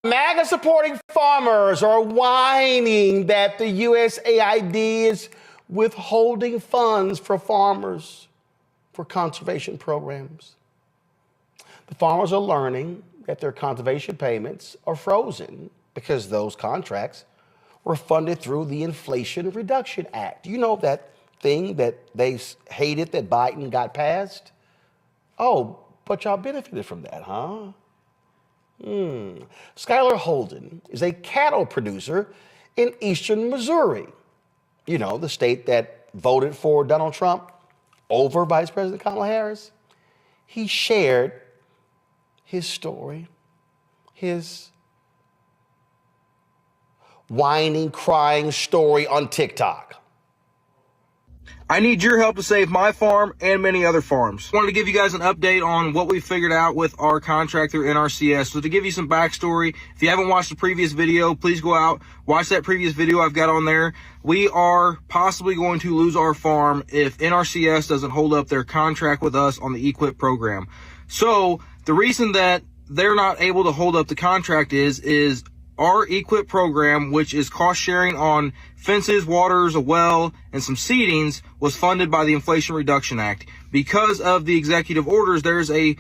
MAGA supporting farmers are whining that the USAID is withholding funds for farmers for conservation programs. The farmers are learning that their conservation payments are frozen because those contracts were funded through the Inflation Reduction Act. You know that thing that they hated that Biden got passed? Oh, but y'all benefited from that, huh? Skylar Holden is a cattle producer in eastern Missouri. You know, the state that voted for Donald Trump over Vice President Kamala Harris. He shared his story, his whining, crying story on TikTok. I need your help to save my farm and many other farms. I wanted to give you guys an update on what we figured out with our contract through NRCS. So to give you some backstory, if you haven't watched the previous video, please go out, watch that previous video I've got on there. We are possibly going to lose our farm if NRCS doesn't hold up their contract with us on the EQIP program. So the reason that they're not able to hold up the contract is our EQIP program, which is cost sharing on fences, waters, a well, and some seedings, was funded by the Inflation Reduction Act. Because of the executive orders, there's a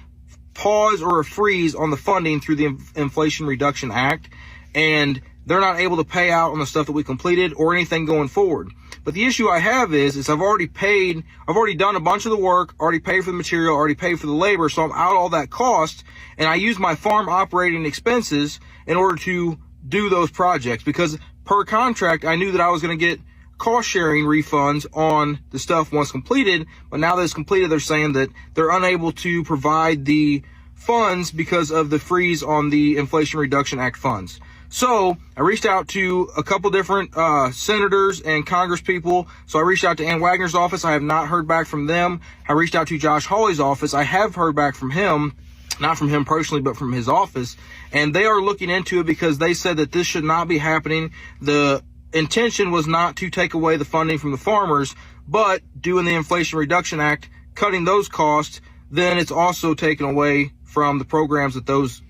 pause or a freeze on the funding through the Inflation Reduction Act, and they're not able to pay out on the stuff that we completed or anything going forward. But the issue I have is I've already done a bunch of the work, already paid for the material, already paid for the labor, so I'm out all that cost, and I use my farm operating expenses in order to do those projects, because per contract, I knew that I was going to get cost sharing refunds on the stuff once completed, but now that it's completed, they're saying that they're unable to provide the funds because of the freeze on the Inflation Reduction Act funds. So I reached out to a couple different senators and Congress people. So I reached out to Ann Wagner's office. I have not heard back from them. I reached out to Josh Hawley's office. I have heard back from him, not from him personally, but from his office. And they are looking into it because they said that this should not be happening. The intention was not to take away the funding from the farmers, but doing the Inflation Reduction Act, cutting those costs, then it's also taken away from the programs that those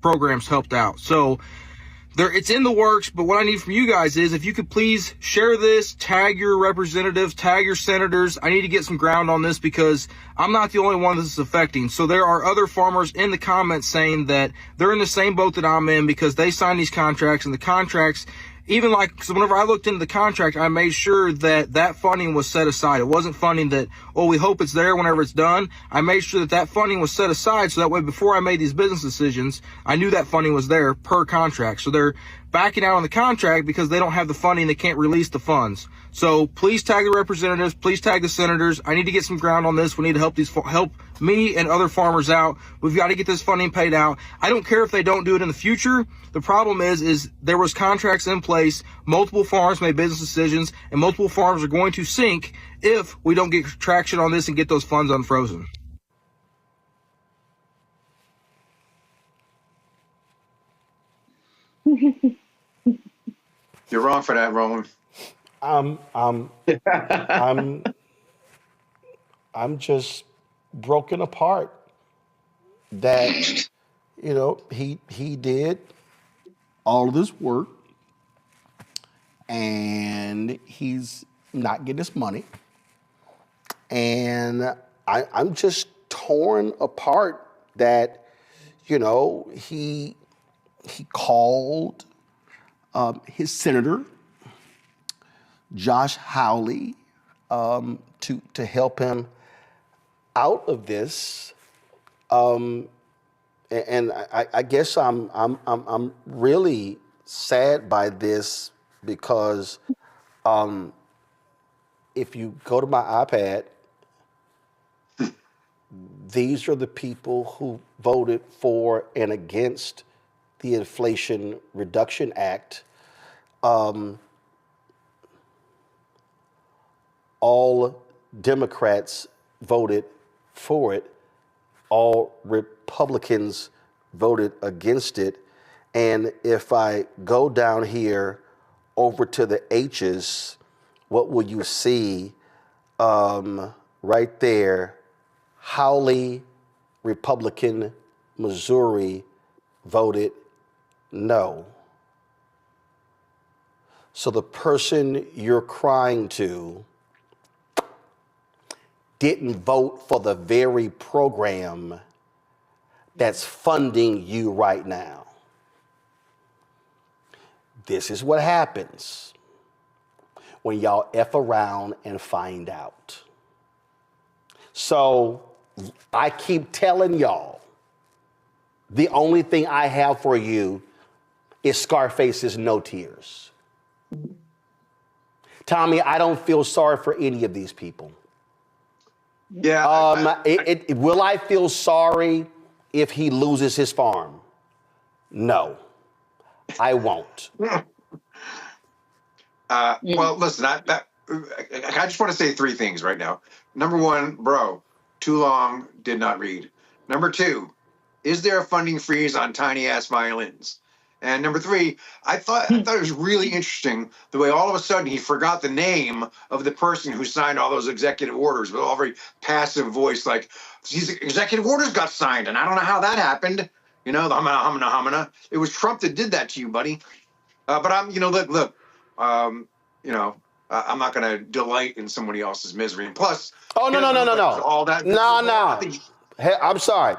programs helped out. So it's in the works, but what I need from you guys is if you could please share this, tag your representatives, tag your senators. I need to get some ground on this because I'm not the only one this is affecting. So there are other farmers in the comments saying that they're in the same boat that I'm in because they signed these contracts, and the contracts, even so whenever I looked into the contract, I made sure that that funding was set aside. It wasn't funding that, oh, we hope it's there whenever it's done. I made sure that that funding was set aside so that way before I made these business decisions, I knew that funding was there per contract. So they're backing out on the contract because they don't have the funding. They can't release the funds. So please tag the representatives. Please tag the senators. I need to get some ground on this. We need to help me and other farmers out. We've got to get this funding paid out. I don't care if they don't do it in the future. The problem is there was contracts in place. Multiple farms made business decisions, and multiple farms are going to sink if we don't get traction on this and get those funds unfrozen. You're wrong for that, Roland. I'm just broken apart that, you know, he did all of this work and he's not getting his money. And I'm just torn apart that, you know, he called his senator, Josh Hawley, to help him out of this, and I guess I'm really sad by this because if you go to my iPad, these are the people who voted for and against the Inflation Reduction Act. All Democrats voted for it. All Republicans voted against it. And if I go down here over to the H's, what will you see right there? Hawley, Republican, Missouri, voted No. So the person you're crying to didn't vote for the very program that's funding you right now. This is what happens when y'all F around and find out. So I keep telling y'all, the only thing I have for you is Scarface's No Tears. Tommy, I don't feel sorry for any of these people. Yeah. Will I feel sorry if he loses his farm? No, I won't. Well, listen, I just want to say three things right now. Number one, bro, too long, did not read. Number two, is there a funding freeze on tiny ass violins? And number three, I thought it was really interesting the way all of a sudden he forgot the name of the person who signed all those executive orders with all very passive voice, like these executive orders got signed, and I don't know how that happened. You know, the humana. It was Trump that did that to you, buddy. But I'm, look. I'm not going to delight in somebody else's misery. And plus, oh no. All that. No. Hey, I'm sorry,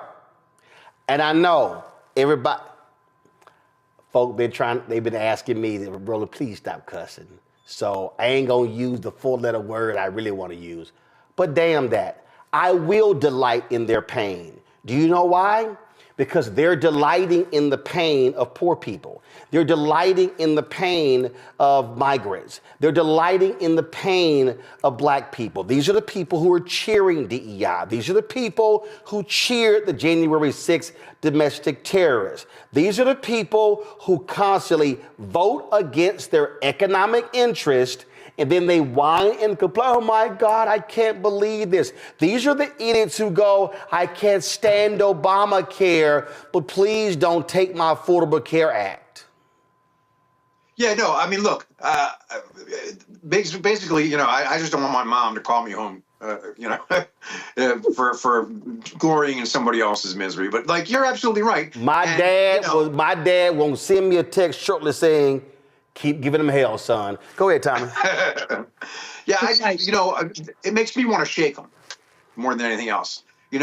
and I know everybody. Folk they've been asking me, Roland, please stop cussing. So I ain't gonna use the 4-letter word I really want to use. But damn that, I will delight in their pain. Do you know why? Because they're delighting in the pain of poor people. They're delighting in the pain of migrants. They're delighting in the pain of black people. These are the people who are cheering DEI. These are the people who cheered the January 6th domestic terrorists. These are the people who constantly vote against their economic interest, and then they whine and complain, oh my God, I can't believe this. These are the idiots who go, I can't stand Obamacare, but please don't take my Affordable Care Act. Yeah, no, I mean, look, basically, I just don't want my mom to call me home, for glorying in somebody else's misery. But like, you're absolutely right. My dad won't send me a text shortly saying, keep giving them hell, son. Go ahead, Tommy. Yeah, it makes me want to shake them more than anything else. There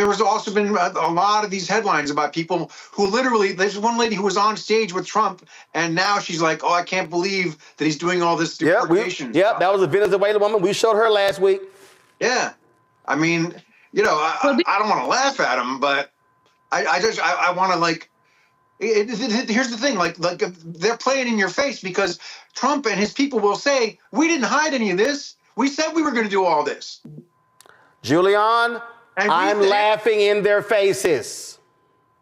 was also been a lot of these headlines about people who literally, there's one lady who was on stage with Trump, and now she's like, oh, I can't believe that he's doing all this deportation. That was a Venezuelan woman. We showed her last week. Yeah. I mean, I don't want to laugh at him, but I want to, like, here's the thing, like they're playing in your face because Trump and his people will say, we didn't hide any of this. We said we were going to do all this. Julian, I'm laughing in their faces.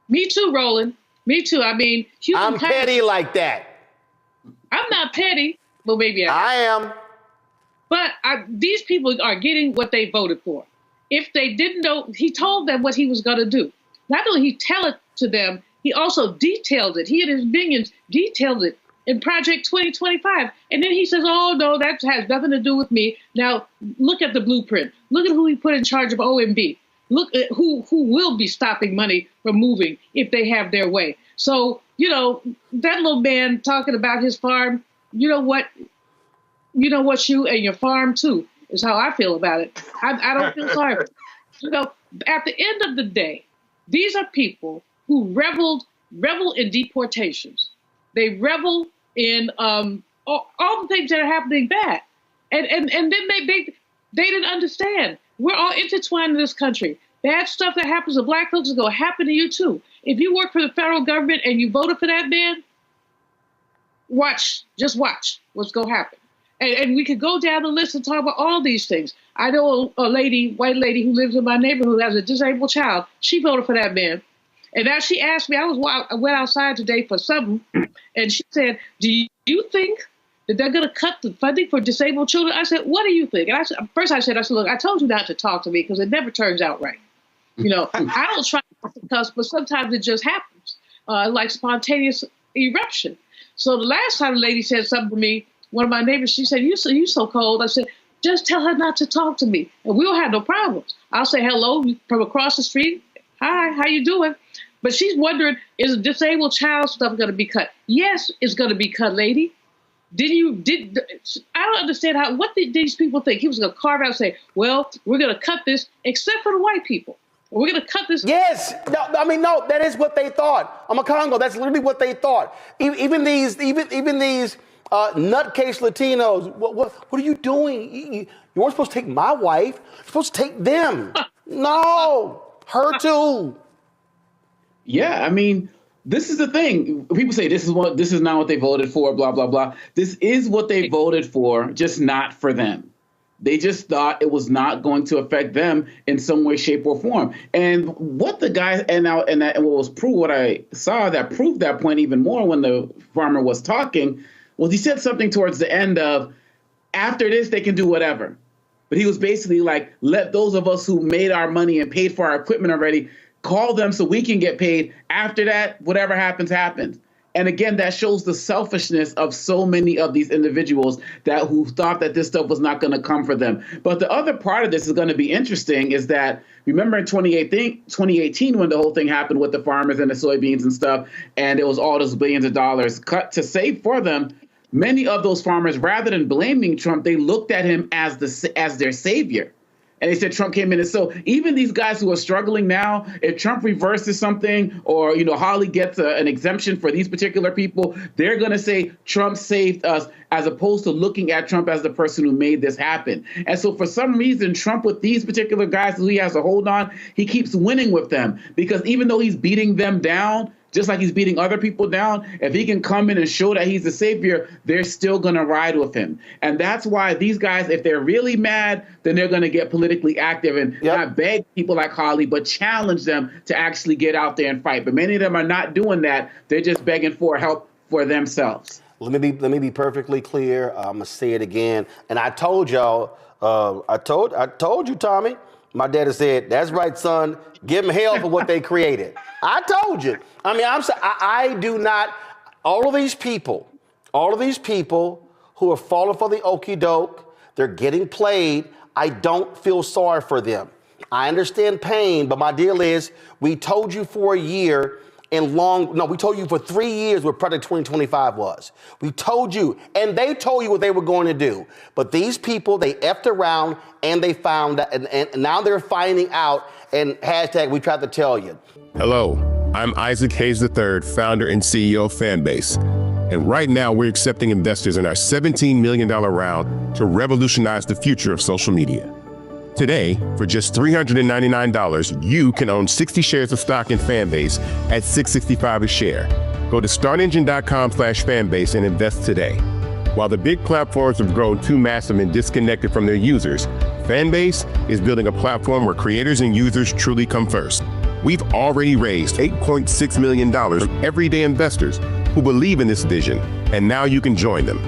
Me too, Roland. Me too. I mean, I'm petty like that. I'm not petty. Well, maybe I am. But these people are getting what they voted for. If they didn't know, he told them what he was going to do. Not only he tell it to them, he also detailed it. He and his minions detailed it in Project 2025. And then he says, oh, no, that has nothing to do with me. Now, look at the blueprint. Look at who he put in charge of OMB. Look at who will be stopping money from moving if they have their way. So, that little man talking about his farm, you know what, you and your farm, too, is how I feel about it. I don't feel sorry. At the end of the day, these are people who revel in deportations. They revel in all the things that are happening bad. And then they didn't understand. We're all intertwined in this country. Bad stuff that happens to black folks is going to happen to you too. If you work for the federal government and you voted for that man, just watch what's going to happen. And we could go down the list and talk about all these things. I know a white lady who lives in my neighborhood who has a disabled child. She voted for that man. And now she asked me, I went outside today for something, and she said, do you think that they're going to cut the funding for disabled children? I said, what do you think? And first I said, look, I told you not to talk to me because it never turns out right. I don't try to cuss, but sometimes it just happens, like spontaneous eruption. So the last time the lady said something to me, one of my neighbors, she said, you so cold. I said, just tell her not to talk to me, and we'll have no problems. I'll say hello from across the street. Hi, how you doing? But she's wondering, is disabled child stuff going to be cut? Yes, it's going to be cut, lady. I don't understand what did these people think? He was going to carve out and say, well, we're going to cut this, except for the white people. We're going to cut this. Yes. No, that is what they thought. I'm a Congo. That's literally what they thought. Even these nutcase Latinos, what are you doing? You weren't supposed to take my wife. You're supposed to take them. No, her too. Yeah, I mean, this is the thing. People say this is not what they voted for, blah, blah, blah. This is what they voted for, just not for them. They just thought it was not going to affect them in some way, shape, or form. And what the guy what I saw that proved that point even more when the farmer was talking was he said something towards the end of, after this, they can do whatever. But he was basically like, let those of us who made our money and paid for our equipment already, call them so we can get paid. After that, whatever happens, happens. And again, that shows the selfishness of so many of these individuals who thought that this stuff was not going to come for them. But the other part of this is going to be interesting is that, remember in 2018 when the whole thing happened with the farmers and the soybeans and stuff, and it was all those billions of dollars cut to save for them, many of those farmers, rather than blaming Trump, they looked at him as their savior. And they said Trump came in. And so even these guys who are struggling now, if Trump reverses something or, Holly gets an exemption for these particular people, they're going to say Trump saved us, as opposed to looking at Trump as the person who made this happen. And so for some reason, Trump with these particular guys who he has a hold on, he keeps winning with them, because even though he's beating them down, just like he's beating other people down, if he can come in and show that he's the savior, they're still going to ride with him. And that's why these guys, if they're really mad, then they're going to get politically active and not beg people like Holly, but challenge them to actually get out there and fight. But many of them are not doing that. They're just begging for help for themselves. Let me be perfectly clear. I'm gonna say it again. And I told y'all, I told you, Tommy. My daddy said, "That's right, son. Give them hell for what they created." I told you. I mean, I do not. All of these people who are falling for the okie doke, they're getting played. I don't feel sorry for them. I understand pain, but my deal is, we told you for a year. We told you for 3 years what Project 2025 was. We told you, and they told you what they were going to do. But these people, they effed around and they found out, and now they're finding out, and hashtag we tried to tell you. Hello, I'm Isaac Hayes III, founder and CEO of Fanbase. And right now we're accepting investors in our $17 million round to revolutionize the future of social media. Today, for just $399, you can own 60 shares of stock in Fanbase at $6.65 a share. Go to startengine.com/fanbase and invest today. While the big platforms have grown too massive and disconnected from their users, Fanbase is building a platform where creators and users truly come first. We've already raised $8.6 million from everyday investors who believe in this vision, and now you can join them.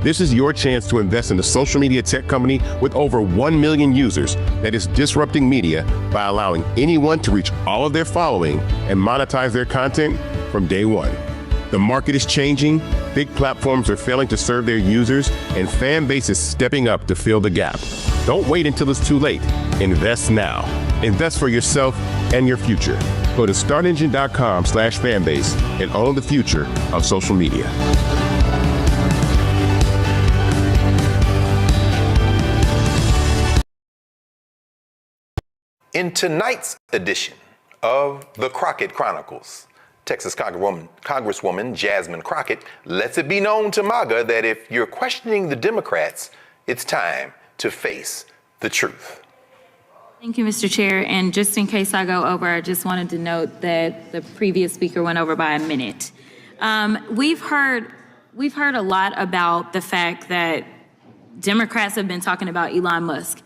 This is your chance to invest in a social media tech company with over 1 million users that is disrupting media by allowing anyone to reach all of their following and monetize their content from day one. The market is changing, big platforms are failing to serve their users, and Fanbase is stepping up to fill the gap. Don't wait until it's too late. Invest now. Invest for yourself and your future. Go to startengine.com/fanbase and own the future of social media. In tonight's edition of the Crockett Chronicles, Texas Congresswoman Jasmine Crockett lets it be known to MAGA that if you're questioning the Democrats, it's time to face the truth. Thank you, Mr. Chair. And just in case I go over, I just wanted to note that the previous speaker went over by a minute. We've heard a lot about the fact that Democrats have been talking about Elon Musk.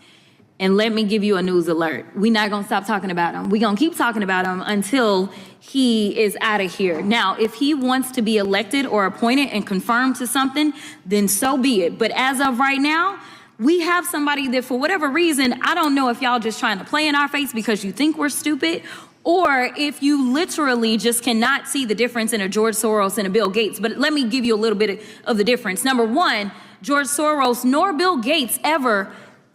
And let me give you a news alert. We're not gonna stop talking about him. We're gonna keep talking about him until he is out of here. Now, if he wants to be elected or appointed and confirmed to something, then so be it. But as of right now, we have somebody that for whatever reason, I don't know if y'all just trying to play in our face because you think we're stupid, or if you literally just cannot see the difference in a George Soros and a Bill Gates. But let me give you a little bit of the difference. Number one, George Soros nor Bill Gates ever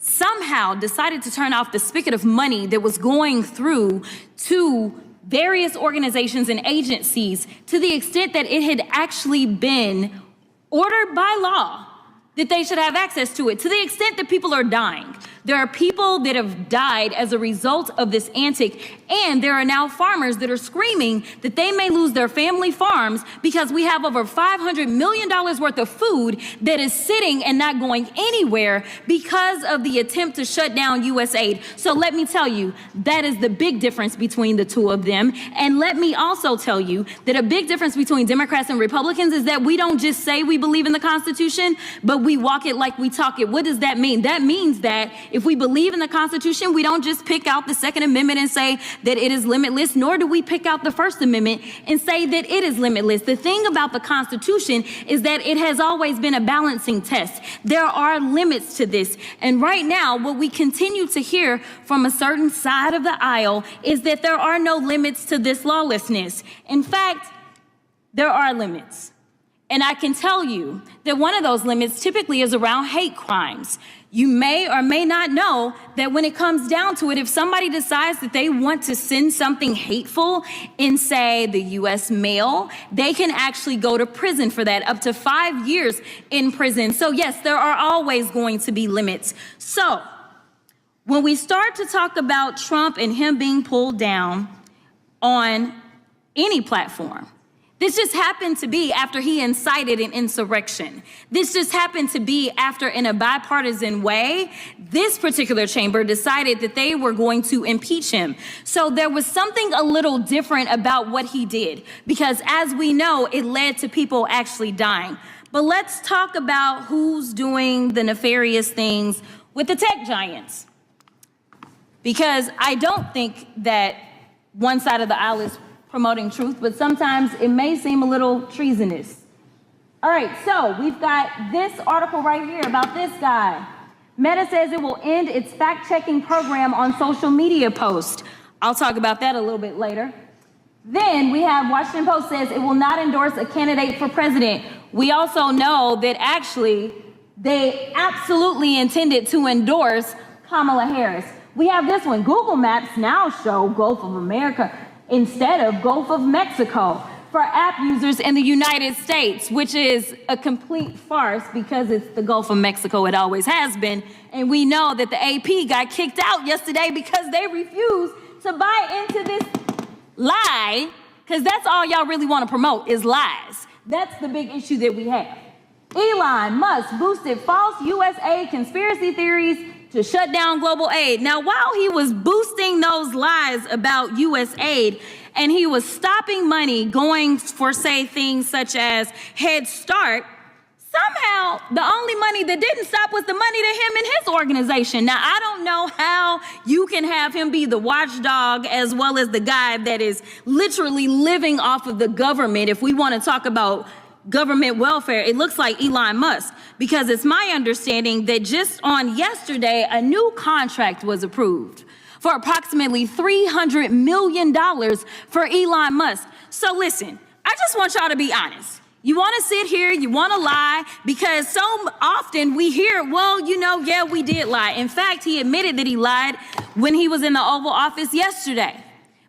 somehow decided to turn off the spigot of money that was going through to various organizations and agencies to the extent that it had actually been ordered by law that they should have access to it, to the extent that people are dying. There are people that have died as a result of this antic, and there are now farmers that are screaming that they may lose their family farms because we have over $500 million worth of food that is sitting and not going anywhere because of the attempt to shut down USAID. So let me tell you, that is the big difference between the two of them. And let me also tell you that a big difference between Democrats and Republicans is that we don't just say we believe in the Constitution, but we walk it like we talk it. What does that mean? That means that if we believe in the Constitution, we don't just pick out the Second Amendment and say that it is limitless, nor do we pick out the First Amendment and say that it is limitless. The thing about the Constitution is that it has always been a balancing test. There are limits to this. And right now, what we continue to hear from a certain side of the aisle is that there are no limits to this lawlessness. In fact, there are limits. And I can tell you that one of those limits typically is around hate crimes. You may or may not know that when it comes down to it, if somebody decides that they want to send something hateful in, say, the U.S. mail, they can actually go to prison for that, up to 5 years in prison. So yes, there are always going to be limits. So when we start to talk about Trump and him being pulled down on any platform, this just happened to be after he incited an insurrection. This just happened to be after, in a bipartisan way, this particular chamber decided that they were going to impeach him. So there was something a little different about what he did, because as we know, it led to people actually dying. But let's talk about who's doing the nefarious things with the tech giants. Because I don't think that one side of the aisle is promoting truth, but sometimes it may seem a little treasonous. All right, so we've got this article right here about this guy. Meta says it will end its fact-checking program on social media posts. I'll talk about that a little bit later. Then we have Washington Post says it will not endorse a candidate for president. We also know that actually they absolutely intended to endorse Kamala Harris. We have this one. Google Maps now show Gulf of America instead of Gulf of Mexico for app users in the United States, which is a complete farce because it's the Gulf of Mexico. It always has been. And we know that the AP got kicked out yesterday because they refused to buy into this lie, because that's all y'all really want to promote is lies. That's the big issue that we have. Elon Musk boosted false USAID conspiracy theories to shut down global aid. Now, while he was boosting those lies about USAID and he was stopping money going for, say, things such as Head Start, somehow the only money that didn't stop was the money to him and his organization. Now, I don't know how you can have him be the watchdog as well as the guy that is literally living off of the government. If we want to talk about government welfare, it looks like Elon Musk, because it's my understanding that just on yesterday, a new contract was approved for approximately $300 million for Elon Musk. So listen, I just want y'all to be honest. You want to sit here, you want to lie, because so often we hear, well, you know, yeah, we did lie. In fact, he admitted that he lied when he was in the Oval Office yesterday.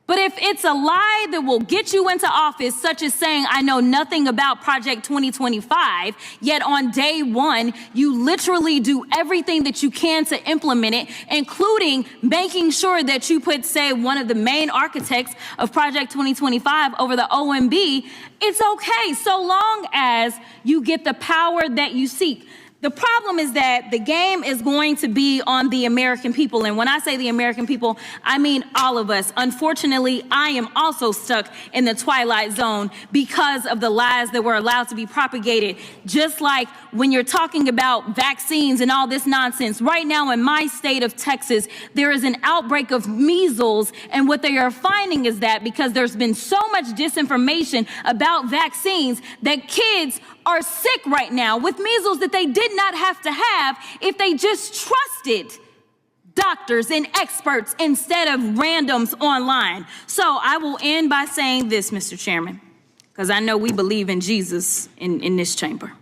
But if it's a lie that will get you into office, such as saying, I know nothing about Project 2025, yet on day one, you literally do everything that you can to implement it, including making sure that you put, say, one of the main architects of Project 2025 over the OMB, it's okay, so long as you get the power that you seek. The problem is that the game is going to be on the American people. And when I say the American people, I mean all of us. Unfortunately, I am also stuck in the twilight zone because of the lies that were allowed to be propagated. Just like when you're talking about vaccines and all this nonsense. Right now in my state of Texas, there is an outbreak of measles. And what they are finding is that because there's been so much disinformation about vaccines, that kids are sick right now with measles that they did not have to have if they just trusted doctors and experts instead of randoms online. So I will end by saying this, Mr. Chairman, because I know we believe in Jesus in this chamber.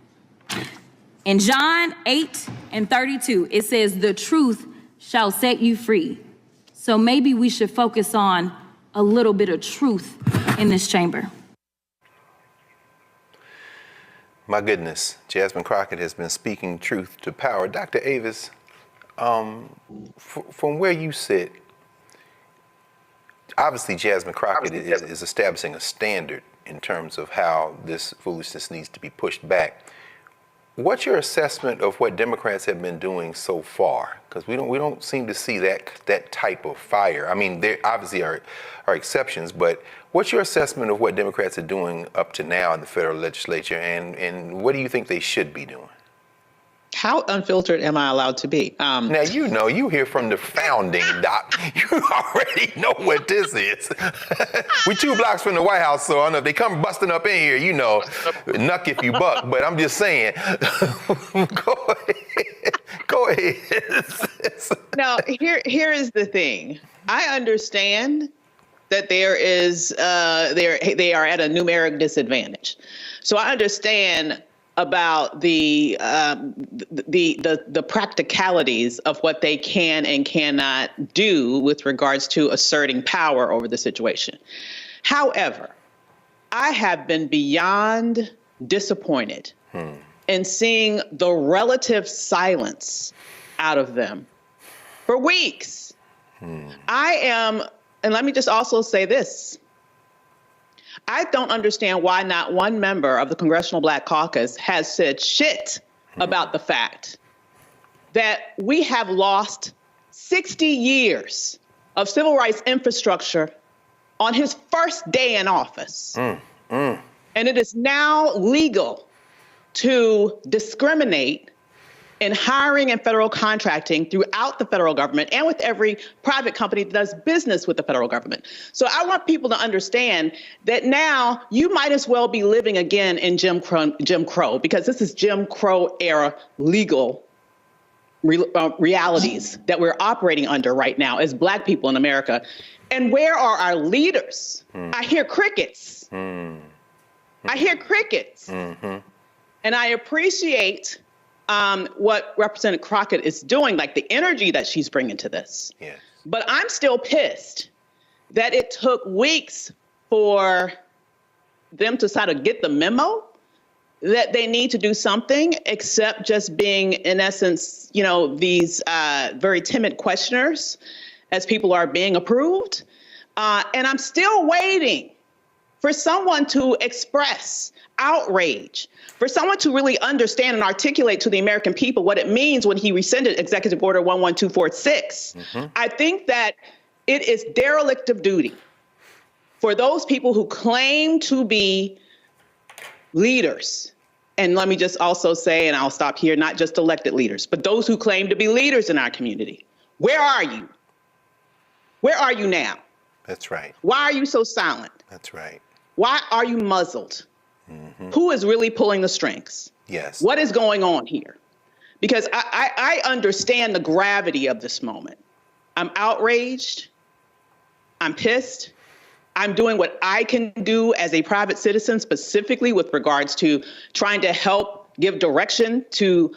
In John 8:32, it says, the truth shall set you free. So maybe we should focus on a little bit of truth in this chamber. My goodness, Jasmine Crockett has been speaking truth to power. Dr. Avis, from where you sit, obviously Jasmine Crockett is establishing a standard in terms of how this foolishness needs to be pushed back. What's your assessment of what Democrats have been doing so far? Because we don't seem to see that type of fire. I mean, there obviously are exceptions, but what's your assessment of what Democrats are doing up to now in the federal legislature, and what do you think they should be doing? How unfiltered am I allowed to be? Now, you hear from the founding, Doc. You already know what this is. We're 2 blocks from the White House, so I don't know if they come busting up in here, knuck if you buck. But I'm just saying, go ahead. Now, here is the thing. I understand that they are at a numeric disadvantage. So I understand about the practicalities of what they can and cannot do with regards to asserting power over the situation. However, I have been beyond disappointed in seeing the relative silence out of them for weeks. I am, and let me just also say this. I don't understand why not one member of the Congressional Black Caucus has said shit about the fact that we have lost 60 years of civil rights infrastructure on his first day in office. And it is now legal to discriminate in hiring and federal contracting throughout the federal government and with every private company that does business with the federal government. So I want people to understand that now you might as well be living again in Jim Crow, because this is Jim Crow era legal realities that we're operating under right now as Black people in America. And where are our leaders? I hear crickets. I hear crickets. And I appreciate what Representative Crockett is doing, like the energy that she's bringing to this. Yes. But I'm still pissed that it took weeks for them to sort of get the memo that they need to do something, except just being, in essence, these very timid questioners as people are being approved. And I'm still waiting for someone to express outrage, for someone to really understand and articulate to the American people what it means when he rescinded Executive Order 11246. I think that it is derelict of duty for those people who claim to be leaders. And let me just also say, and I'll stop here, not just elected leaders, but those who claim to be leaders in our community. Where are you? Where are you now? That's right. Why are you so silent? That's right. Why are you muzzled? Who is really pulling the strings? Yes. What is going on here? Because I understand the gravity of this moment. I'm outraged. I'm pissed. I'm doing what I can do as a private citizen, specifically with regards to trying to help give direction to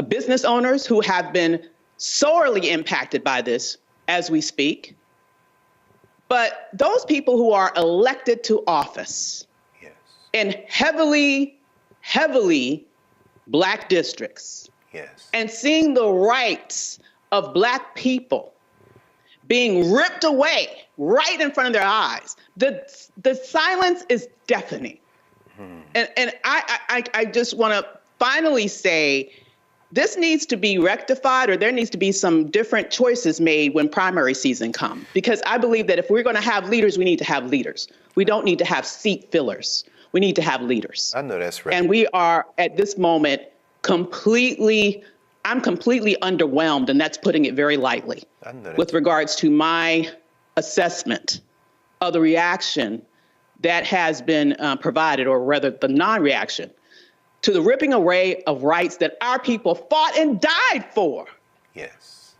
business owners who have been sorely impacted by this as we speak. But those people who are elected to office in heavily Black districts, and seeing the rights of Black people being ripped away right in front of their eyes, the silence is deafening. And I just want to finally say, this needs to be rectified, or there needs to be some different choices made when primary season comes. Because I believe that if we're going to have leaders, we need to have leaders. We don't need to have seat fillers. We need to have leaders. I know that's right. And we are, at this moment, I'm completely underwhelmed, and that's putting it very lightly, with regards to my assessment of the reaction that has been provided, or rather the non-reaction, to the ripping away of rights that our people fought and died for. Yes.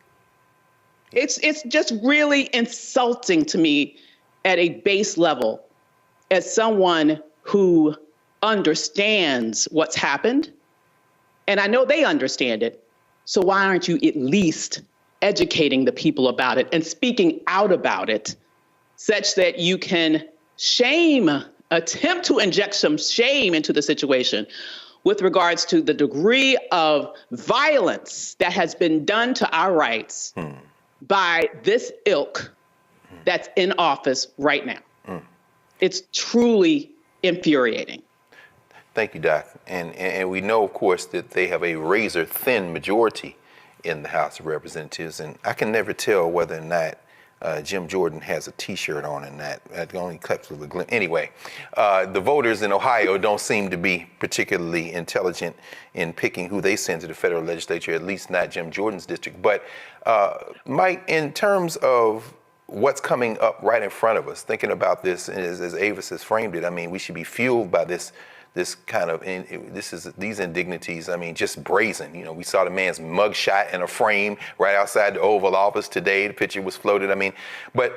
It's just really insulting to me at a base level, as someone who understands what's happened. And I know they understand it. So why aren't you at least educating the people about it and speaking out about it such that you can attempt to inject some shame into the situation with regards to the degree of violence that has been done to our rights by this ilk that's in office right now. It's truly infuriating. Thank you, Doc. And we know, of course, that they have a razor-thin majority in the House of Representatives, and I can never tell whether or not Jim Jordan has a T-shirt on and that only clips with a glimpse. Anyway, the voters in Ohio don't seem to be particularly intelligent in picking who they send to the federal legislature, at least not Jim Jordan's district. But Mike, in terms of what's coming up right in front of us, thinking about this as Avis has framed it, I mean, we should be fueled by this kind of, these indignities, I mean, just brazen. You know, we saw the man's mugshot in a frame right outside the Oval Office today. The picture was floated. I mean, but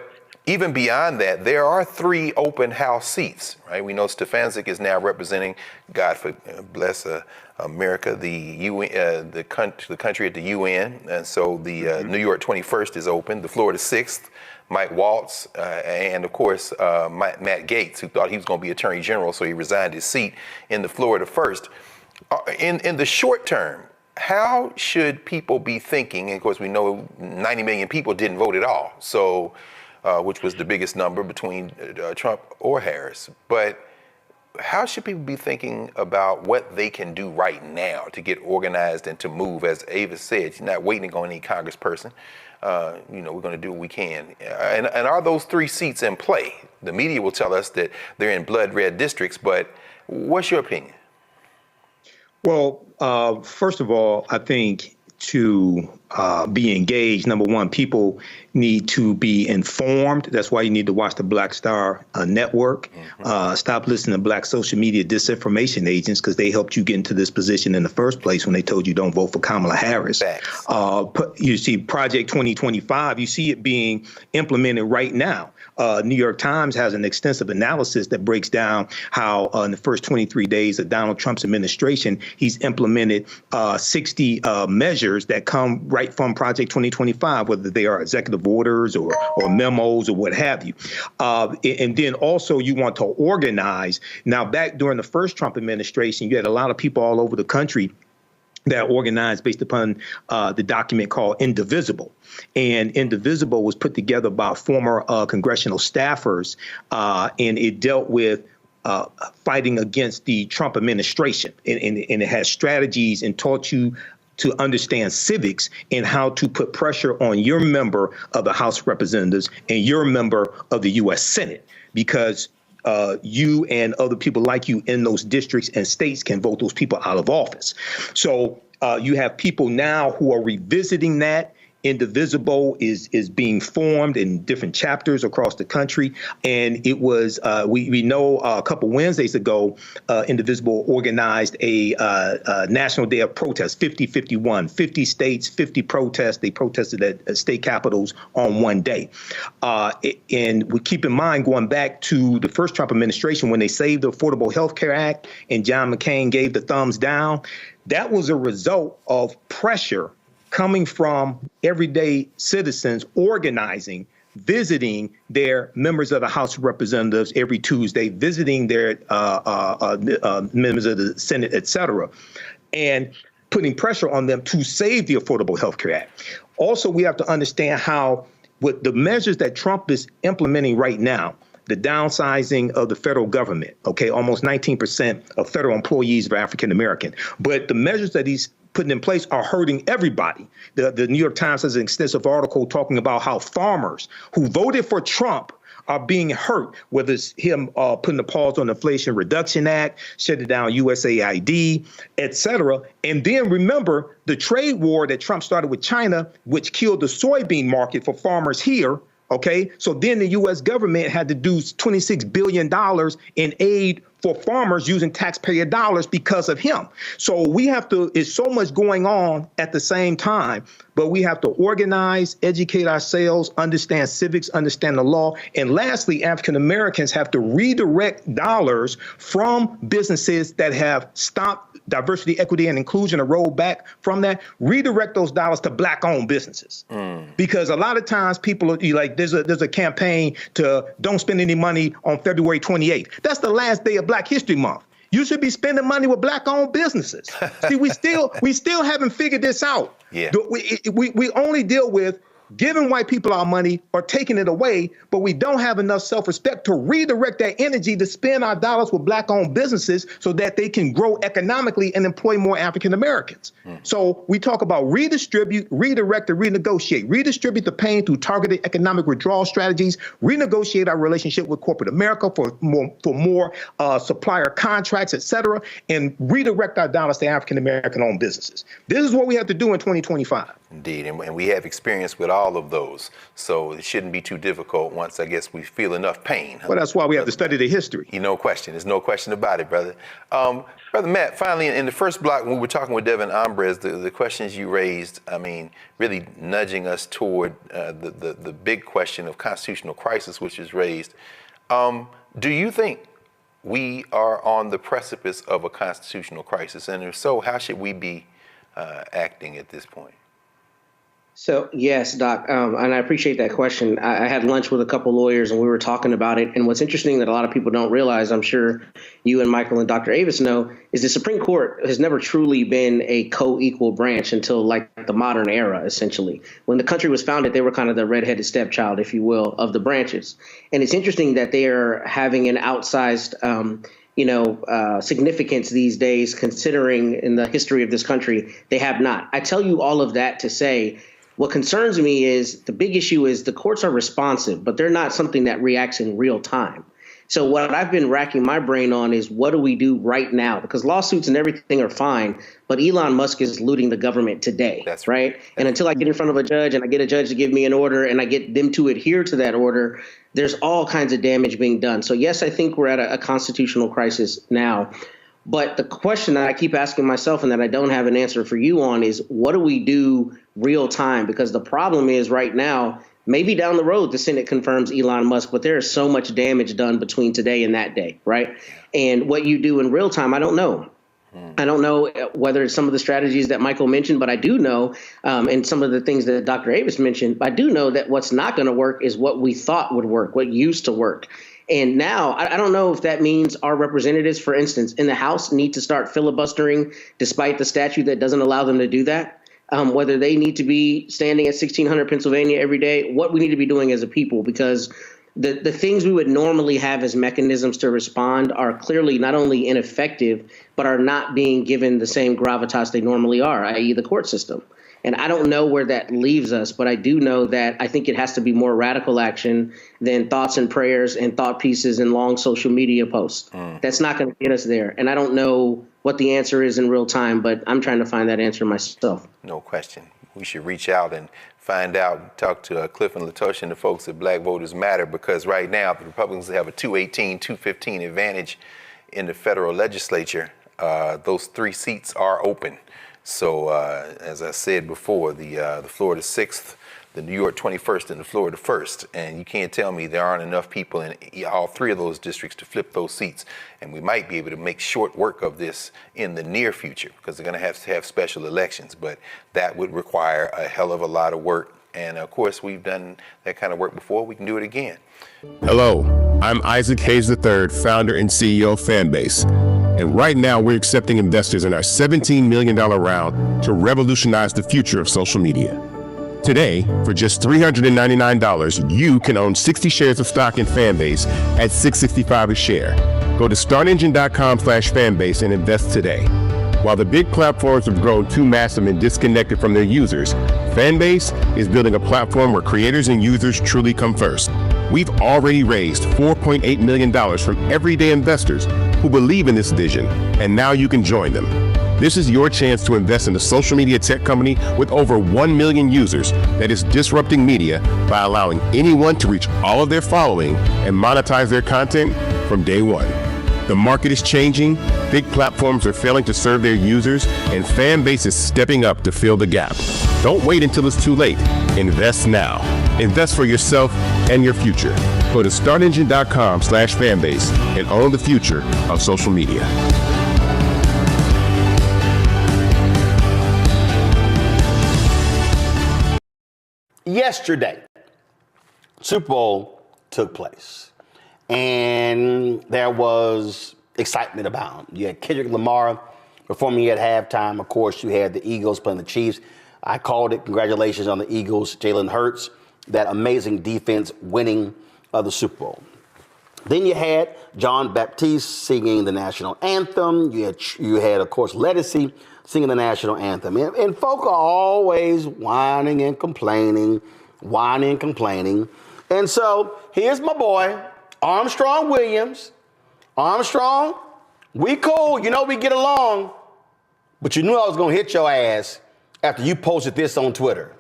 even beyond that, there are 3 open House seats, right? We know Stefanczyk is now representing, God bless America, the UN, the country at the UN. And so the New York 21st is open, the Florida 6th. Mike Waltz, and of course, Matt Gaetz, who thought he was going to be Attorney General, so he resigned his seat in the Florida 1st. In the short term, how should people be thinking? And of course, we know 90 million people didn't vote at all, so which was the biggest number between Trump or Harris. But how should people be thinking about what they can do right now to get organized and to move? As Avis said, she's not waiting on any congressperson. You know, we're going to do what we can. And are those 3 seats in play? The media will tell us that they're in blood red districts, but what's your opinion? Well, first of all, I think to be engaged, number one, people need to be informed. That's why you need to watch the Black Star Network. Stop listening to black social media disinformation agents, because they helped you get into this position in the first place when they told you don't vote for Kamala Harris. You see Project 2025, you see it being implemented right now. New York Times has an extensive analysis that breaks down how in the first 23 days of Donald Trump's administration, he's implemented 60 measures that come right from Project 2025, whether they are executive orders or memos or what have you. And then also you want to organize. Now, back during the first Trump administration, you had a lot of people all over the country that organized based upon the document called Indivisible. And Indivisible was put together by former congressional staffers, and it dealt with fighting against the Trump administration. And it has strategies and taught you to understand civics and how to put pressure on your member of the House of Representatives and your member of the U.S. Senate, because you and other people like you in those districts and states can vote those people out of office. So you have people now who are revisiting that. Indivisible is being formed in different chapters across the country. And it was, we know a couple Wednesdays ago, Indivisible organized a national day of protest, 50-51, 50 states, 50 protests. They protested at state capitals on one day. And we keep in mind, going back to the first Trump administration, when they saved the Affordable Health Care Act and John McCain gave the thumbs down, that was a result of pressure coming from everyday citizens organizing, visiting their members of the House of Representatives every Tuesday, visiting their members of the Senate, et cetera, and putting pressure on them to save the Affordable Health Care Act. Also, we have to understand how, with the measures that Trump is implementing right now, the downsizing of the federal government, okay, almost 19% of federal employees are African American, but the measures that he's putting in place are hurting everybody. The New York Times has an extensive article talking about how farmers who voted for Trump are being hurt, whether it's him putting a pause on the Inflation Reduction Act, shutting down USAID, et cetera. And then remember the trade war that Trump started with China, which killed the soybean market for farmers here. OK, so then the U.S. government had to do $26 billion in aid for farmers using taxpayer dollars because of him. So we have to, it's so much going on at the same time, but we have to organize, educate ourselves, understand civics, understand the law. And lastly, African Americans have to redirect dollars from businesses that have stopped diversity, equity, and inclusion, or rolled back from that, redirect those dollars to black-owned businesses. because a lot of times people are like, there's a campaign to don't spend any money on February 28th. That's the last day of Black History Month. You should be spending money with Black-owned businesses. See, we still haven't figured this out. Yeah. We only deal with giving white people our money or taking it away, but we don't have enough self-respect to redirect that energy to spend our dollars with Black-owned businesses so that they can grow economically and employ more African Americans. So we talk about redistribute, redirect, and renegotiate. Redistribute the pain through targeted economic withdrawal strategies, renegotiate our relationship with corporate America for more supplier contracts, et cetera, and redirect our dollars to African American-owned businesses. This is what we have to do in 2025. Indeed, and we have experience with all of those, so it shouldn't be too difficult once, I guess, we feel enough pain. Well, that's why we have to study the history. No question. There's no question about it, brother. Brother Matt, finally, in the first block, when we were talking with Devin Ambres, the questions you raised, I mean, really nudging us toward the big question of constitutional crisis, which is raised. Do you think we are on the precipice of a constitutional crisis? And if so, how should we be acting at this point? So, yes, Doc, and I appreciate that question. I had lunch with a couple lawyers and we were talking about it. And what's interesting that a lot of people don't realize, I'm sure you and Michael and Dr. Avis know, is the Supreme Court has never truly been a co-equal branch until like the modern era, essentially. When the country was founded, they were kind of the redheaded stepchild, if you will, of the branches. And it's interesting that they are having an outsized significance these days, considering in the history of this country, they have not. I tell you all of that to say, what concerns me is the big issue is the courts are responsive, but they're not something that reacts in real time. So what I've been racking my brain on is what do we do right now? Because lawsuits and everything are fine, but Elon Musk is looting the government today. That's right. And until I get in front of a judge and I get a judge to give me an order and I get them to adhere to that order, there's all kinds of damage being done. So, yes, I think we're at a constitutional crisis now. But the question that I keep asking myself and that I don't have an answer for you on is what do we do real time? Because the problem is right now, maybe down the road, the Senate confirms Elon Musk, but there is so much damage done between today and that day. Right. And what you do in real time, I don't know. I don't know whether it's some of the strategies that Michael mentioned, but I do know, and some of the things that Dr. Avis mentioned, I do know that what's not going to work is what we thought would work, what used to work. And now I don't know if that means our representatives, for instance, in the House need to start filibustering despite the statute that doesn't allow them to do that, whether they need to be standing at 1600 Pennsylvania every day, what we need to be doing as a people, because the things we would normally have as mechanisms to respond are clearly not only ineffective, but are not being given the same gravitas they normally are, i.e. the court system. And I don't know where that leaves us, but I do know that I think it has to be more radical action than thoughts and prayers and thought pieces and long social media posts. That's not going to get us there. And I don't know what the answer is in real time, but I'm trying to find that answer myself. No question. We should reach out and find out, talk to Cliff and Latosha and the folks at Black Voters Matter, because right now the Republicans have a 218, 215 advantage in the federal legislature. Those 3 seats are open. So as I said before, the Florida 6th, the New York 21st, and the Florida 1st. And you can't tell me there aren't enough people in all 3 of those districts to flip those seats. And we might be able to make short work of this in the near future, because they're going to have special elections. But that would require a hell of a lot of work. And of course, we've done that kind of work before. We can do it again. Hello, I'm Isaac Hayes III, founder and CEO of Fanbase. And right now, we're accepting investors in our $17 million round to revolutionize the future of social media. Today, for just $399, you can own 60 shares of stock in Fanbase at $665 a share. Go to startengine.com/fanbase and invest today. While the big platforms have grown too massive and disconnected from their users, Fanbase is building a platform where creators and users truly come first. We've already raised $4.8 million from everyday investors who believe in this vision, and now you can join them. This is your chance to invest in a social media tech company with over 1 million users that is disrupting media by allowing anyone to reach all of their following and monetize their content from day one. The market is changing, big platforms are failing to serve their users, and Fanbase is stepping up to fill the gap. Don't wait until it's too late. Invest now. Invest for yourself and your future. Go to startengine.com/fanbase and own the future of social media. Yesterday, Super Bowl took place, and there was excitement abound. You had Kendrick Lamar performing at halftime. Of course, you had the Eagles playing the Chiefs. I called it. Congratulations on the Eagles. Jalen Hurts, that amazing defense winning the Super Bowl. Then you had John Baptiste singing the national anthem. You had, of course, Lettucey singing the national anthem. And folk are always whining and complaining. And so here's my boy, Armstrong Williams. Armstrong, we cool. You know we get along. But you knew I was going to hit your ass after you posted this on Twitter.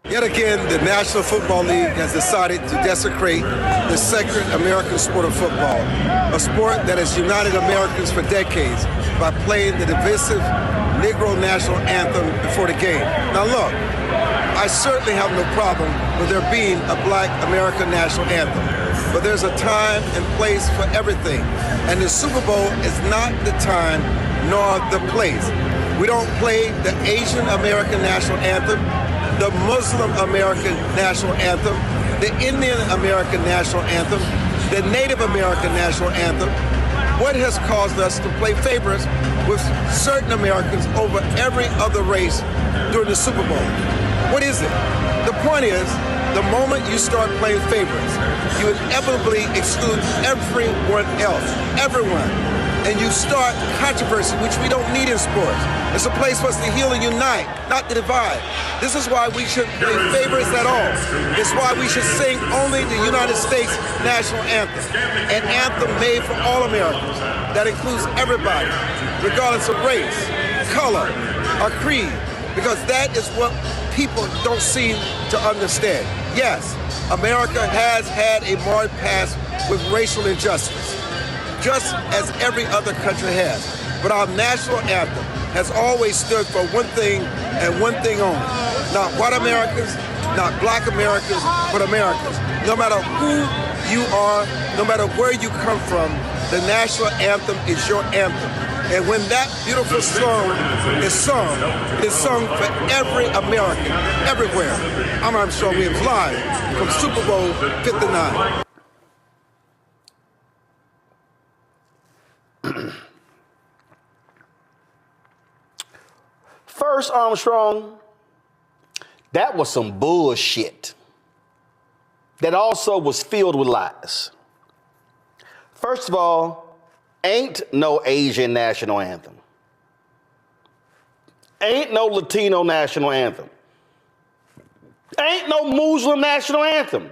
Yet again, the National Football League has decided to desecrate the sacred American sport of football, a sport that has united Americans for decades by playing the divisive Negro National Anthem before the game. Now look, I certainly have no problem with there being a Black American National Anthem, but there's a time and place for everything, and the Super Bowl is not the time nor the place. We don't play the Asian American National Anthem, the Muslim American National Anthem, the Indian American National Anthem, the Native American National Anthem. What has caused us to play favorites with certain Americans over every other race during the Super Bowl? What is it? The point is, the moment you start playing favorites, you inevitably exclude everyone else, everyone. And you start controversy, which we don't need in sports. It's a place for us to heal and unite, not to divide. This is why we shouldn't play favorites at all. It's why we should sing only the United States National Anthem, an anthem made for all Americans that includes everybody, regardless of race, color, or creed, because that is what people don't seem to understand. Yes, America has had a marred past with racial injustice, just as every other country has. But our national anthem has always stood for one thing and one thing only. Not white Americans, not Black Americans, but Americans. No matter who you are, no matter where you come from, the national anthem is your anthem. And when that beautiful song is sung, it is sung for every American, everywhere. I'm Armstrong Williams, live from Super Bowl 59. First, Armstrong, that was some bullshit that also was filled with lies. First of all, ain't no Asian national anthem. Ain't no Latino national anthem. Ain't no Muslim national anthem.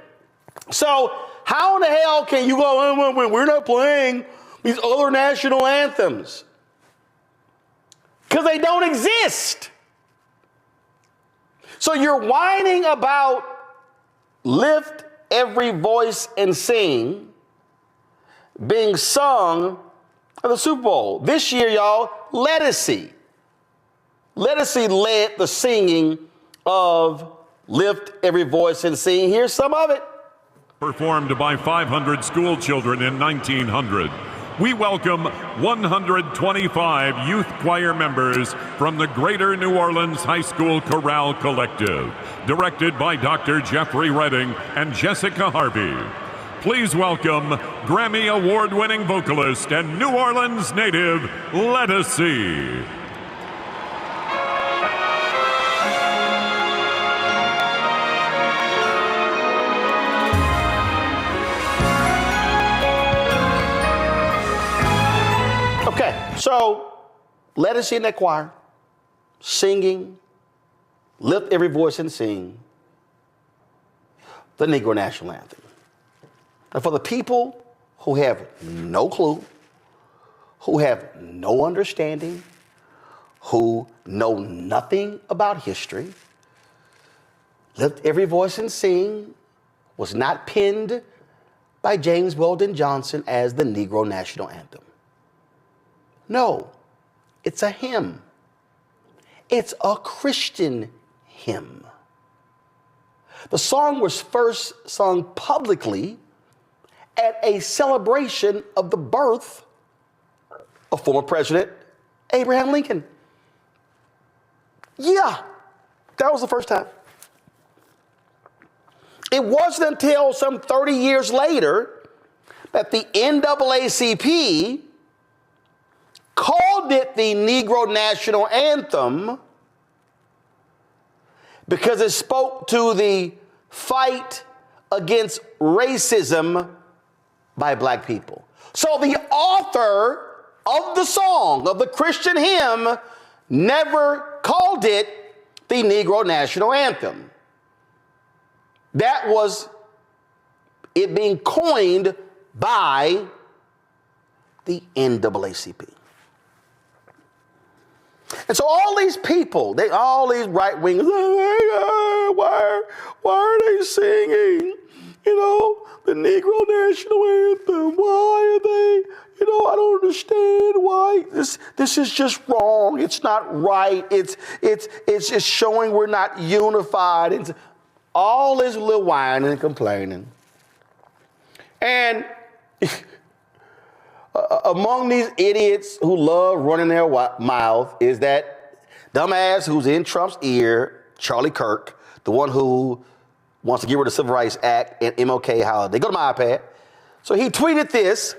So how in the hell can you go, we're not playing these other national anthems? Because they don't exist. So you're whining about lift every voice and sing being sung at the Super Bowl. This year, y'all, Lettucey led the singing of Lift Every Voice and Sing. Here's some of it. Performed by 500 school children in 1900. We welcome 125 youth choir members from the Greater New Orleans High School Chorale Collective, directed by Dr. Jeffrey Redding and Jessica Harvey. Please welcome Grammy Award-winning vocalist and New Orleans native, Lettucey. So, Lettucey in that choir, singing, lift every voice and sing the Negro National Anthem. And for the people who have no clue, who have no understanding, who know nothing about history, Lift Every Voice and Sing was not penned by James Weldon Johnson as the Negro National Anthem. No, it's a hymn. It's a Christian hymn. The song was first sung publicly at a celebration of the birth of former President Abraham Lincoln. Yeah, that was the first time. It wasn't until some 30 years later that the NAACP called it the Negro National Anthem because it spoke to the fight against racism by black people. So the author of the song, of the Christian hymn, never called it the Negro National Anthem. That was it being coined by the NAACP. And so all these people, all these right wingers, why are they singing, the Negro National Anthem? Why are they, I don't understand why this is just wrong. It's not right. It's just showing we're not unified. It's all this little whining and complaining. And among these idiots who love running their mouth is that dumbass who's in Trump's ear, Charlie Kirk, the one who wants to get rid of the Civil Rights Act and MLK holiday. Go to my iPad. So he tweeted this: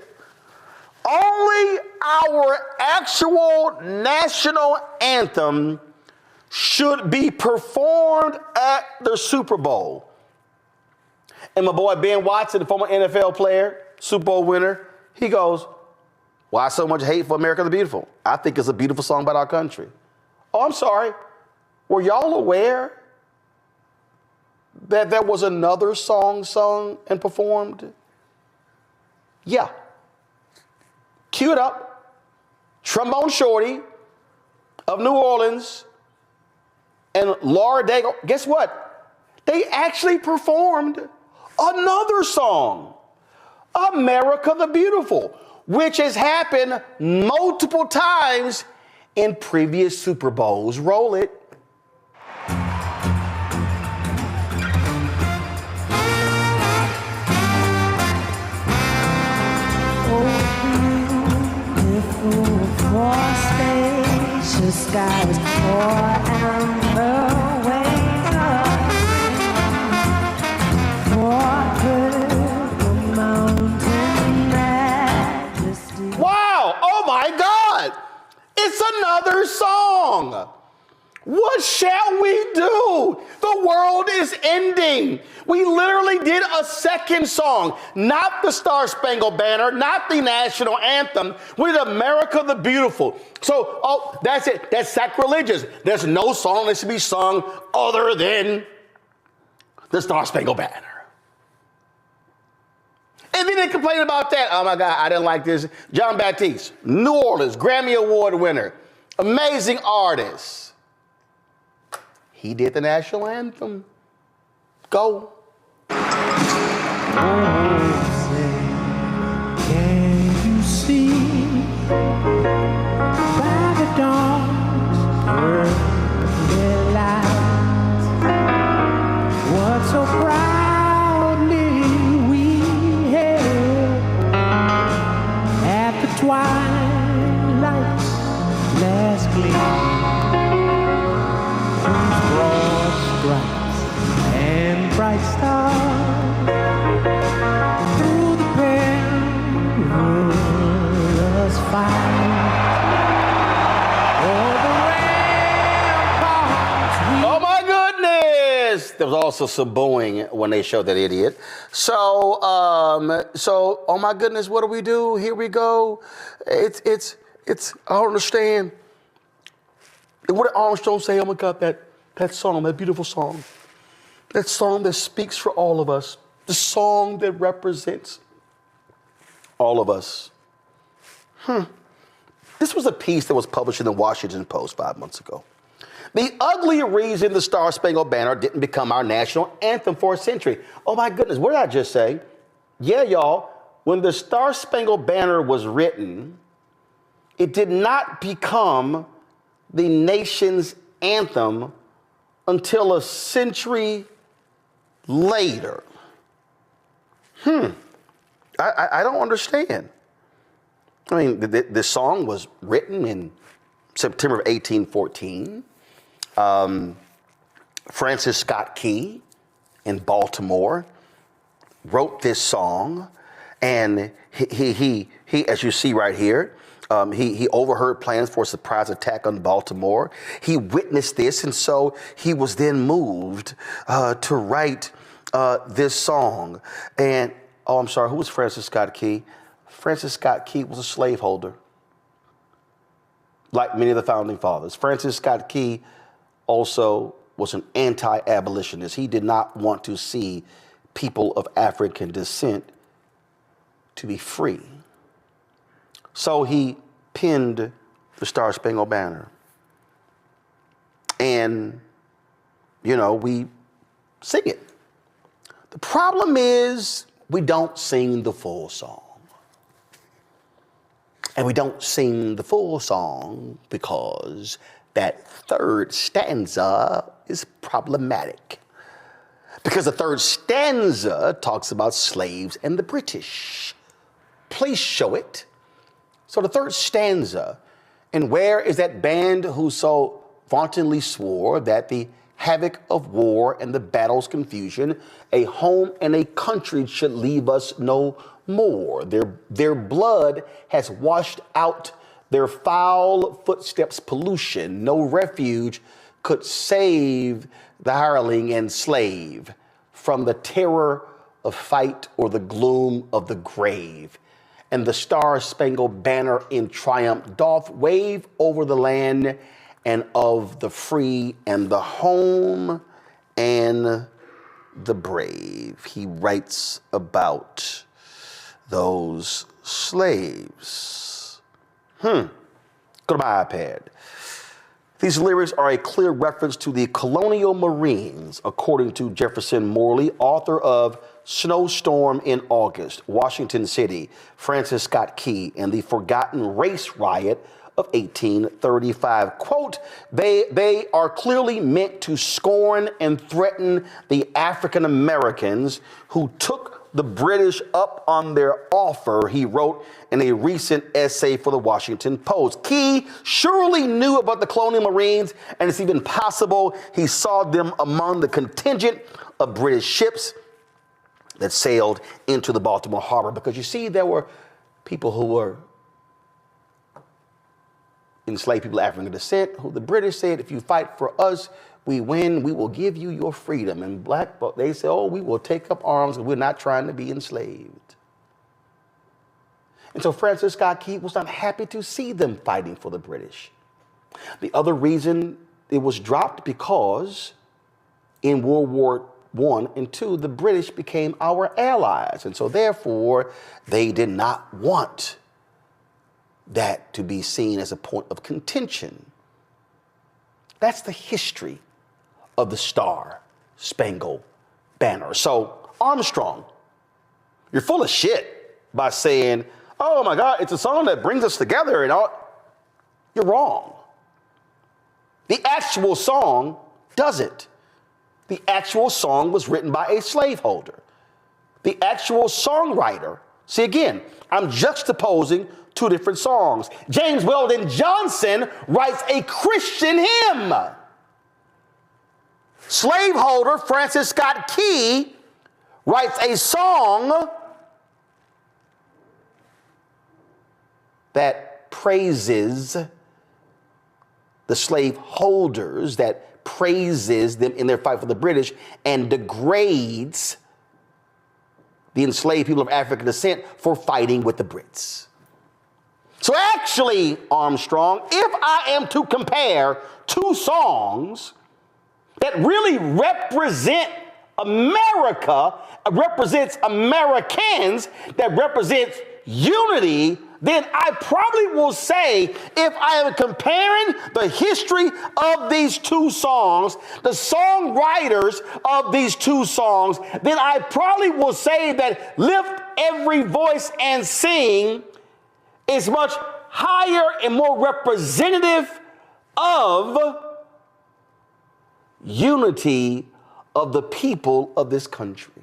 only our actual national anthem should be performed at the Super Bowl. And my boy Ben Watson, the former NFL player, Super Bowl winner, he goes, why so much hate for America the Beautiful? I think it's a beautiful song about our country. Oh, I'm sorry. Were y'all aware that there was another song sung and performed? Yeah. Cue it up. Trombone Shorty of New Orleans and Laura Daigle. Guess what? They actually performed another song, America the Beautiful, which has happened multiple times in previous Super Bowls. Roll it. Spacious skies, and the waves of the mountain majesty. Wow! Oh my God! It's another song. What shall we do? The world is ending. We literally did a second song, not the Star Spangled Banner, not the national anthem. We did America the Beautiful. So, that's it. That's sacrilegious. There's no song that should be sung other than the Star Spangled Banner. And then they complain about that. Oh my God, I didn't like this. John Baptiste, New Orleans, Grammy Award winner, amazing artist. He did the national anthem. Go. Can you see by the dawn's early light what so proudly we hailed at the twilight's last gleam? And bright stars through the perilous fight. Oh my goodness! There was also some booing when they showed that idiot. So, oh my goodness, what do we do? Here we go. It's. I don't understand. And what did Armstrong say? Oh my God, that song, that beautiful song. That song that speaks for all of us. The song that represents all of us. This was a piece that was published in the Washington Post 5 months ago. The ugly reason the Star Spangled Banner didn't become our national anthem for a century. Oh my goodness, what did I just say? Yeah, y'all, when the Star Spangled Banner was written, it did not become the nation's anthem until a century later. I don't understand. I mean, this song was written in September of 1814. Francis Scott Key in Baltimore wrote this song, and he as you see right here, he overheard plans for a surprise attack on Baltimore. He witnessed this, and so he was then moved to write this song. And, oh, I'm sorry, who was Francis Scott Key? Francis Scott Key was a slaveholder, like many of the founding fathers. Francis Scott Key also was an anti-abolitionist. He did not want to see people of African descent to be free. So he penned the Star Spangled Banner. And, you know, we sing it. The problem is we don't sing the full song. And we don't sing the full song because that third stanza is problematic. Because the third stanza talks about slaves and the British. Please show it. So the third stanza, and where is that band who so vauntingly swore that the havoc of war and the battle's confusion, a home and a country should leave us no more. Their blood has washed out their foul footsteps pollution. No refuge could save the hireling and slave from the terror of fight or the gloom of the grave. And the Star-Spangled Banner in triumph doth wave over the land and of the free and the home and the brave. He writes about those slaves. Go to my iPad. These lyrics are a clear reference to the colonial Marines, according to Jefferson Morley, author of Snowstorm in August, Washington City, Francis Scott Key, and the Forgotten Race Riot of 1835. Quote, they are clearly meant to scorn and threaten the African Americans who took the British up on their offer, he wrote in a recent essay for the Washington Post. Key surely knew about the colonial Marines, and it's even possible he saw them among the contingent of British ships that sailed into the Baltimore harbor. Because you see, there were people who were enslaved people of African descent, who the British said, if you fight for us, we win, we will give you your freedom. And black folk, they say, oh, we will take up arms and we're not trying to be enslaved. And so Francis Scott Key was not happy to see them fighting for the British. The other reason it was dropped because in World War I and II, the British became our allies. And so therefore, they did not want that to be seen as a point of contention. That's the history of the Star-Spangled Banner. So Armstrong, you're full of shit by saying, oh my God, it's a song that brings us together and all. You're wrong. The actual song doesn't. The actual song was written by a slaveholder. The actual songwriter, see again, I'm juxtaposing two different songs. James Weldon Johnson writes a Christian hymn. Slaveholder Francis Scott Key writes a song that praises the slaveholders, that praises them in their fight for the British, and degrades the enslaved people of African descent for fighting with the Brits. So actually, Armstrong, if I am to compare two songs that really represent America, represents Americans, that represents unity, then I probably will say, if I am comparing the history of these two songs, the songwriters of these two songs, then I probably will say that Lift Every Voice and Sing is much higher and more representative of unity of the people of this country.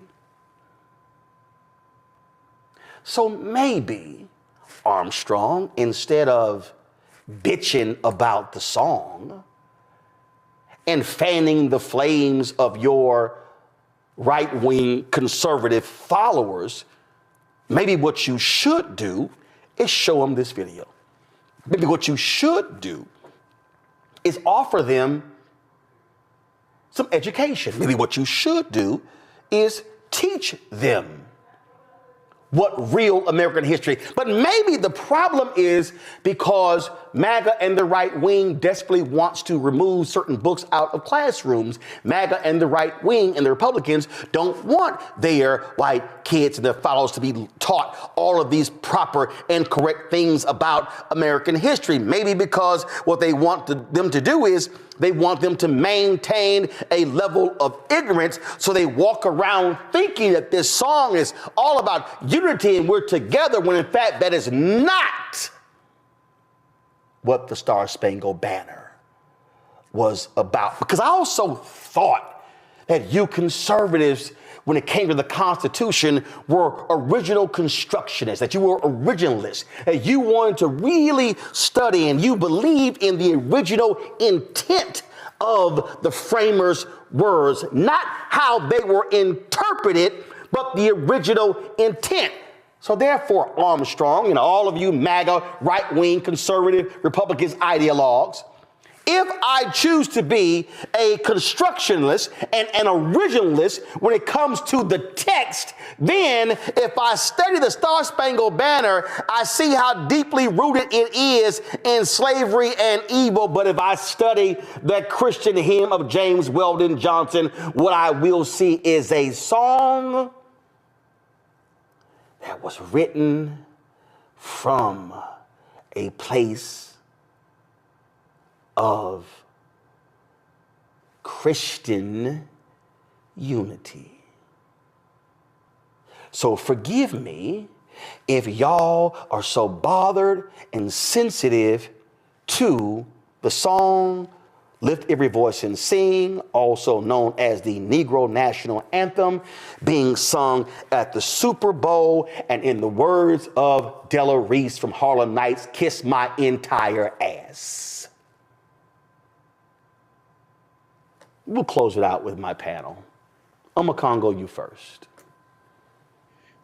So maybe, Armstrong, instead of bitching about the song and fanning the flames of your right-wing conservative followers, maybe what you should do is show them this video. Maybe what you should do is offer them some education. Maybe what you should do is teach them what real American history. But maybe the problem is because MAGA and the right wing desperately wants to remove certain books out of classrooms. MAGA and the right wing and the Republicans don't want their white kids and their followers to be taught all of these proper and correct things about American history. Maybe because what they want them to do is they want them to maintain a level of ignorance, so they walk around thinking that this song is all about unity and we're together, when in fact that is not what the Star Spangled Banner was about. Because I also thought that you conservatives, when it came to the Constitution, were original constructionists, that you were originalists, that you wanted to really study and you believed in the original intent of the framers' words, not how they were interpreted, but the original intent. So therefore, Armstrong and all of you MAGA, right-wing, conservative, Republicans, ideologues, if I choose to be a constructionalist and an originalist when it comes to the text, then if I study the Star Spangled Banner, I see how deeply rooted it is in slavery and evil. But if I study that Christian hymn of James Weldon Johnson, what I will see is a song that was written from a place of Christian unity. So forgive me if y'all are so bothered and sensitive to the song Lift Every Voice and Sing, also known as the Negro National Anthem, being sung at the Super Bowl, and in the words of Della Reese from Harlem Nights, kiss my entire ass. We'll close it out with my panel. Congo, you first.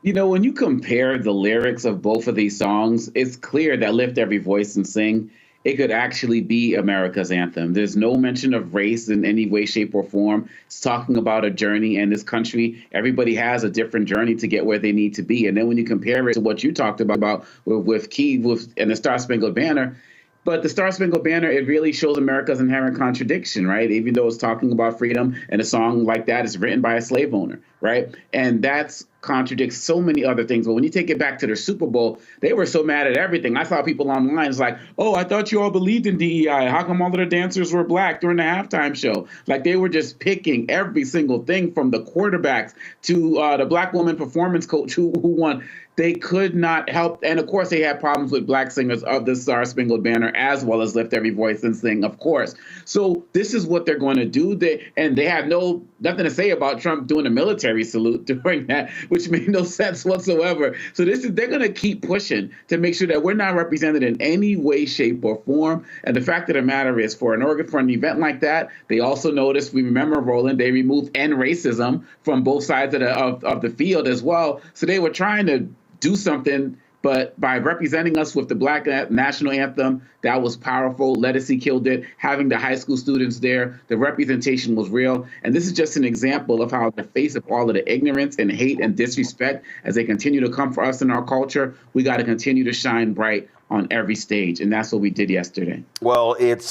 You know, when you compare the lyrics of both of these songs, it's clear that Lift Every Voice and Sing, it could actually be America's anthem. There's no mention of race in any way, shape, or form. It's talking about a journey in this country. Everybody has a different journey to get where they need to be. And then when you compare it to what you talked about with Keith and the Star Spangled Banner, but the Star Spangled Banner, it really shows America's inherent contradiction, right? Even though it's talking about freedom, and a song like that is written by a slave owner, right? And that's contradicts so many other things. But when you take it back to the Super Bowl, they were so mad at everything. I saw people online, it's like, oh, I thought you all believed in DEI. How come all of the dancers were black during the halftime show? Like, they were just picking every single thing, from the quarterbacks to the black woman performance coach who won. They could not help. And of course, they had problems with black singers of the Star Spangled Banner, as well as Lift Every Voice and Sing, of course. So this is what they're going to do. They have nothing to say about Trump doing a military salute during that, which made no sense whatsoever. So they're going to keep pushing to make sure that we're not represented in any way, shape, or form. And the fact of the matter is, for an event like that, they also noticed, we remember, Roland, they removed end racism from both sides of the field as well. So they were trying to do something, but by representing us with the Black National Anthem, that was powerful. Lettucey killed it. Having the high school students there, the representation was real. And this is just an example of how, in the face of all of the ignorance and hate and disrespect, as they continue to come for us in our culture, we got to continue to shine bright on every stage. And that's what we did yesterday. Well, it's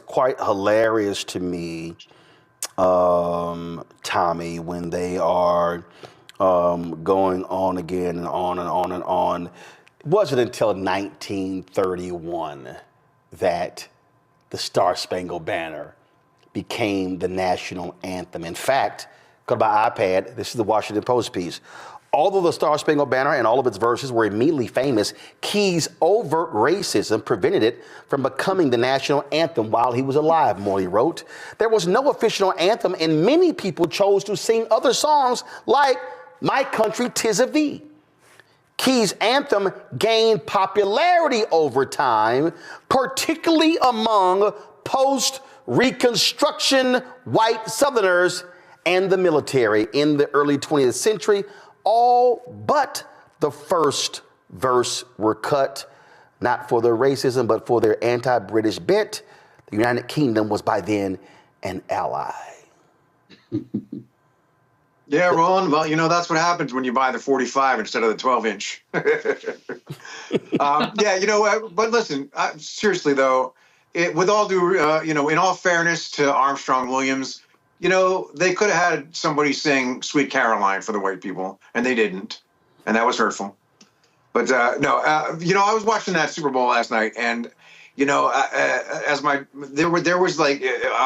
quite hilarious to me, Tommy, when they are going on again and on and on and on. It wasn't until 1931 that the Star Spangled Banner became the national anthem. In fact, go to my iPad, this is the Washington Post piece. Although the Star Spangled Banner and all of its verses were immediately famous, Key's overt racism prevented it from becoming the national anthem while he was alive, Morley wrote. There was no official anthem, and many people chose to sing other songs like My Country 'Tis of Thee. Key's anthem gained popularity over time, particularly among post-Reconstruction white Southerners and the military in the early 20th century. All but the first verse were cut, not for their racism, but for their anti-British bent. The United Kingdom was by then an ally. Yeah, Roland. Well, that's what happens when you buy the 45 instead of the 12-inch. Yeah, but listen, seriously, though, with all due, in all fairness to Armstrong Williams, they could have had somebody sing Sweet Caroline for the white people, and they didn't. And that was hurtful. But no, I was watching that Super Bowl last night, and I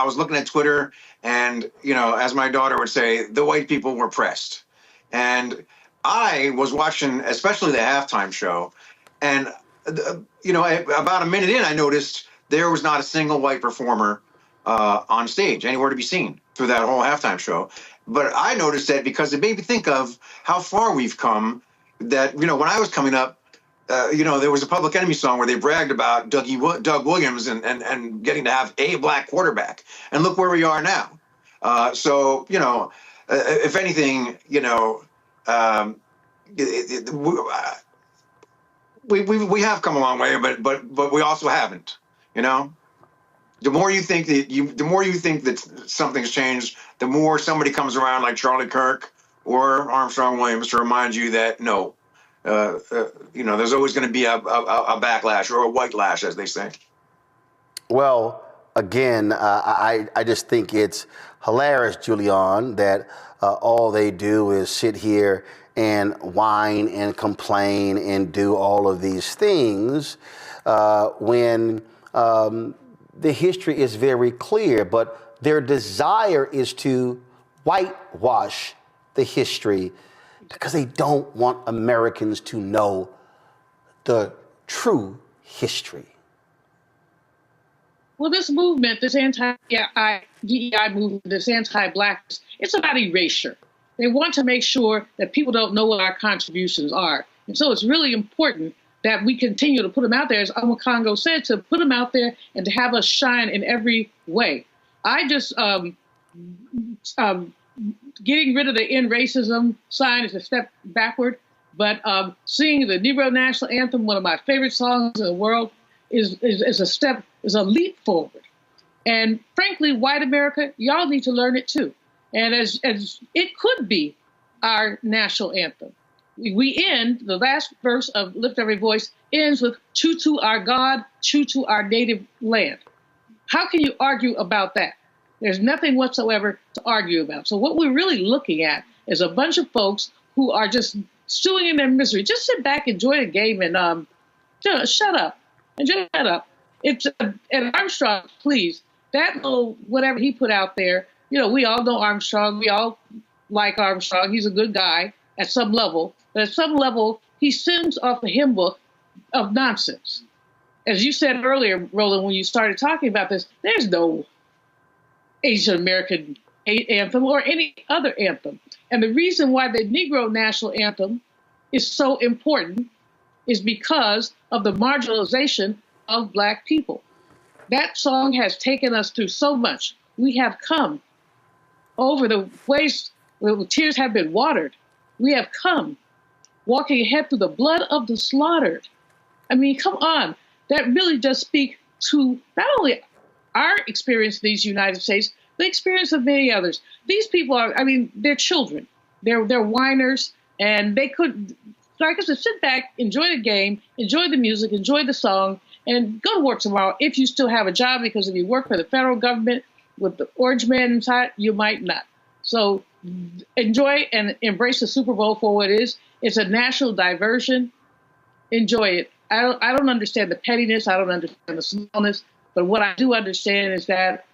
was looking at Twitter, and as my daughter would say, the white people were pressed, and I was watching, especially the halftime show, and about a minute in, I noticed there was not a single white performer on stage, anywhere to be seen through that whole halftime show. But I noticed that because it made me think of how far we've come. That when I was coming up, there was a Public Enemy song where they bragged about Doug Williams and getting to have a black quarterback, and look where we are now. So if anything, we have come a long way, but we also haven't. The more you think that something's changed, the more somebody comes around like Charlie Kirk or Armstrong Williams to remind you that no, there's always going to be a backlash or a white lash, as they say. Well, again, I just think it's hilarious, Julian, that all they do is sit here and whine and complain and do all of these things when the history is very clear, but their desire is to whitewash the history because they don't want Americans to know the true history. Well, this movement, this anti-DEI movement, this anti-blackness, it's about erasure. They want to make sure that people don't know what our contributions are. And so it's really important that we continue to put them out there, as Omo Congo said, to put them out there and to have us shine in every way. I just, getting rid of the end racism sign is a step backward, but singing the Negro National Anthem, one of my favorite songs in the world, is a leap forward. And frankly, white America, y'all need to learn it too. And as it could be our national anthem. We end, the last verse of Lift Every Voice ends with "True to our God, true to our native land." How can you argue about that? There's nothing whatsoever to argue about. So what we're really looking at is a bunch of folks who are just stewing in their misery. Just sit back, enjoy the game, and shut up. And just shut up. And Armstrong, please, that little whatever he put out there, we all know Armstrong. We all like Armstrong. He's a good guy at some level. But at some level, he sings off the hymn book of nonsense. As you said earlier, Roland, when you started talking about this, there's no Asian American anthem or any other anthem. And the reason why the Negro National Anthem is so important is because of the marginalization of Black people. That song has taken us through so much. We have come over the ways where the tears have been watered. We have come walking ahead through the blood of the slaughtered. I mean, come on. That really does speak to not only our experience in these United States, the experience of many others. These people are, they're children. They're whiners, and they could, like I said, sit back, enjoy the game, enjoy the music, enjoy the song, and go to work tomorrow if you still have a job, because if you work for the federal government with the orange man inside, you might not. So enjoy and embrace the Super Bowl for what it is. It's a national diversion. Enjoy it. I don't understand the pettiness. I don't understand the smallness. But what I do understand is that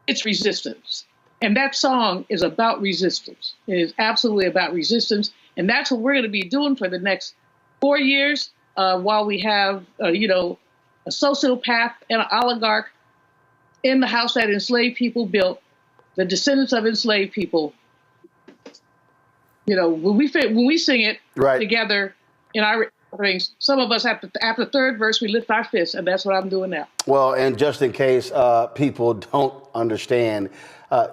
it's resistance. And that song is about resistance. It is absolutely about resistance. And that's what we're going to be doing for the next 4 years while we have, a sociopath and an oligarch in the house that enslaved people built, the descendants of enslaved people. When we sing it together in our things, some of us after the third verse, we lift our fists, and that's what I'm doing now. Well, and just in case people don't understand,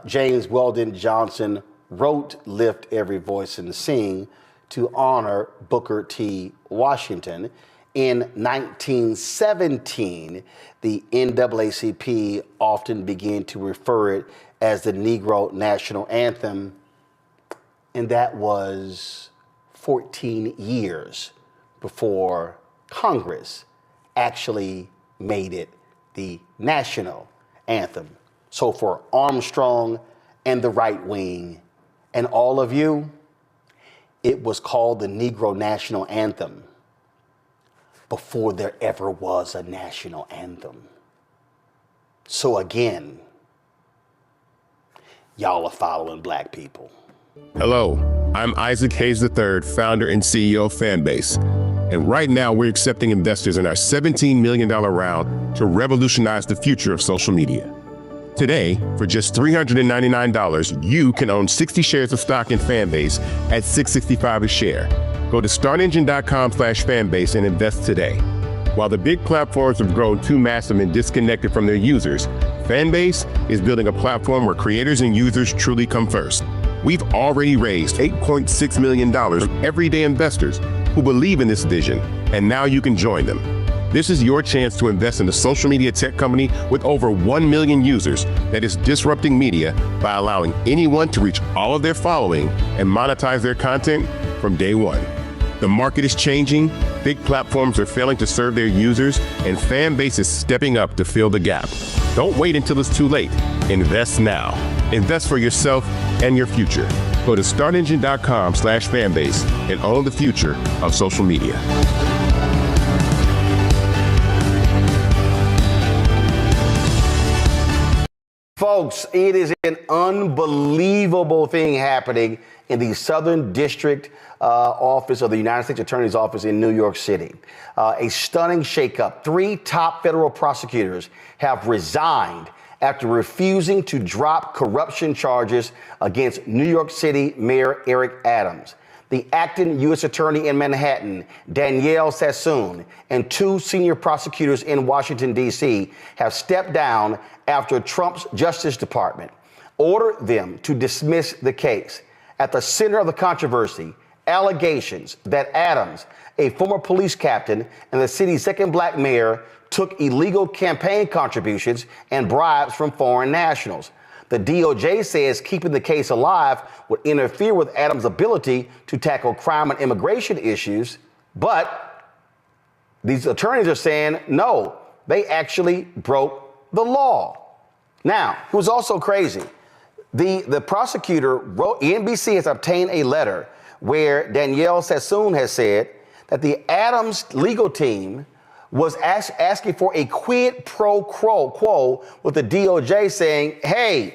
James Weldon Johnson wrote Lift Every Voice and Sing to honor Booker T. Washington. In 1917, the NAACP often began to refer it as the Negro National Anthem, and that was 14 years before Congress actually made it the national anthem. So for Armstrong and the right wing and all of you, it was called the Negro National Anthem before there ever was a national anthem. So again, y'all are following black people. Hello, I'm Isaac Hayes III, founder and CEO of Fanbase. And right now we're accepting investors in our $17 million round to revolutionize the future of social media. Today, for just $399, you can own 60 shares of stock in Fanbase at $665 a share. Go to startengine.com/fanbase and invest today. While the big platforms have grown too massive and disconnected from their users, Fanbase is building a platform where creators and users truly come first. We've already raised $8.6 million from everyday investors who believe in this vision, and now you can join them. This is your chance to invest in a social media tech company with over 1 million users that is disrupting media by allowing anyone to reach all of their following and monetize their content from day one. The market is changing, big platforms are failing to serve their users, and Fanbase is stepping up to fill the gap. Don't wait until it's too late. Invest now. Invest for yourself and your future. Go to startengine.com/fanbase and own the future of social media. Folks, it is an unbelievable thing happening in the Southern District Office of the United States Attorney's Office in New York City. A stunning shakeup. 3 top federal prosecutors have resigned after refusing to drop corruption charges against New York City Mayor Eric Adams. The acting U.S. Attorney in Manhattan, Danielle Sassoon, and 2 senior prosecutors in Washington, D.C. have stepped down after Trump's Justice Department ordered them to dismiss the case. At the center of the controversy, allegations that Adams, a former police captain and the city's second black mayor, took illegal campaign contributions and bribes from foreign nationals. The DOJ says keeping the case alive would interfere with Adams' ability to tackle crime and immigration issues, but these attorneys are saying, no, they actually broke the law. Now, it was also crazy. The prosecutor wrote, NBC has obtained a letter where Danielle Sassoon has said that the Adams legal team was asking for a quid pro quo with the DOJ, saying, hey,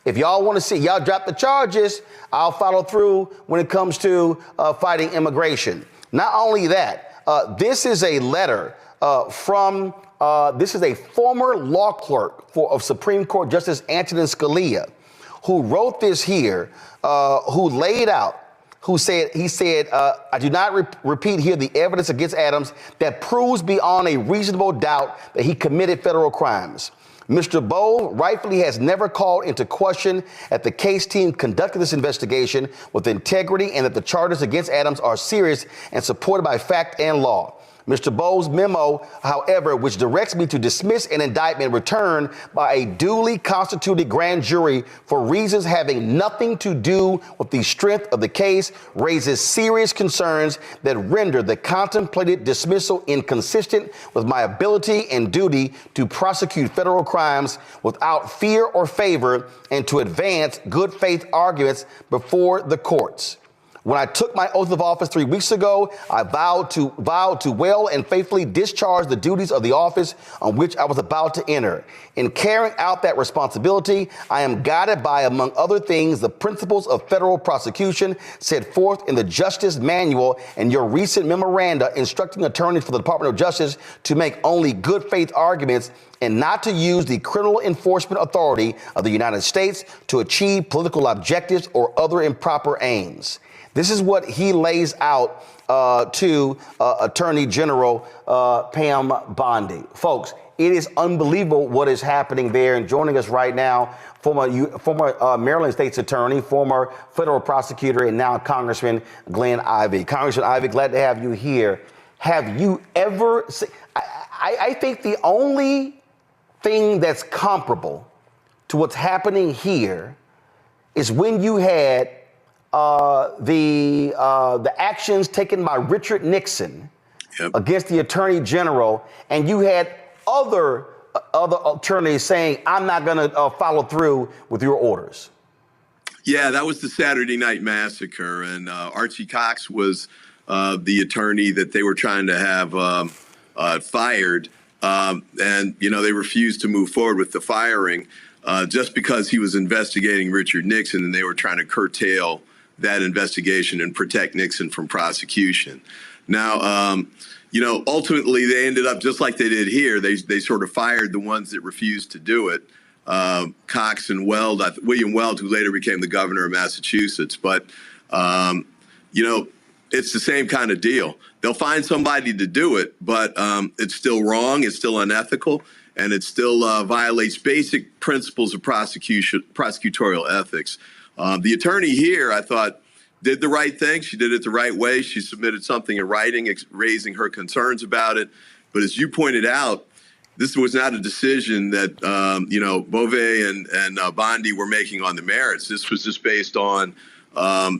if y'all want to see, y'all drop the charges, I'll follow through when it comes to fighting immigration. Not only that, this is a letter this is a former law clerk of Supreme Court Justice Antonin Scalia, who wrote this here, who laid out, he said, I do not repeat here the evidence against Adams that proves beyond a reasonable doubt that he committed federal crimes. Mr. Bowe rightfully has never called into question that the case team conducted this investigation with integrity and that the charges against Adams are serious and supported by fact and law. Mr. Bowe's memo, however, which directs me to dismiss an indictment returned by a duly constituted grand jury for reasons having nothing to do with the strength of the case, raises serious concerns that render the contemplated dismissal inconsistent with my ability and duty to prosecute federal crimes without fear or favor and to advance good faith arguments before the courts. When I took my oath of office 3 weeks ago, I vowed to well and faithfully discharge the duties of the office on which I was about to enter. In carrying out that responsibility, I am guided by, among other things, the principles of federal prosecution set forth in the Justice Manual and your recent memoranda instructing attorneys for the Department of Justice to make only good faith arguments and not to use the criminal enforcement authority of the United States to achieve political objectives or other improper aims. This is what he lays out to Attorney General Pam Bondi. Folks, it is unbelievable what is happening there. And joining us right now, former Maryland State's Attorney, former federal prosecutor, and now Congressman Glenn Ivey. Congressman Ivey, glad to have you here. Have you ever seen, I think the only thing that's comparable to what's happening here is when you had the actions taken by Richard Nixon against the Attorney General, and you had other attorneys saying, I'm not going to follow through with your orders. Yeah, that was the Saturday Night Massacre, and Archie Cox was the attorney that they were trying to have fired, and they refused to move forward with the firing just because he was investigating Richard Nixon, and they were trying to curtail that investigation and protect Nixon from prosecution. Now, ultimately they ended up just like they did here. They sort of fired the ones that refused to do it. Cox and Weld, William Weld, who later became the governor of Massachusetts. But, it's the same kind of deal. They'll find somebody to do it, but it's still wrong. It's still unethical, and it still violates basic principles of prosecutorial ethics. The attorney here, I thought, did the right thing. She did it the right way. She submitted something in writing, raising her concerns about it. But as you pointed out, this was not a decision that, Beauvais and Bondi were making on the merits. This was just based on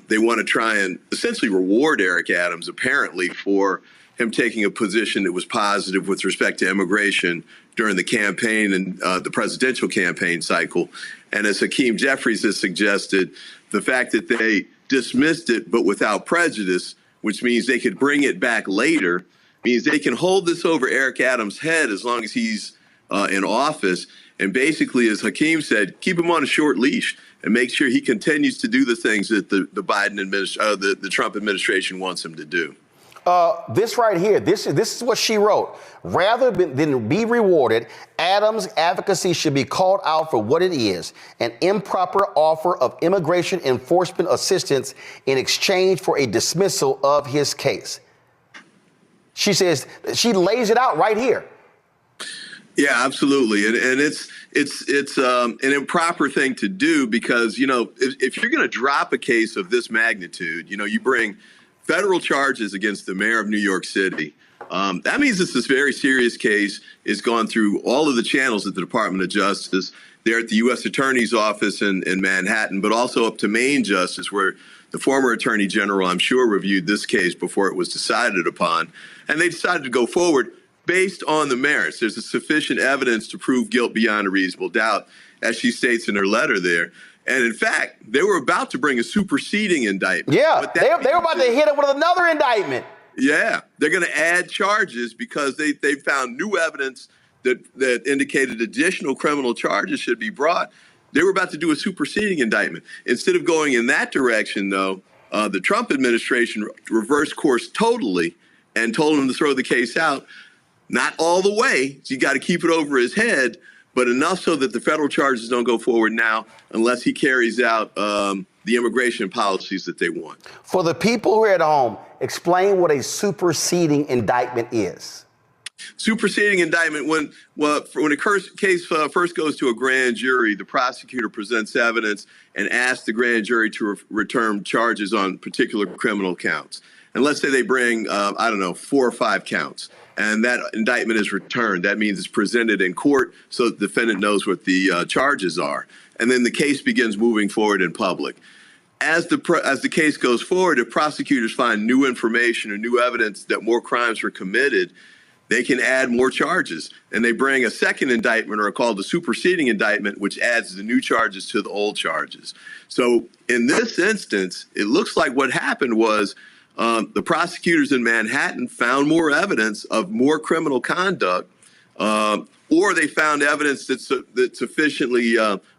they want to try and essentially reward Eric Adams, apparently, for him taking a position that was positive with respect to immigration during the campaign and the presidential campaign cycle. And as Hakeem Jeffries has suggested, the fact that they dismissed it but without prejudice, which means they could bring it back later, means they can hold this over Eric Adams' head as long as he's in office. And basically, as Hakeem said, keep him on a short leash and make sure he continues to do the things that the Biden administration, the Trump administration wants him to do. This right here, this is what she wrote. Rather than be rewarded, Adams' advocacy should be called out for what it is, an improper offer of immigration enforcement assistance in exchange for a dismissal of his case. She says, she lays it out right here. Yeah, absolutely. And it's an improper thing to do because, if you're going to drop a case of this magnitude, you bring federal charges against the mayor of New York City. That means this very serious case is gone through all of the channels at the Department of Justice. They're at the U.S. Attorney's Office in Manhattan, but also up to Maine Justice, where the former Attorney General, I'm sure, reviewed this case before it was decided upon. And they decided to go forward based on the merits. There's sufficient evidence to prove guilt beyond a reasonable doubt, as she states in her letter there. And in fact, they were about to bring a superseding indictment. Yeah, they were about to hit it with another indictment. Yeah, they're going to add charges because they found new evidence that indicated additional criminal charges should be brought. They were about to do a superseding indictment. Instead of going in that direction, though, the Trump administration reversed course totally and told him to throw the case out. Not all the way. You got to keep it over his head, but enough so that the federal charges don't go forward now unless he carries out the immigration policies that they want. For the people who are at home, explain what a superseding indictment is. Superseding indictment, when a case first goes to a grand jury, the prosecutor presents evidence and asks the grand jury to return charges on particular criminal counts. And let's say they bring, 4 or 5 counts. And that indictment is returned. That means it's presented in court so the defendant knows what the charges are. And then the case begins moving forward in public. As the case goes forward, if prosecutors find new information or new evidence that more crimes were committed, they can add more charges. And they bring a second indictment, or called the superseding indictment, which adds the new charges to the old charges. So in this instance, it looks like what happened was the prosecutors in Manhattan found more evidence of more criminal conduct, or they found evidence that sufficiently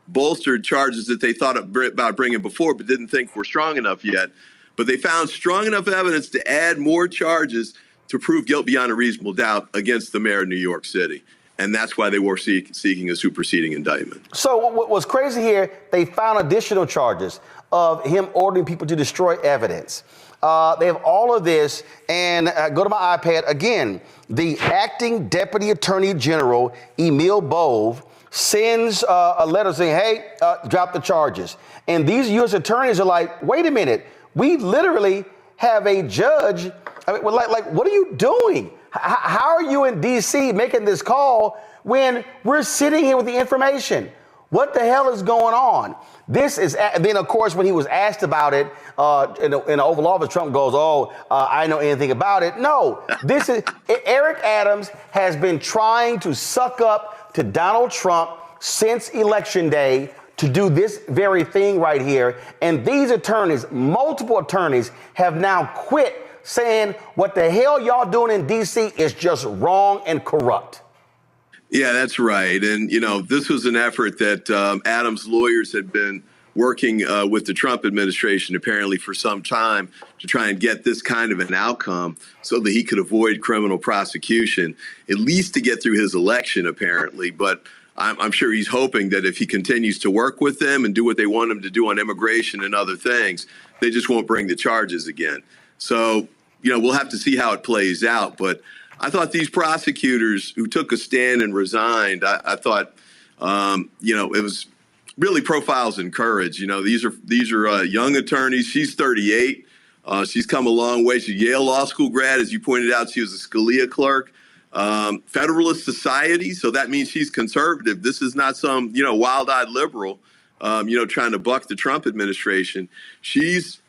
bolstered charges that they thought about bringing before but didn't think were strong enough yet. But they found strong enough evidence to add more charges to prove guilt beyond a reasonable doubt against the mayor of New York City. And that's why they were seeking a superseding indictment. So what was crazy here, they found additional charges of him ordering people to destroy evidence. They have all of this, and go to my iPad again. The acting deputy attorney general, Emil Bove, sends a letter saying, hey, drop the charges. And these U.S. attorneys are like, wait a minute, we literally have a judge. I mean, like, what are you doing? How are you in D.C. making this call when we're sitting here with the information? What the hell is going on? This is, then of course, when he was asked about it in the Oval Office, Trump goes, I know anything about it. No, this is, Eric Adams has been trying to suck up to Donald Trump since Election Day to do this very thing right here. And these attorneys, multiple attorneys, have now quit, saying what the hell y'all doing in D.C. is just wrong and corrupt. Yeah, that's right. And, this was an effort that Adams' lawyers had been working with the Trump administration apparently for some time to try and get this kind of an outcome so that he could avoid criminal prosecution, at least to get through his election, apparently. But I'm sure he's hoping that if he continues to work with them and do what they want him to do on immigration and other things, they just won't bring the charges again. So, we'll have to see how it plays out. But I thought these prosecutors who took a stand and resigned, I thought, it was really profiles in courage. These are young attorneys. She's 38. She's come a long way. She's a Yale Law School grad. As you pointed out, she was a Scalia clerk. Federalist Society. So that means she's conservative. This is not some, wild-eyed liberal, trying to buck the Trump administration. She's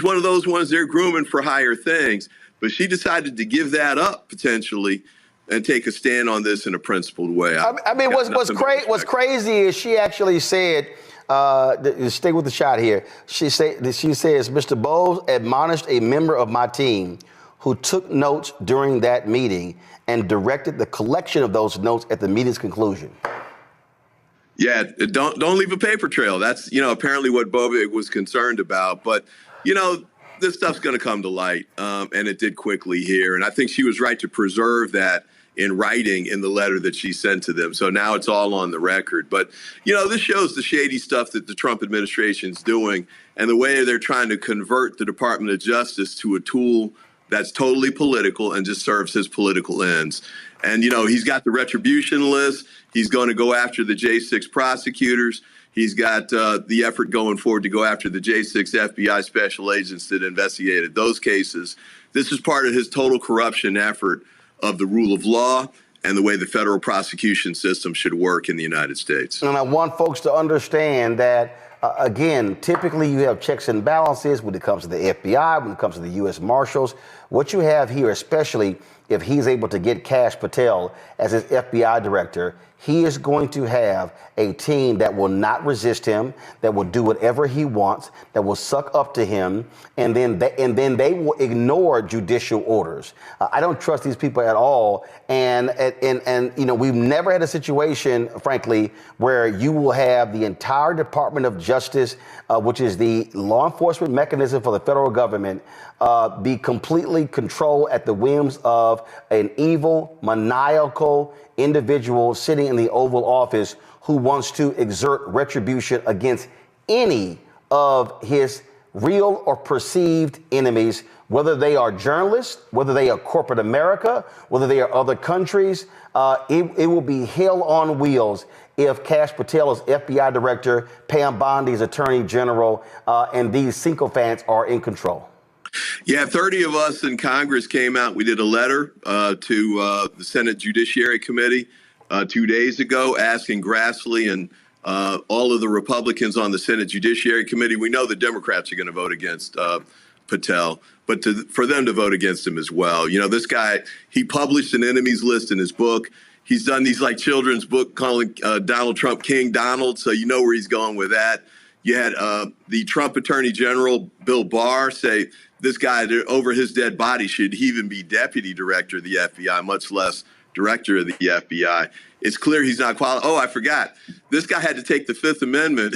one of those ones they're grooming for higher things. But she decided to give that up potentially and take a stand on this in a principled way. What's crazy is she actually said, stay with the shot here. She says, Mr. Bowles admonished a member of my team who took notes during that meeting and directed the collection of those notes at the meeting's conclusion. Yeah, don't leave a paper trail. That's, apparently what Bobek was concerned about. But, this stuff's going to come to light, and it did quickly here. And I think she was right to preserve that in writing in the letter that she sent to them. So now it's all on the record. But, this shows the shady stuff that the Trump administration's doing and the way they're trying to convert the Department of Justice to a tool that's totally political and just serves his political ends. And, he's got the retribution list. He's going to go after the J6 prosecutors. He's got the effort going forward to go after the J6 FBI special agents that investigated those cases. This is part of his total corruption effort of the rule of law and the way the federal prosecution system should work in the United States. And I want folks to understand that, again, typically you have checks and balances when it comes to the FBI, when it comes to the U.S. Marshals. What you have here, especially if he's able to get Kash Patel as his FBI director, he is going to have a team that will not resist him, that will do whatever he wants, that will suck up to him, and then they will ignore judicial orders. I don't trust these people at all. And we've never had a situation, frankly, where you will have the entire Department of Justice, which is the law enforcement mechanism for the federal government, be completely controlled at the whims of an evil, maniacal individual sitting in the Oval Office who wants to exert retribution against any of his real or perceived enemies, whether they are journalists, whether they are corporate America, whether they are other countries. It will be hell on wheels if Kash Patel is FBI director, Pam Bondi's attorney general, and these sycophants are in control. Yeah, 30 of us in Congress came out. We did a letter to the Senate Judiciary Committee 2 days ago asking Grassley and all of the Republicans on the Senate Judiciary Committee. We know the Democrats are going to vote against Patel, but for them to vote against him as well. This guy, he published an enemies list in his book. He's done these children's book calling Donald Trump King Donald. So you know where he's going with that. You had the Trump Attorney General, Bill Barr, say this guy over his dead body should even be deputy director of the FBI, much less director of the FBI. It's clear he's not qualified. Oh, I forgot. This guy had to take the Fifth Amendment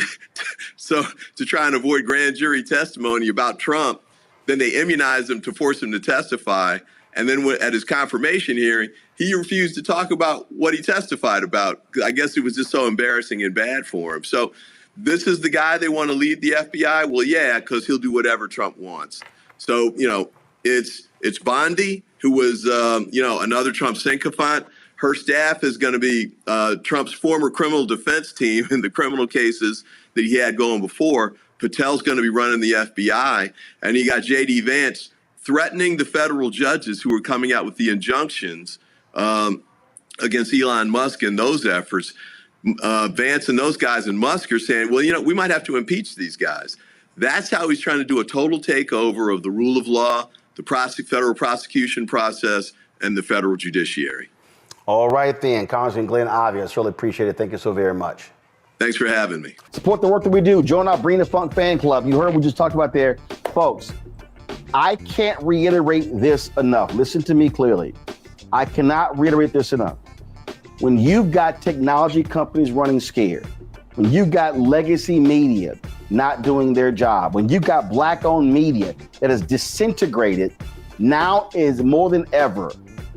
to try and avoid grand jury testimony about Trump. Then they immunized him to force him to testify. And then at his confirmation hearing, he refused to talk about what he testified about. I guess it was just so embarrassing and bad for him. So this is the guy they want to lead the FBI? Well, yeah, because he'll do whatever Trump wants. So, it's Bondi, who was, another Trump sycophant. Her staff is going to be Trump's former criminal defense team in the criminal cases that he had going before. Patel's going to be running the FBI. And you got J.D. Vance threatening the federal judges who are coming out with the injunctions against Elon Musk and those efforts. Vance and those guys and Musk are saying, well, we might have to impeach these guys. That's how he's trying to do a total takeover of the rule of law, the federal prosecution process, and the federal judiciary. All right then, Congressman Glenn Obvious, really appreciate it. Thank you so very much. Thanks for having me. Support the work that we do. Join our Bring the Funk fan club. You heard what we just talked about there. Folks, I can't reiterate this enough. Listen to me clearly. I cannot reiterate this enough. When you've got technology companies running scared, when you've got legacy media not doing their job, when you've got black-owned media that is disintegrated, now is more than ever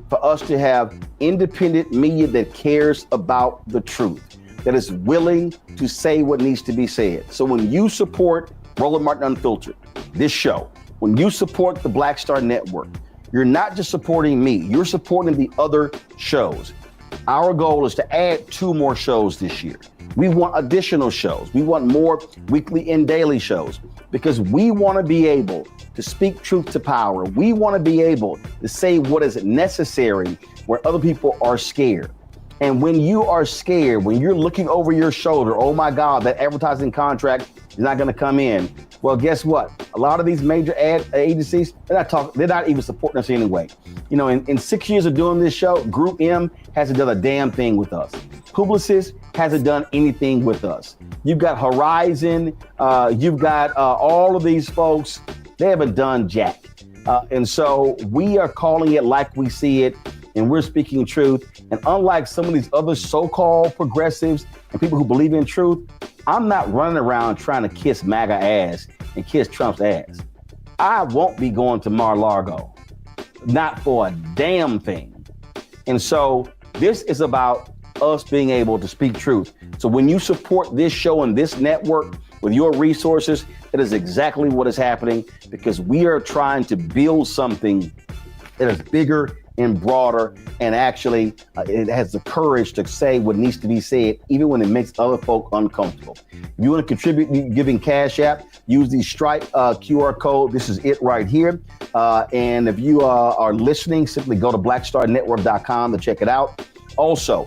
for us to have independent media that cares about the truth, that is willing to say what needs to be said. So when you support Roland Martin Unfiltered, this show, when you support the Black Star Network, you're not just supporting me, you're supporting the other shows. Our goal is to add 2 more shows this year. We want additional shows. We want more weekly and daily shows because we want to be able to speak truth to power. We want to be able to say what is necessary where other people are scared. And when you are scared, when you're looking over your shoulder, oh my God, that advertising contract is not going to come in. Well, guess what? A lot of these major ad agencies, they're not even supporting us anyway. In 6 years of doing this show, Group M hasn't done a damn thing with us. Publicis hasn't done anything with us. You've got Horizon, you've got all of these folks, they haven't done jack. And so we are calling it like we see it, and we're speaking truth. And unlike some of these other so-called progressives and people who believe in truth, I'm not running around trying to kiss MAGA ass and kiss Trump's ass. I won't be going to Mar-a-Lago, not for a damn thing. And so this is about us being able to speak truth. So when you support this show and this network with your resources, that is exactly what is happening, because we are trying to build something that is bigger and broader, and actually it has the courage to say what needs to be said, even when it makes other folk uncomfortable. If you want to contribute giving Cash App, use the Stripe QR code. This is it right here. And if you are listening, simply go to blackstarnetwork.com to check it out. Also,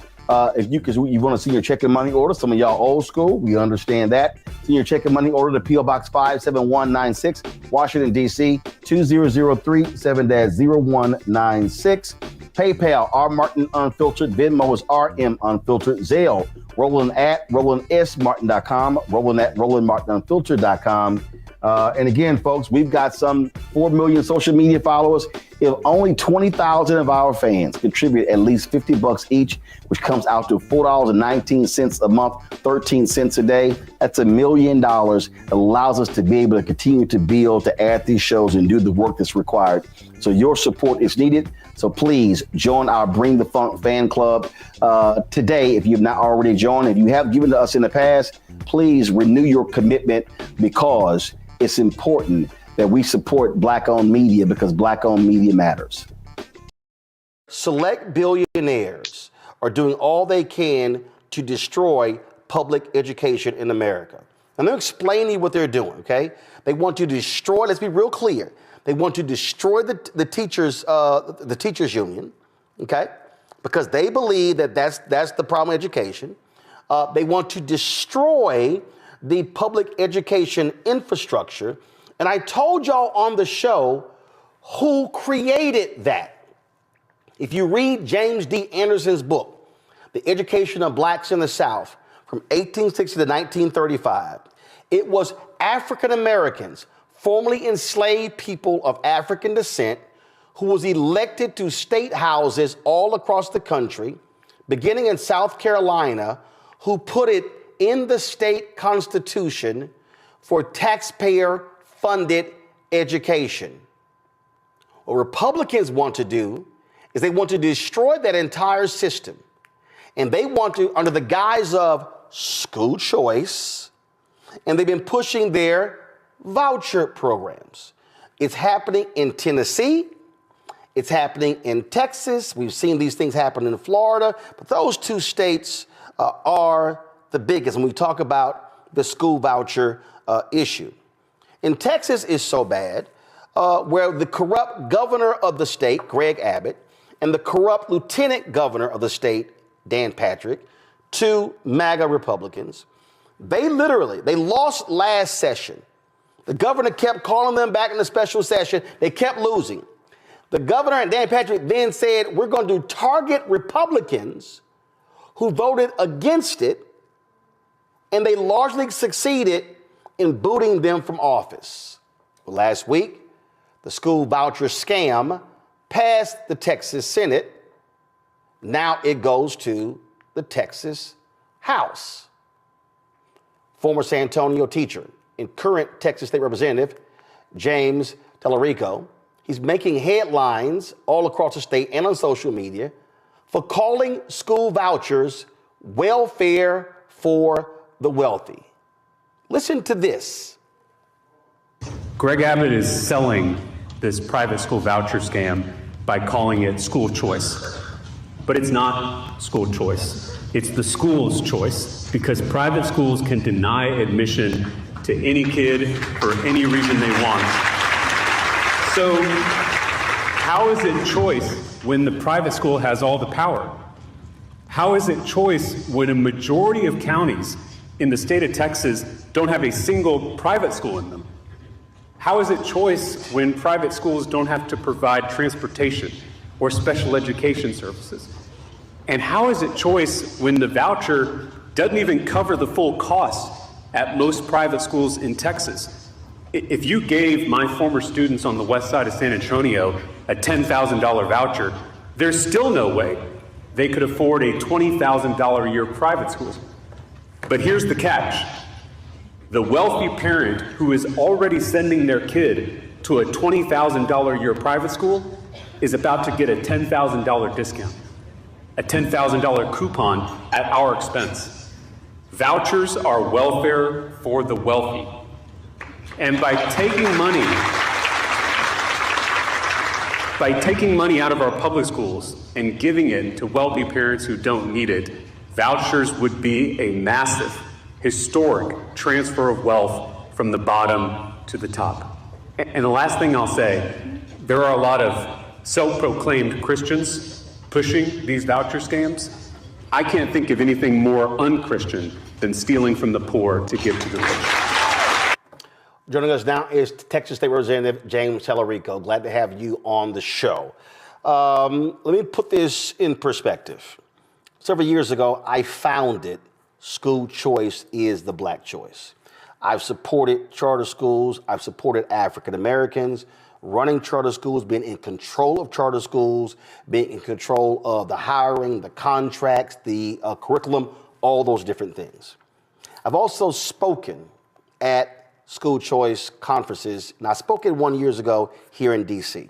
because you want to see your checking money order, some of y'all old school, we understand that. See your checking money order to P.O. Box 57196, Washington, D.C., 2003 7-0196. PayPal, R. Martin Unfiltered. Venmo is RM Unfiltered. Zelle, Roland at RolandSMartin.com, Roland at RolandMartinUnfiltered.com. And again, folks, we've got some 4 million social media followers. If only 20,000 of our fans contribute at least $50 each, which comes out to $4.19 a month, 13 cents a day, that's $1 million. That allows us to be able to continue to build, to add these shows and do the work that's required. So your support is needed. So please join our Bring the Funk fan club today. If you've not already joined, if you have given to us in the past, please renew your commitment, because it's important that we support Black-owned media, because Black-owned media matters. Select billionaires are doing all they can to destroy public education in America. And they're explaining what they're doing, okay? They want to destroy, let's be real clear, they want to destroy the teachers union, okay? Because they believe that that's the problem with education. They want to destroy the public education infrastructure. And I told y'all on the show who created that. If you read James D. Anderson's book, The Education of Blacks in the South, from 1860 to 1935, it was African Americans, formerly enslaved people of African descent, who was elected to state houses all across the country, beginning in South Carolina, who put it in the state constitution for taxpayer-funded education. What Republicans want to do is they want to destroy that entire system. And they want to, under the guise of school choice, and they've been pushing their voucher programs. It's happening in Tennessee. It's happening in Texas. We've seen these things happen in Florida. But those two states are the biggest when we talk about the school voucher issue. In Texas is so bad, where the corrupt governor of the state, Greg Abbott, and the corrupt lieutenant governor of the state, Dan Patrick, two MAGA Republicans, they lost last session. The governor kept calling them back in the special session. They kept losing. The governor and Dan Patrick then said, we're going to target Republicans who voted against it, and they largely succeeded in booting them from office. Last week, the school voucher scam passed the Texas Senate. Now it goes to the Texas House. Former San Antonio teacher and current Texas State Representative James Tallarico, he's making headlines all across the state and on social media for calling school vouchers welfare for the wealthy. Listen to this. Greg Abbott is selling this private school voucher scam by calling it school choice. But it's not school choice. It's the school's choice, because private schools can deny admission to any kid for any reason they want. So how is it choice when the private school has all the power? How is it choice when a majority of counties in the state of Texas don't have a single private school in them? How is it choice when private schools don't have to provide transportation or special education services? And how is it choice when the voucher doesn't even cover the full cost at most private schools in Texas? If you gave my former students on the west side of San Antonio a $10,000 voucher, there's still no way they could afford a $20,000 a year private school. But here's the catch. The wealthy parent who is already sending their kid to a $20,000 a year private school is about to get a $10,000 discount, a $10,000 coupon at our expense. Vouchers are welfare for the wealthy. And by taking money out of our public schools and giving it to wealthy parents who don't need it, vouchers would be a massive, historic transfer of wealth from the bottom to the top. And the last thing I'll say, there are a lot of self-proclaimed Christians pushing these voucher scams. I can't think of anything more unchristian than stealing from the poor to give to the rich. Joining us now is Texas State Representative James Tallarico. Glad to have you on the show. Let me put this in perspective. Several years ago, I founded School Choice is the Black Choice. I've supported charter schools. I've supported African Americans, running charter schools, being in control of charter schools, being in control of the hiring, the contracts, the curriculum, all those different things. I've also spoken at school choice conferences, and I spoke at one years ago here in DC.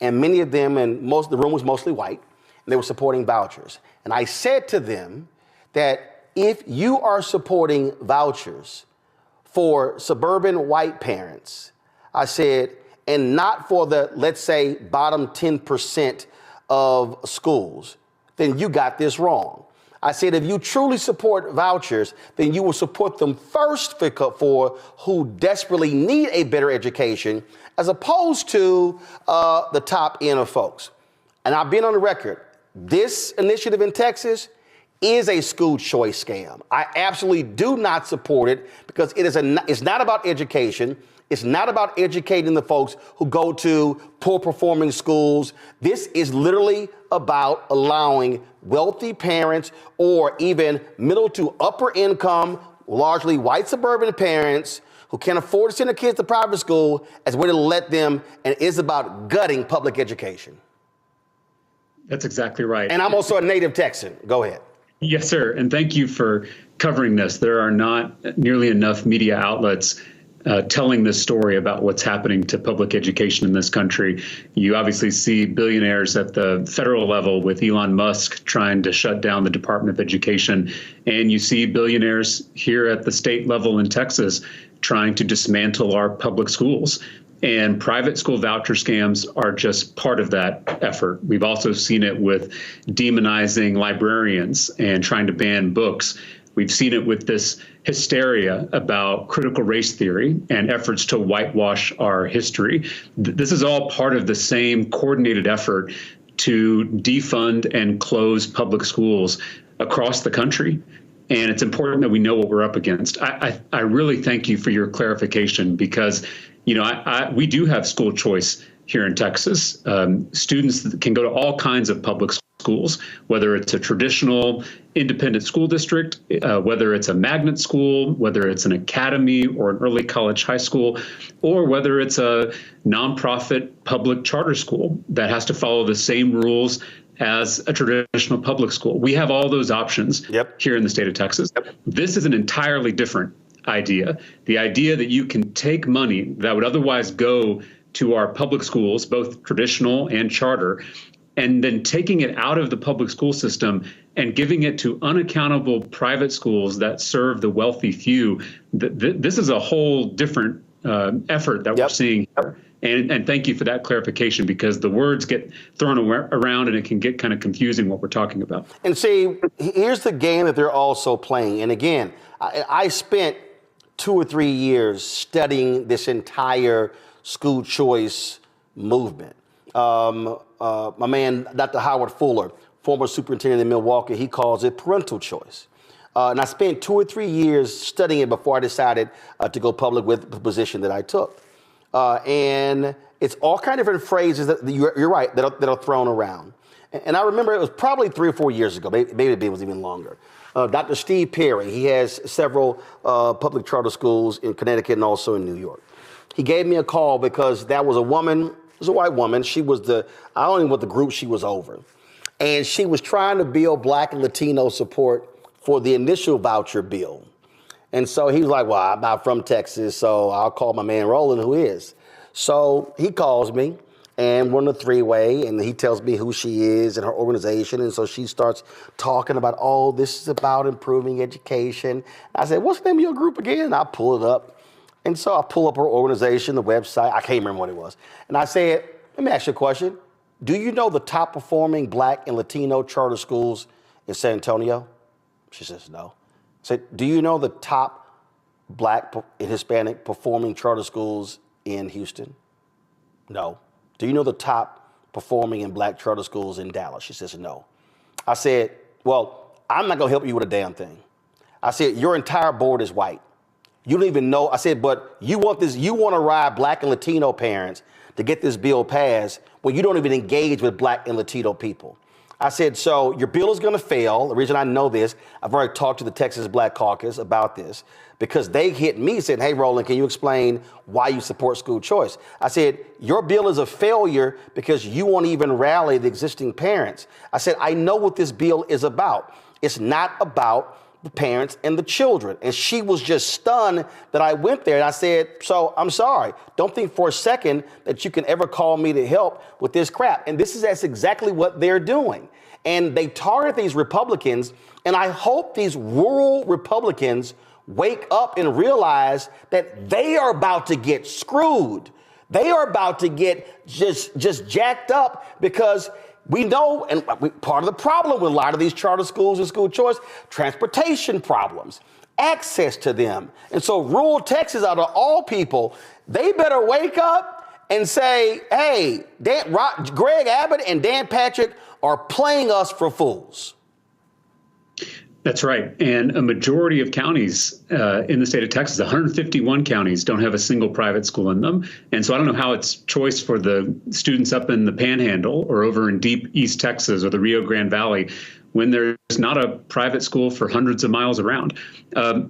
And many of them, and most of the room was mostly white, and they were supporting vouchers. And I said to them that if you are supporting vouchers for suburban white parents, I said, and not for the, let's say, bottom 10% of schools, then you got this wrong. I said, if you truly support vouchers, then you will support them first for who desperately need a better education, as opposed to the top end of folks. And I've been on the record. This initiative in Texas is a school choice scam. I absolutely do not support it, because it's not about education. It's not about educating the folks who go to poor performing schools. This is literally about allowing wealthy parents, or even middle to upper income, largely white suburban parents who can't afford to send their kids to private school, as a way to let them, and it is about gutting public education. That's exactly right. And I'm also a native Texan. Go ahead. Yes, sir. And thank you for covering this. There are not nearly enough media outlets telling this story about what's happening to public education in this country. You obviously see billionaires at the federal level with Elon Musk trying to shut down the Department of Education. And you see billionaires here at the state level in Texas trying to dismantle our public schools. And private school voucher scams are just part of that effort. We've also seen it with demonizing librarians and trying to ban books. We've seen it with this hysteria about critical race theory and efforts to whitewash our history. This is all part of the same coordinated effort to defund and close public schools across the country. And it's important that we know what we're up against. I really thank you for your clarification, because we do have school choice here in Texas. Students can go to all kinds of public schools, whether it's a traditional independent school district, whether it's a magnet school, whether it's an academy or an early college high school, or whether it's a nonprofit public charter school that has to follow the same rules as a traditional public school. We have all those options here in the state of Texas. This is an entirely different idea. The idea that you can take money that would otherwise go to our public schools, both traditional and charter, and then taking it out of the public school system and giving it to unaccountable private schools that serve the wealthy few. This is a whole different effort that we're seeing here. And thank you for that clarification, because the words get thrown around and it can get kind of confusing what we're talking about. And see, here's the game that they're also playing. And again, I spent 2 or 3 years studying this entire school choice movement. My man, Dr. Howard Fuller, former superintendent in Milwaukee, he calls it parental choice. And I spent 2 or 3 years studying it before I decided to go public with the position that I took. And it's all kind of different phrases that you're right, that are thrown around. And I remember it was probably 3 or 4 years ago, maybe it was even longer. Dr. Steve Perry, he has several public charter schools in Connecticut and also in New York. He gave me a call because that was a woman, it was a white woman. She was I don't even know what the group she was over. And she was trying to build Black and Latino support for the initial voucher bill. And so he was like, well, I'm not from Texas, so I'll call my man Roland, who is. So he calls me, and we're on a three-way, and he tells me who she is and her organization. And so she starts talking about, oh, this is about improving education. I said, what's the name of your group again? And I pull it up. And so I pull up her organization, the website. I can't remember what it was. And I said, let me ask you a question. Do you know the top performing Black and Latino charter schools in San Antonio? She says, no. I said, do you know the top Black and Hispanic performing charter schools in Houston? No. Do you know the top performing and Black charter schools in Dallas? She says, no. I said, well, I'm not going to help you with a damn thing. I said, your entire board is white. You don't even know. I said, but you want to ride Black and Latino parents to get this bill passed when you don't even engage with Black and Latino people. I said, so your bill is going to fail. The reason I know this, I've already talked to the Texas Black Caucus about this, because they hit me saying, hey, Roland, can you explain why you support school choice? I said, your bill is a failure because you won't even rally the existing parents. I said, I know what this bill is about. It's not about the parents and the children. And she was just stunned that I went there. And I said, so I'm sorry. Don't think for a second that you can ever call me to help with this crap. And that's exactly what they're doing. And they target these Republicans. And I hope these rural Republicans wake up and realize that they are about to get screwed. They are about to get just jacked up, because we know, and part of the problem with a lot of these charter schools and school choice, transportation problems, access to them. And so rural Texas, out of all people, they better wake up and say, hey, Greg Abbott and Dan Patrick are playing us for fools. That's right. And a majority of counties in the state of Texas, 151 counties, don't have a single private school in them. And so I don't know how it's choice for the students up in the Panhandle or over in deep East Texas or the Rio Grande Valley when there's not a private school for hundreds of miles around.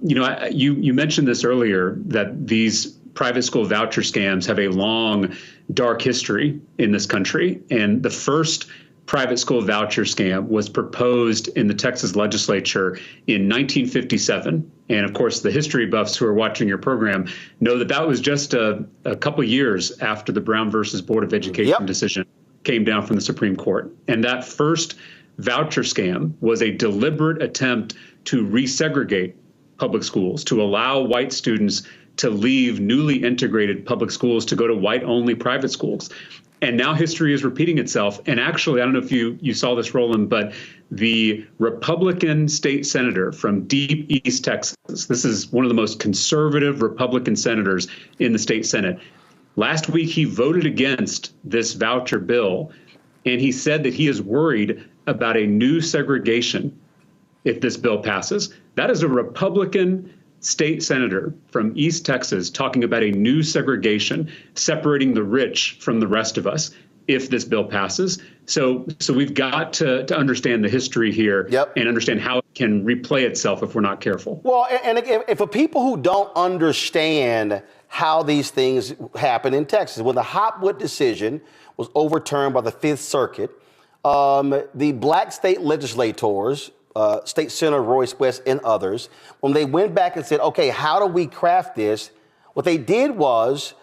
You mentioned this earlier, that these private school voucher scams have a long, dark history in this country. And the first private school voucher scam was proposed in the Texas legislature in 1957. And of course, the history buffs who are watching your program know that that was just a couple years after the Brown versus Board of Education decision came down from the Supreme Court. And that first voucher scam was a deliberate attempt to resegregate public schools, to allow white students to leave newly integrated public schools to go to white-only private schools. And now history is repeating itself. And actually, I don't know if you saw this, Roland, but the Republican state senator from deep East Texas, this is one of the most conservative Republican senators in the state Senate. Last week, he voted against this voucher bill, and he said that he is worried about a new segregation if this bill passes. That is a Republican state senator from East Texas talking about a new segregation, separating the rich from the rest of us if this bill passes. So we've got to understand the history here and understand how it can replay itself if we're not careful. Well, and again, for people who don't understand how these things happen in Texas, when the Hopwood decision was overturned by the Fifth Circuit, the black state legislators, State Senator Royce West and others, when they went back and said, okay, how do we craft this? What they did was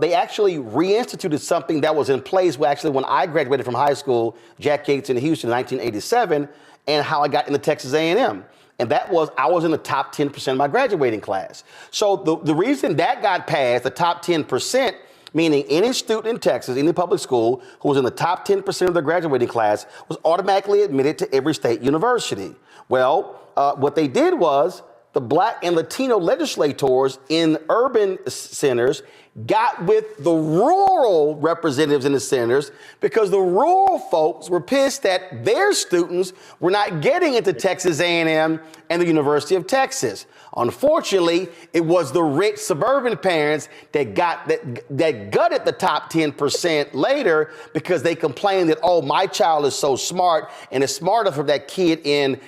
they actually reinstituted something that was in place when I graduated from high school, Jack Yates in Houston in 1987, and how I got into Texas A&M. And that was, I was in the top 10% of my graduating class. So the reason that got passed, the top 10%, meaning any student in Texas, any public school who was in the top 10% of their graduating class was automatically admitted to every state university. Well, what they did was the black and Latino legislators in urban centers got with the rural representatives in the centers because the rural folks were pissed that their students were not getting into Texas A&M and the University of Texas. Unfortunately, it was the rich suburban parents that gutted the top 10% later because they complained that, oh, my child is so smart and it's smarter for that kid in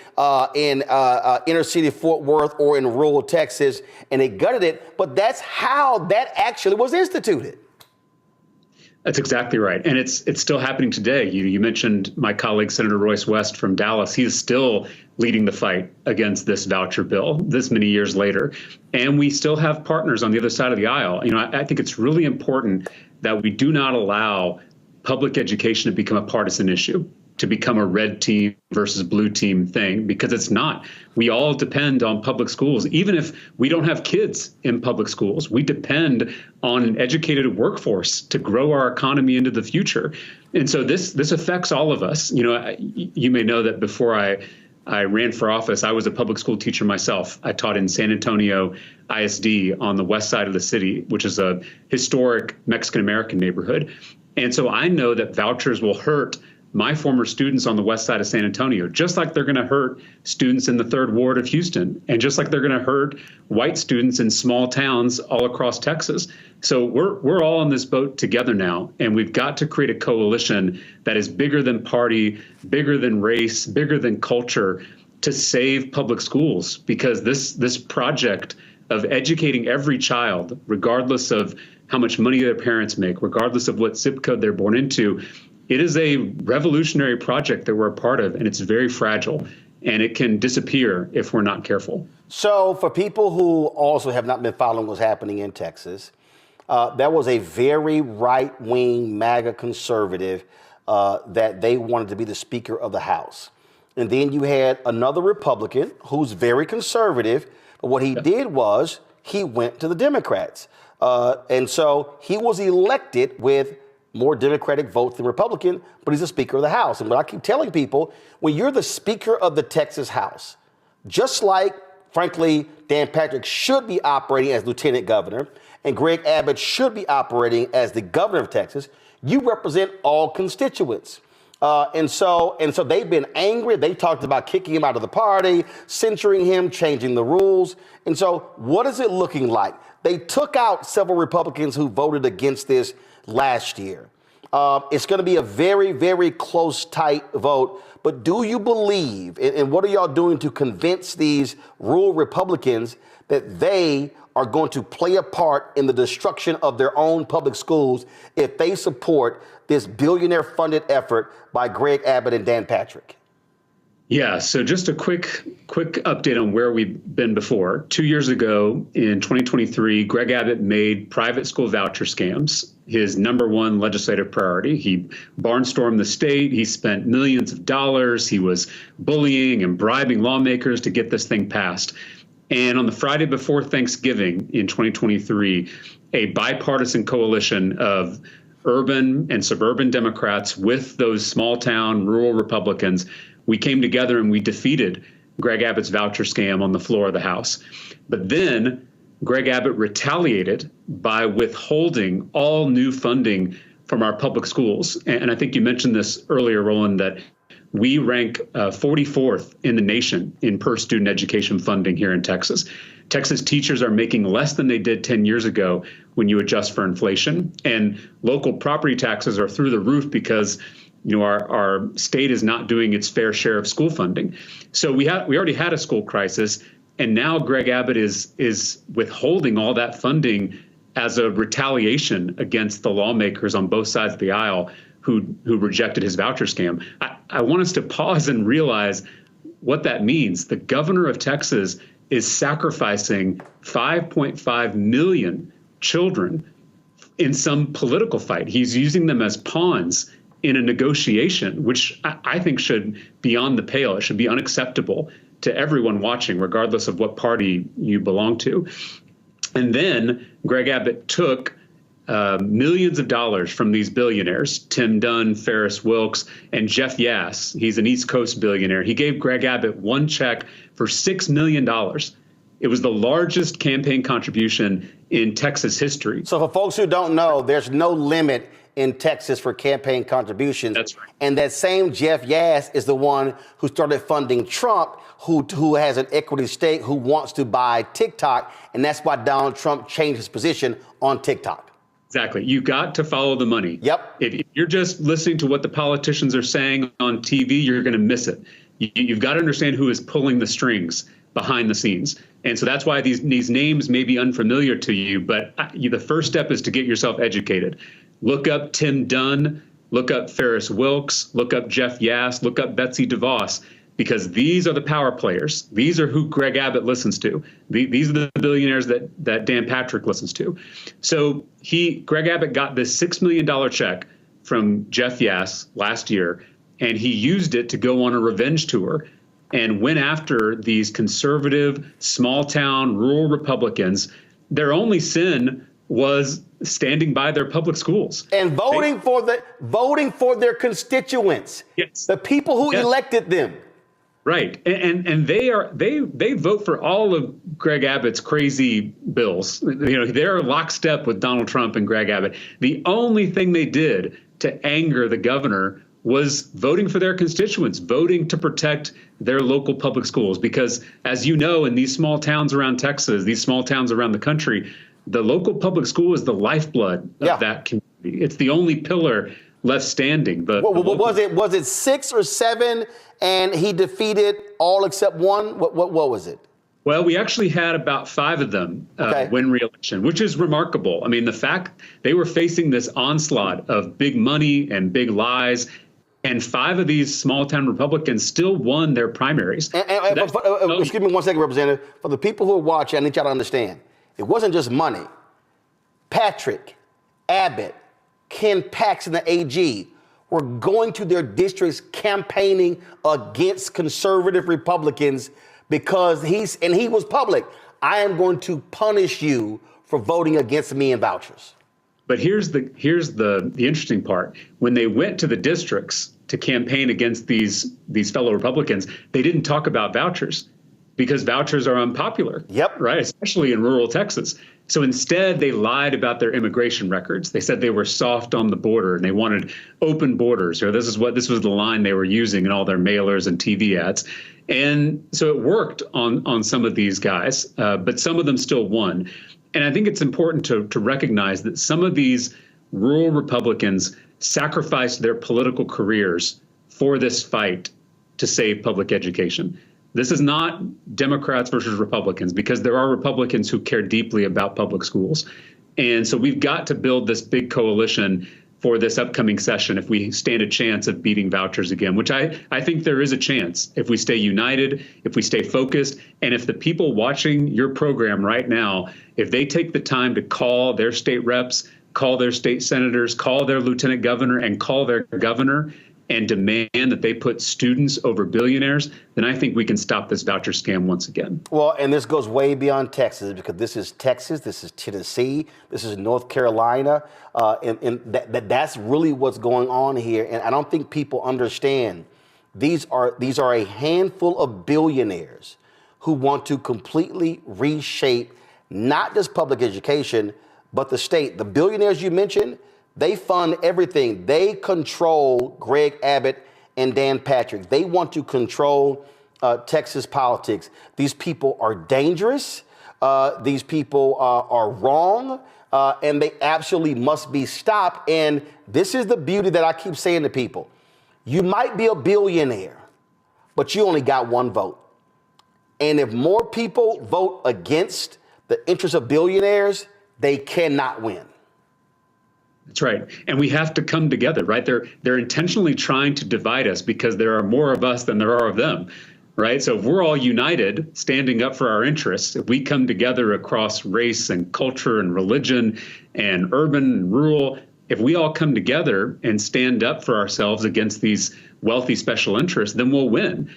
inner city Fort Worth or in rural Texas, and they gutted it. But that's how that actually was instituted. That's exactly right. And it's still happening today. You mentioned my colleague, Senator Royce West from Dallas. He is still leading the fight against this voucher bill this many years later. And we still have partners on the other side of the aisle. I think it's really important that we do not allow public education to become a partisan issue, to become a red team versus blue team thing, because it's not. We all depend on public schools. Even if we don't have kids in public schools, we depend on an educated workforce to grow our economy into the future. And so this affects all of us. You may know that before I ran for office, I was a public school teacher myself. I taught in San Antonio ISD on the west side of the city, which is a historic Mexican-American neighborhood. And so I know that vouchers will hurt my former students on the west side of San Antonio, just like they're going to hurt students in the 3rd Ward of Houston, and just like they're going to hurt white students in small towns all across Texas. So we're all in this boat together now, and we've got to create a coalition that is bigger than party, bigger than race, bigger than culture, to save public schools, because this project of educating every child, regardless of how much money their parents make, regardless of what zip code they're born into, it is a revolutionary project that we're a part of, and it's very fragile, and it can disappear if we're not careful. So for people who also have not been following what's happening in Texas, there was a very right-wing MAGA conservative that they wanted to be the Speaker of the House. And then you had another Republican who's very conservative, but what he did was he went to the Democrats. And so he was elected with more Democratic votes than Republican, but he's the Speaker of the House. And what I keep telling people, when you're the Speaker of the Texas House, just like, frankly, Dan Patrick should be operating as Lieutenant Governor, and Greg Abbott should be operating as the Governor of Texas, you represent all constituents. And so they've been angry. They talked about kicking him out of the party, censuring him, changing the rules. And so what is it looking like? They took out several Republicans who voted against this last year. It's going to be a very, very close, tight vote. But do you believe, and what are y'all doing to convince these rural Republicans that they are going to play a part in the destruction of their own public schools if they support this billionaire-funded effort by Greg Abbott and Dan Patrick? Yeah, so just a quick update on where we've been before. 2 years ago, in 2023, Greg Abbott made private school voucher scams his number one legislative priority. He barnstormed the state. He spent millions of dollars. He was bullying and bribing lawmakers to get this thing passed. And on the Friday before Thanksgiving in 2023, a bipartisan coalition of urban and suburban Democrats with those small town rural Republicans, we came together and we defeated Greg Abbott's voucher scam on the floor of the House. But then Greg Abbott retaliated by withholding all new funding from our public schools. And I think you mentioned this earlier, Roland, that we rank 44th in the nation in per student education funding here in Texas. Texas teachers are making less than they did 10 years ago when you adjust for inflation. And local property taxes are through the roof because our state is not doing its fair share of school funding. So we already had a school crisis, and now Greg Abbott is withholding all that funding as a retaliation against the lawmakers on both sides of the aisle who rejected his voucher scam. I want us to pause and realize what that means. The governor of Texas is sacrificing 5.5 million children in some political fight. He's using them as pawns in a negotiation, which I think should be on the pale. It should be unacceptable to everyone watching, regardless of what party you belong to. And then Greg Abbott took millions of dollars from these billionaires, Tim Dunn, Ferris Wilks, and Jeff Yass. He's an East Coast billionaire. He gave Greg Abbott one check for $6 million. It was the largest campaign contribution in Texas history. So for folks who don't know, there's no limit in Texas for campaign contributions. That's right. And that same Jeff Yass is the one who started funding Trump, who has an equity stake, who wants to buy TikTok. And that's why Donald Trump changed his position on TikTok. Exactly. You got to follow the money. Yep. If you're just listening to what the politicians are saying on TV, you're going to miss it. You've got to understand who is pulling the strings behind the scenes. And so that's why these names may be unfamiliar to you, but the first step is to get yourself educated. Look up Tim Dunn, look up Ferris Wilks, look up Jeff Yass, look up Betsy DeVos, because these are the power players. These are who Greg Abbott listens to. These are the billionaires that Dan Patrick listens to. So Greg Abbott got this $6 million check from Jeff Yass last year, and he used it to go on a revenge tour and went after these conservative, small town, rural Republicans. Their only sin was standing by their public schools and voting for their constituents. Yes. The people who elected them. Right. And they vote for all of Greg Abbott's crazy bills. They're lockstep with Donald Trump and Greg Abbott. The only thing they did to anger the governor was voting for their constituents, voting to protect their local public schools. Because as you know, in these small towns around Texas, these small towns around the country, the local public school is the lifeblood of that community. It's the only pillar left standing. Was it 6 or 7 and he defeated all except one? What was it? Well, we actually had about 5 of them win re-election, which is remarkable. I mean, the fact they were facing this onslaught of big money and big lies, and 5 of these small town Republicans still won their primaries. Excuse me 1 second, Representative. For the people who are watching, I need y'all to understand, it wasn't just money. Patrick, Abbott, Ken Paxton, the AG, were going to their districts campaigning against conservative Republicans because he was public. I am going to punish you for voting against me in vouchers. But here's the interesting part. When they went to the districts to campaign against these fellow Republicans, they didn't talk about vouchers because vouchers are unpopular. Yep. Right. Especially in rural Texas. So instead, they lied about their immigration records. They said they were soft on the border and they wanted open borders, or this was the line they were using in all their mailers and TV ads. And so it worked on some of these guys, but some of them still won. And I think it's important to recognize that some of these rural Republicans sacrificed their political careers for this fight to save public education. This is not Democrats versus Republicans, because there are Republicans who care deeply about public schools. And so we've got to build this big coalition for this upcoming session if we stand a chance of beating vouchers again, which I think there is a chance if we stay united, if we stay focused, and if the people watching your program right now, if they take the time to call their state reps, call their state senators, call their lieutenant governor, and call their governor and demand that they put students over billionaires, then I think we can stop this voucher scam once again. Well, and this goes way beyond Texas, because this is Texas, this is Tennessee, this is North Carolina, and that's really what's going on here. And I don't think people understand these are a handful of billionaires who want to completely reshape not just public education, but the state. The billionaires you mentioned, they fund everything. They control Greg Abbott and Dan Patrick. They want to control Texas politics. These people are dangerous. These people are wrong, and they absolutely must be stopped. And this is the beauty that I keep saying to people. You might be a billionaire, but you only got one vote. And if more people vote against the interests of billionaires, they cannot win. That's right. And we have to come together, right? They're intentionally trying to divide us because there are more of us than there are of them, right? So if we're all united, standing up for our interests, if we come together across race and culture and religion and urban and rural, if we all come together and stand up for ourselves against these wealthy special interests, then we'll win.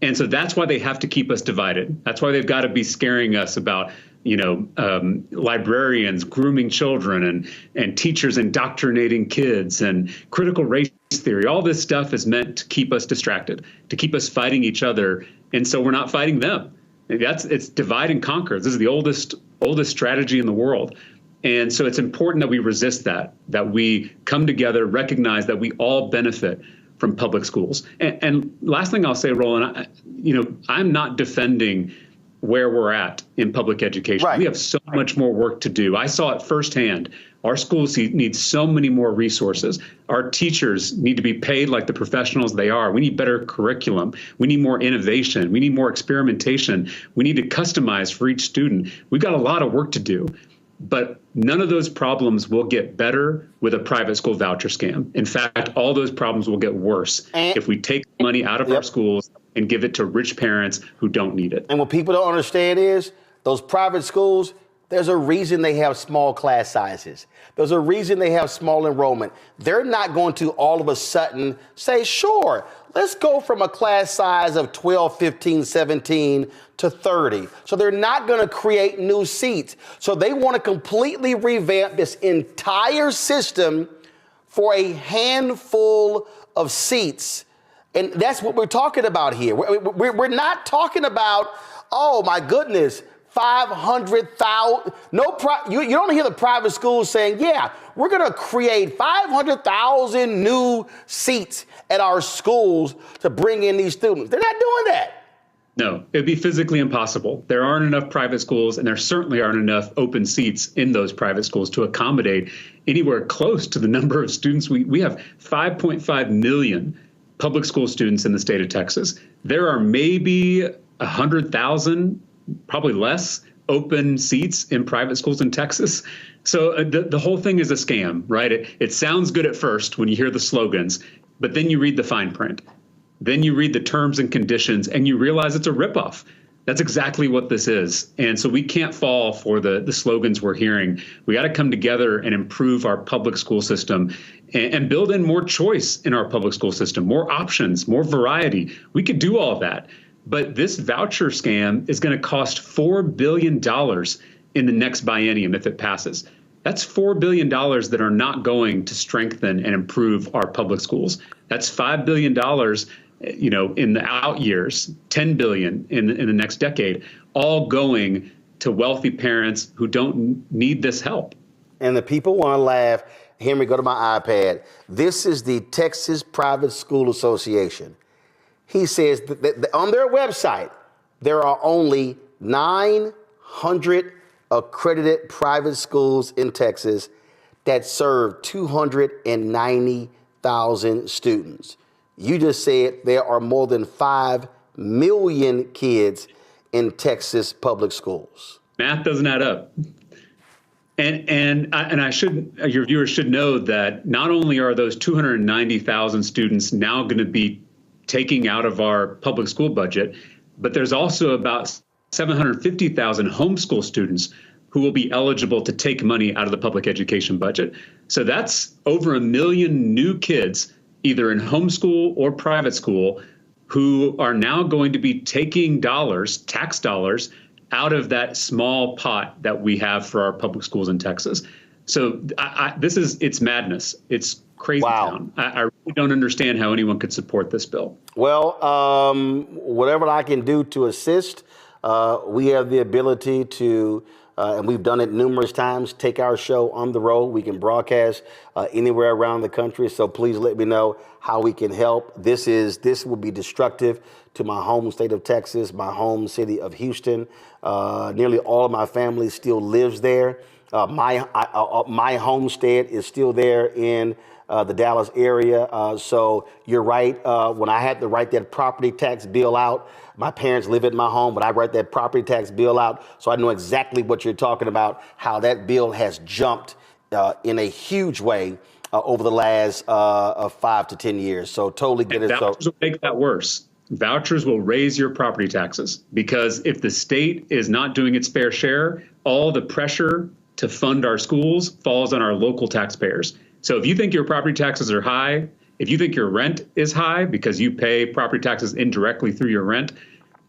And so that's why they have to keep us divided. That's why they've got to be scaring us about librarians grooming children and teachers indoctrinating kids and critical race theory. All this stuff is meant to keep us distracted, to keep us fighting each other. And so we're not fighting them. It's divide and conquer. This is the oldest strategy in the world. And so it's important that we resist that we come together, recognize that we all benefit from public schools. And last thing I'll say, Roland, I'm not defending where we're at in public education. Right. We have so much more work to do. I saw it firsthand. Our schools need so many more resources. Our teachers need to be paid like the professionals they are. We need better curriculum. We need more innovation. We need more experimentation. We need to customize for each student. We've got a lot of work to do. But none of those problems will get better with a private school voucher scam. In fact, all those problems will get worse if we take money out of our schools and give it to rich parents who don't need it. And what people don't understand is those private schools, there's a reason they have small class sizes. There's a reason they have small enrollment. They're not going to all of a sudden say, sure, let's go from a class size of 12, 15, 17 to 30. So they're not going to create new seats. So they want to completely revamp this entire system for a handful of seats. And that's what we're talking about here. We're not talking about, oh my goodness, 500,000. You don't hear the private schools saying, yeah, we're going to create 500,000 new seats at our schools to bring in these students. They're not doing that. No, it'd be physically impossible. There aren't enough private schools, and there certainly aren't enough open seats in those private schools to accommodate anywhere close to the number of students. We have 5.5 million public school students in the state of Texas. There are maybe 100,000, probably less, open seats in private schools in Texas. So the whole thing is a scam, right? It sounds good at first when you hear the slogans, but then you read the fine print. Then you read the terms and conditions and you realize it's a ripoff. That's exactly what this is. And so we can't fall for the slogans we're hearing. We got to come together and improve our public school system and build in more choice in our public school system, more options, more variety. We could do all of that. But this voucher scam is going to cost $4 billion in the next biennium if it passes. That's $4 billion that are not going to strengthen and improve our public schools. That's $5 billion in the out years, $10 billion in the next decade, all going to wealthy parents who don't need this help. And the people want to laugh. Henry, go to my iPad. This is the Texas Private School Association. He says that on their website, there are only 900 accredited private schools in Texas that serve 290,000 students. You just said there are more than 5 million kids in Texas public schools. Math doesn't add up. And your viewers should know that not only are those 290,000 students now going to be taking out of our public school budget, but there's also about 750,000 homeschool students who will be eligible to take money out of the public education budget. So that's over 1 million new kids, either in homeschool or private school, who are now going to be taking dollars, tax dollars, out of that small pot that we have for our public schools in Texas. So it's madness. It's crazy town. I really don't understand how anyone could support this bill. Well, whatever I can do to assist, we have the ability to, and we've done it numerous times, take our show on the road. We can broadcast anywhere around the country. So please let me know how we can help. This will be destructive to my home state of Texas, my home city of Houston. Nearly all of my family still lives there. My homestead is still there in the Dallas area. So you're right. When I had to write that property tax bill out, my parents live at my home, but I write that property tax bill out. So I know exactly what you're talking about, how that bill has jumped in a huge way over the last 5 to 10 years. So totally get it. Vouchers will make that worse. Vouchers will raise your property taxes because if the state is not doing its fair share, all the pressure to fund our schools falls on our local taxpayers. So if you think your property taxes are high, if you think your rent is high because you pay property taxes indirectly through your rent,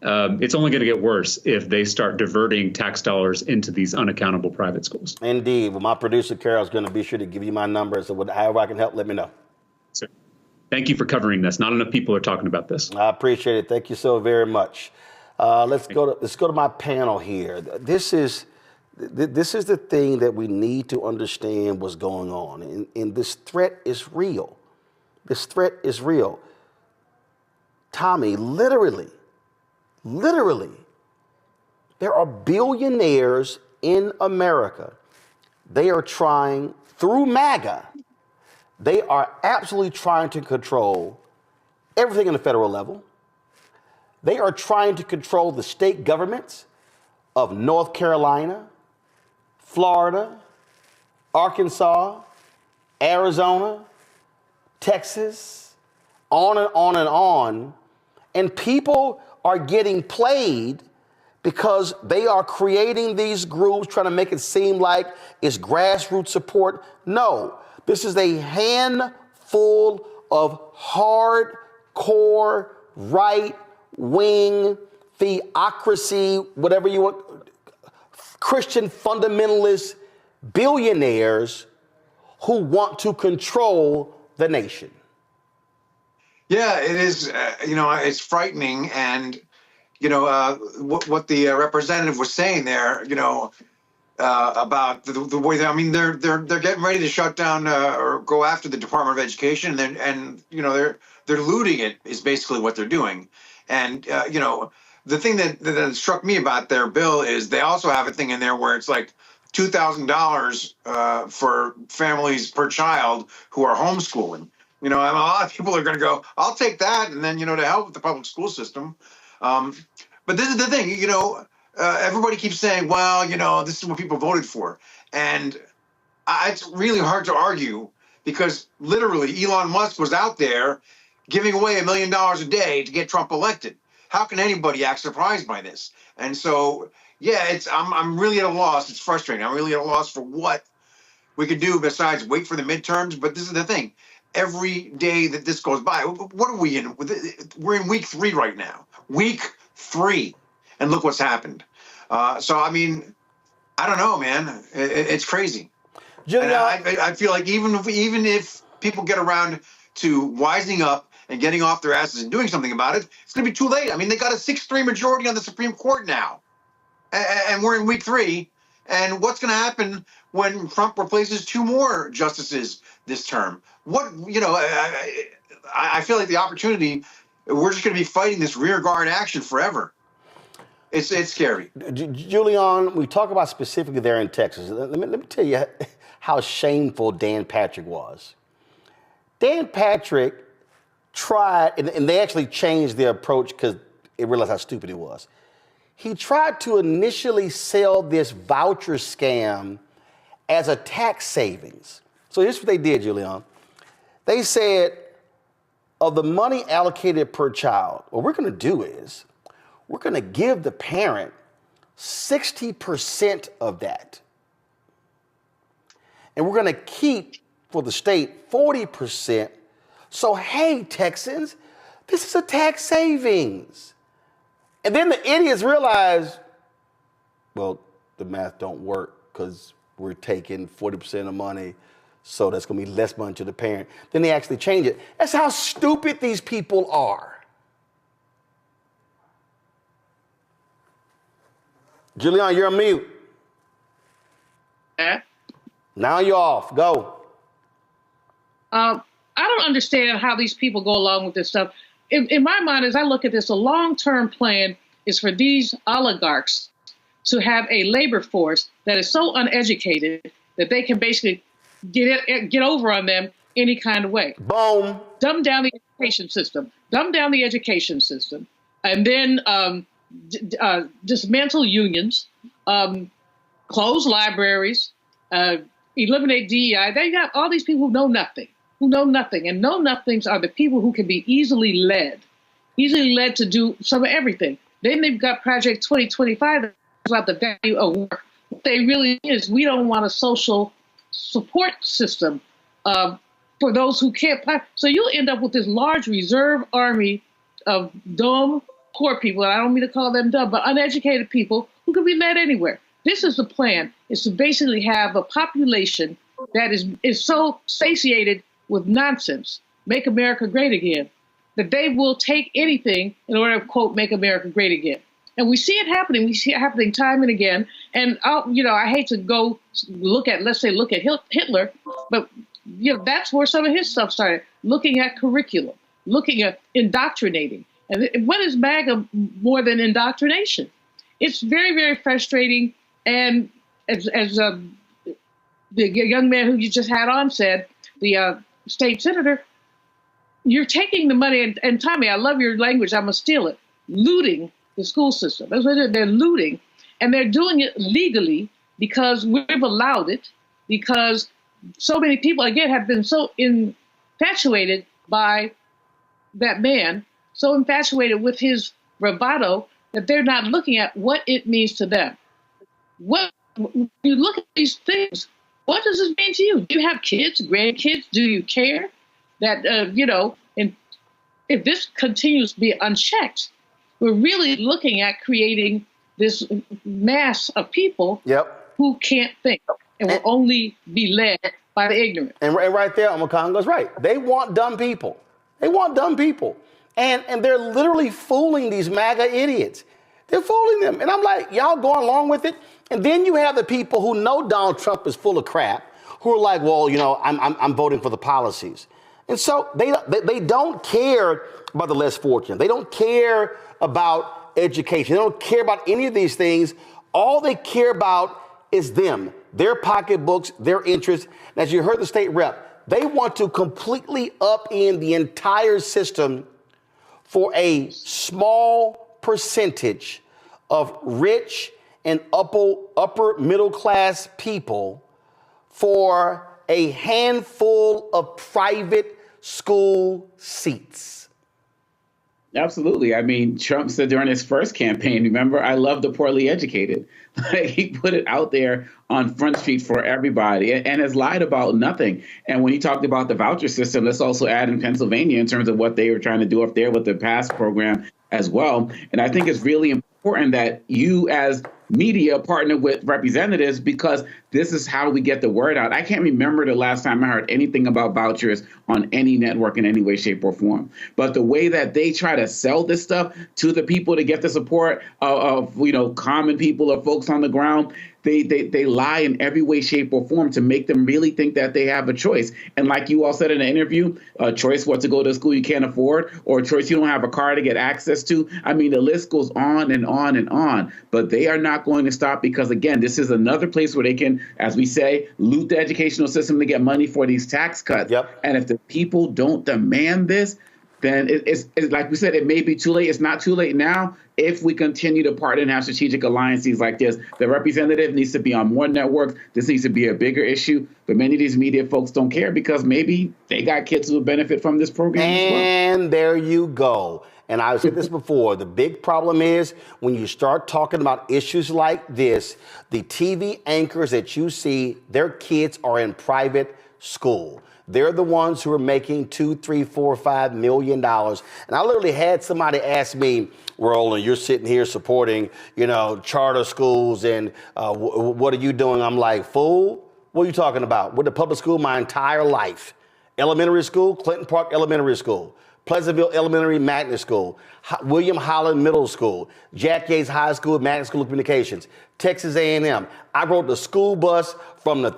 it's only going to get worse if they start diverting tax dollars into these unaccountable private schools. Indeed. Well, my producer, Carol, is going to be sure to give you my number. So however I can help, let me know. Sir, thank you for covering this. Not enough people are talking about this. I appreciate it. Thank you so very much. Let's go to my panel here. This is the thing that we need to understand what's going on. And this threat is real. This threat is real. Tommy, literally, there are billionaires in America. They are trying, through MAGA, they are absolutely trying to control everything in the federal level. They are trying to control the state governments of North Carolina, Florida, Arkansas, Arizona, Texas, on and on and on. And people are getting played because they are creating these groups, trying to make it seem like it's grassroots support. No, this is a handful of hardcore right-wing theocracy, whatever you want, Christian fundamentalist billionaires who want to control the nation. Yeah, it is. It's frightening, and what the representative was saying there. About the way that, I mean, they're getting ready to shut down or go after the Department of Education, and they're looting it is basically what they're doing, and the thing that struck me about their bill is they also have a thing in there where it's like $2,000 for families per child who are homeschooling. And a lot of people are going to go, I'll take that, and then to help with the public school system. But this is the thing, everybody keeps saying, well, this is what people voted for, and it's really hard to argue because literally Elon Musk was out there giving away $1 million a day to get Trump elected. How can anybody act surprised by this? And so, yeah, I'm really at a loss. It's frustrating. I'm really at a loss for what we could do besides wait for the midterms. But this is the thing. Every day that this goes by, what are we in? We're in week 3 right now. Week 3. And look what's happened. So, I mean, I don't know, man. It's crazy. And I feel like even if people get around to wising up and getting off their asses and doing something about it, it's going to be too late. I mean, they got a 6-3 majority on the Supreme Court now, and we're in week 3. And what's going to happen when Trump replaces 2 more justices this term? I feel like the opportunity, we're just going to be fighting this rear guard action forever. It's scary. Julian, we talk about specifically there in Texas. Let me tell you how shameful Dan Patrick was. Dan Patrick tried, and they actually changed their approach because they realized how stupid he was. He tried to initially sell this voucher scam as a tax savings. So here's what they did, Julian. They said, of the money allocated per child, what we're going to do is we're going to give the parent 60% of that. And we're going to keep, for the state, 40%. So, hey, Texans, this is a tax savings. And then the idiots realize, well, the math don't work because we're taking 40% of the money, so that's going to be less money to the parent. Then they actually change it. That's how stupid these people are. Julian, you're on mute. Now you're off. Go. I don't understand how these people go along with this stuff. In my mind, as I look at this, a long-term plan is for these oligarchs to have a labor force that is so uneducated that they can basically get over on them any kind of way. Boom. Dumb down the education system. And then dismantle unions, close libraries, eliminate DEI. They got all these people who know nothing. And know-nothings are the people who can be easily led to do some of everything. Then they've got Project 2025 that's about the value of work. What they really is, we don't want a social support system for those who can't. So you'll end up with this large reserve army of dumb, poor people, and I don't mean to call them dumb, but uneducated people who can be led anywhere. This is the plan, is to basically have a population that is so satiated with nonsense, make America great again, that they will take anything in order to, quote, make America great again. And we see it happening. We see it happening time and again. And, I hate to go look at Hitler, but, that's where some of his stuff started, looking at curriculum, looking at indoctrinating. And what is MAGA more than indoctrination? It's very, very frustrating. And as the young man who you just had on said, the state senator, you're taking the money, and Tommy, I love your language, I'm going to steal it, looting the school system. That's what they're looting. And they're doing it legally because we've allowed it, because so many people, again, have been so infatuated by that man, so infatuated with his bravado that they're not looking at what it means to them. When you look at these things, what does this mean to you? Do you have kids, grandkids? Do you care that, and if this continues to be unchecked, we're really looking at creating this mass of people who can't think and will only be led by the ignorant. And right there, Omakongo's right. They want dumb people. And they're literally fooling these MAGA idiots. They're fooling them. And I'm like, y'all going along with it? And then you have the people who know Donald Trump is full of crap, who are like, well, I'm voting for the policies. And so they don't care about the less fortunate. They don't care about education. They don't care about any of these things. All they care about is them, their pocketbooks, their interests. And as you heard the state rep, they want to completely upend the entire system for a small percentage of rich and upper middle class people for a handful of private school seats. Absolutely. I mean, Trump said during his first campaign, remember, I love the poorly educated. He put it out there on Front Street for everybody and has lied about nothing. And when he talked about the voucher system, let's also add in Pennsylvania in terms of what they were trying to do up there with the PASS program as well. And I think it's really important that you as media partner with representatives, because this is how we get the word out. I can't remember the last time I heard anything about vouchers on any network in any way, shape, or form. But the way that they try to sell this stuff to the people to get the support of common people or folks on the ground, they lie in every way, shape, or form to make them really think that they have a choice. And like you all said in the interview, a choice what to go to a school you can't afford, or a choice you don't have a car to get access to. I mean, the list goes on and on and on. But they are not going to stop because, again, this is another place where they can, as we say, loot the educational system to get money for these tax cuts. And if the people don't demand this, then it's like we said, it may be too late. It's not too late now if we continue to partner and have strategic alliances like this. The representative needs to be on more networks. This needs to be a bigger issue. But many of these media folks don't care because maybe they got kids who will benefit from this program as well. And there you go. And I've said this before, the big problem is when you start talking about issues like this, the TV anchors that you see, their kids are in private school. They're the ones who are making $2, $3, $4, $5 million. And I literally had somebody ask me, Roland, you're sitting here supporting, charter schools, and what are you doing? I'm like, fool, what are you talking about? Went to public school my entire life. Elementary school, Clinton Park Elementary School. Pleasantville Elementary Magnet School, William Holland Middle School, Jack Yates High School, Magnet School of Communications, Texas A&M. I rode the school bus from the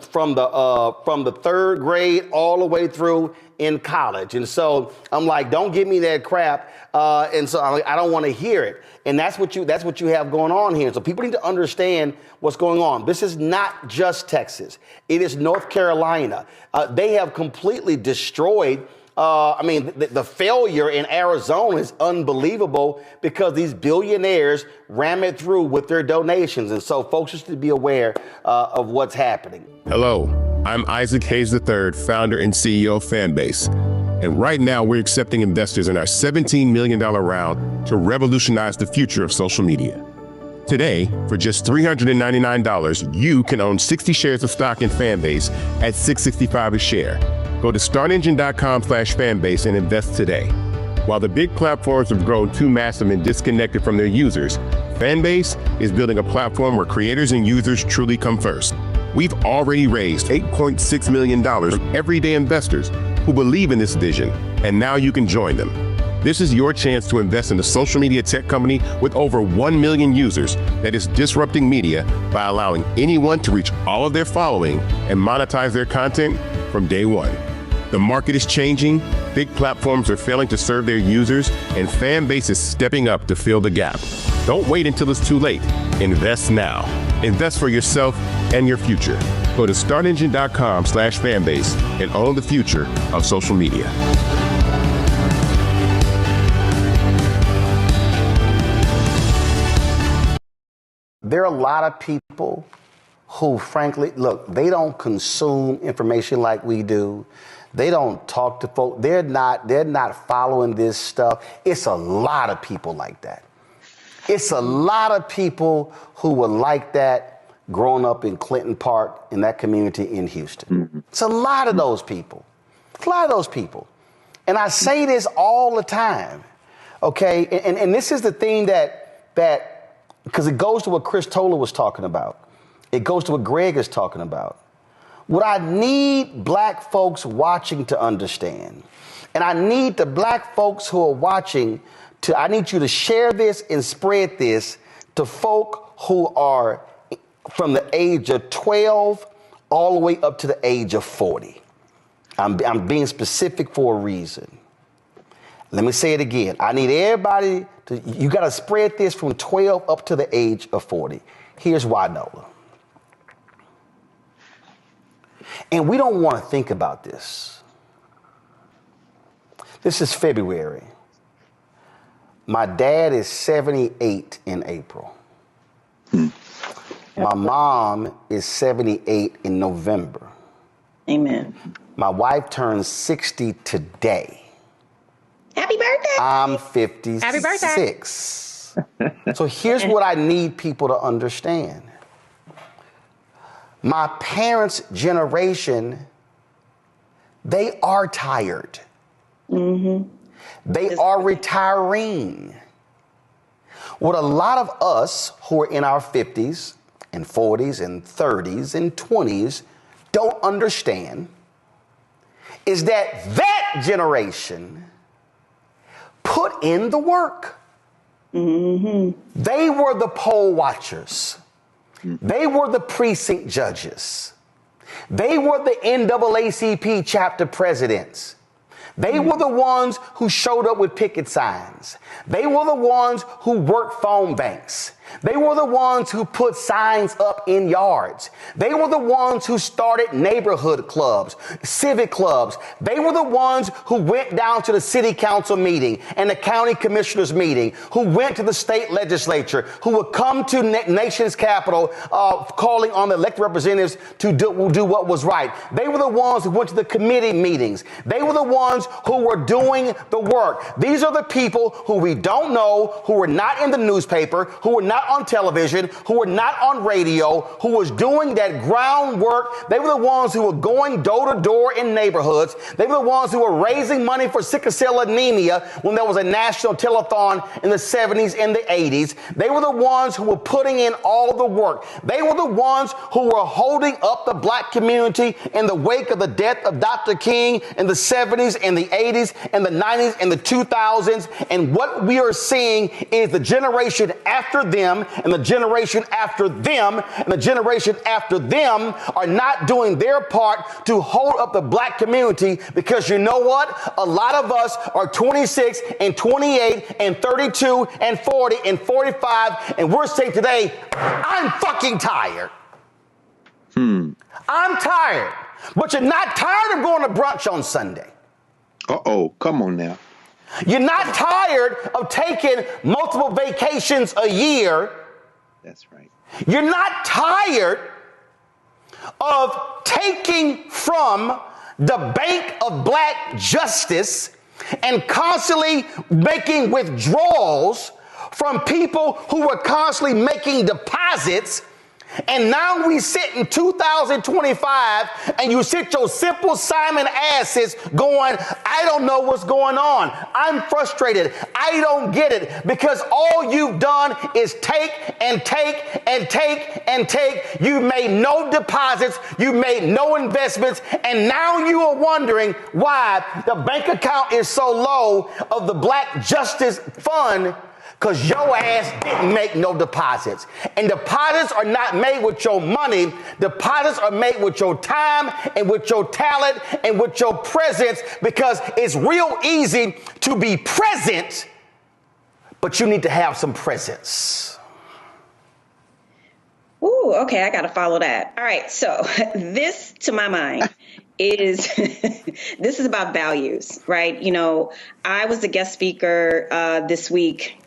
third grade all the way through in college, and so I'm like, don't give me that crap, and so I'm like, I don't want to hear it. And that's what you have going on here. So people need to understand what's going on. This is not just Texas; it is North Carolina. They have completely destroyed. The failure in Arizona is unbelievable because these billionaires ram it through with their donations. And so folks just to be aware of what's happening. Hello, I'm Isaac Hayes III, founder and CEO of Fanbase. And right now we're accepting investors in our $17 million round to revolutionize the future of social media. Today, for just $399, you can own 60 shares of stock in Fanbase at $665 a share. Go to startengine.com/fanbase and invest today. While the big platforms have grown too massive and disconnected from their users, Fanbase is building a platform where creators and users truly come first. We've already raised $8.6 million from everyday investors who believe in this vision, and now you can join them. This is your chance to invest in a social media tech company with over 1 million users that is disrupting media by allowing anyone to reach all of their following and monetize their content from day one. The market is changing, big platforms are failing to serve their users, and Fanbase is stepping up to fill the gap. Don't wait until it's too late. Invest now. Invest for yourself and your future. Go to startengine.com/fanbase and own the future of social media. There are a lot of people who, frankly, look, they don't consume information like we do. They don't talk to folks. They're not following this stuff. It's a lot of people like that. It's a lot of people who were like that growing up in Clinton Park in that community in Houston. Mm-hmm. It's a lot of those people. It's a lot of those people. And I say this all the time, okay? And this is the thing that because it goes to what Chris Toller was talking about. It goes to what Greg is talking about. What I need black folks watching to understand, and I need the black folks who are watching I need you to share this and spread this to folk who are from the age of 12 all the way up to the age of 40. I'm being specific for a reason. Let me say it again. I need everybody you got to spread this from 12 up to the age of 40. Here's why, Nola. And we don't want to think about this. This is February. My dad is 78 in April. My mom is 78 in November. Amen. My wife turns 60 today. Happy birthday. I'm 56. Happy birthday. So here's what I need people to understand. My parents' generation, they are tired. Mm-hmm. They are retiring. What a lot of us who are in our 50s and 40s and 30s and 20s don't understand is that generation put in the work. Mm-hmm. They were the poll watchers. They were the precinct judges. They were the NAACP chapter presidents. They were the ones who showed up with picket signs. They were the ones who worked phone banks. They were the ones who put signs up in yards. They were the ones who started neighborhood clubs, civic clubs. They were the ones who went down to the city council meeting and the county commissioners meeting, who went to the state legislature, who would come to nation's capital calling on the elected representatives to do what was right. They were the ones who went to the committee meetings. They were the ones who were doing the work. These are the people who we don't know, who were not in the newspaper, who were not on television, who were not on radio, who was doing that groundwork. They were the ones who were going door to door in neighborhoods. They were the ones who were raising money for sickle cell anemia when there was a national telethon in the 70s and the 80s. They were the ones who were putting in all the work. They were the ones who were holding up the black community in the wake of the death of Dr. King in the 70s and the 80s and the 90s and the 2000s. And what we are seeing is the generation after them and the generation after them and the generation after them are not doing their part to hold up the black community, because you know what? A lot of us are 26 and 28 and 32 and 40 and 45, and we're saying today, I'm fucking tired. I'm tired. But you're not tired of going to brunch on Sunday. Uh-oh, come on now. You're not tired of taking multiple vacations a year. That's right. You're not tired of taking from the bank of black justice and constantly making withdrawals from people who were constantly making deposits. And now we sit in 2025 and you sit your simple Simon asses going, I don't know what's going on. I'm frustrated. I don't get it, because all you've done is take and take and take and take. You made no deposits. You made no investments. And now you are wondering why the bank account is so low of the Black Justice Fund, because your ass didn't make no deposits. And deposits are not made with your money. Deposits are made with your time and with your talent and with your presence, because it's real easy to be present, but you need to have some presence. Ooh, okay, I got to follow that. All right, so this, to my mind, is this is about values, right? You know, I was a guest speaker this week.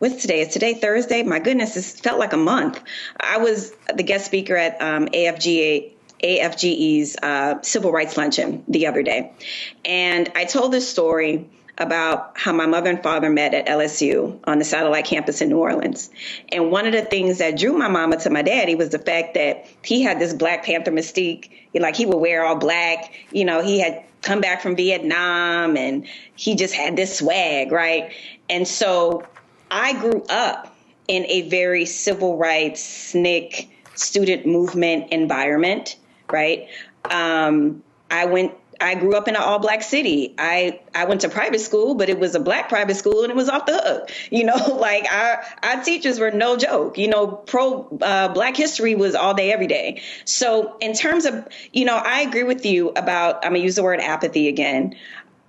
What's today? Is today Thursday? My goodness, it felt like a month. I was the guest speaker at AFGE's Civil Rights Luncheon the other day. And I told this story about how my mother and father met at LSU on the satellite campus in New Orleans. And one of the things that drew my mama to my daddy was the fact that he had this Black Panther mystique. Like, he would wear all black. You know, he had come back from Vietnam and he just had this swag, right? And so I grew up in a very civil rights, SNCC, student movement environment, right? I grew up in an all-black city. I went to private school, but it was a Black private school, and it was off the hook. You know, like our teachers were no joke. You know, Black history was all day, every day. So in terms of, you know, I agree with you about, I'm going to use the word apathy again,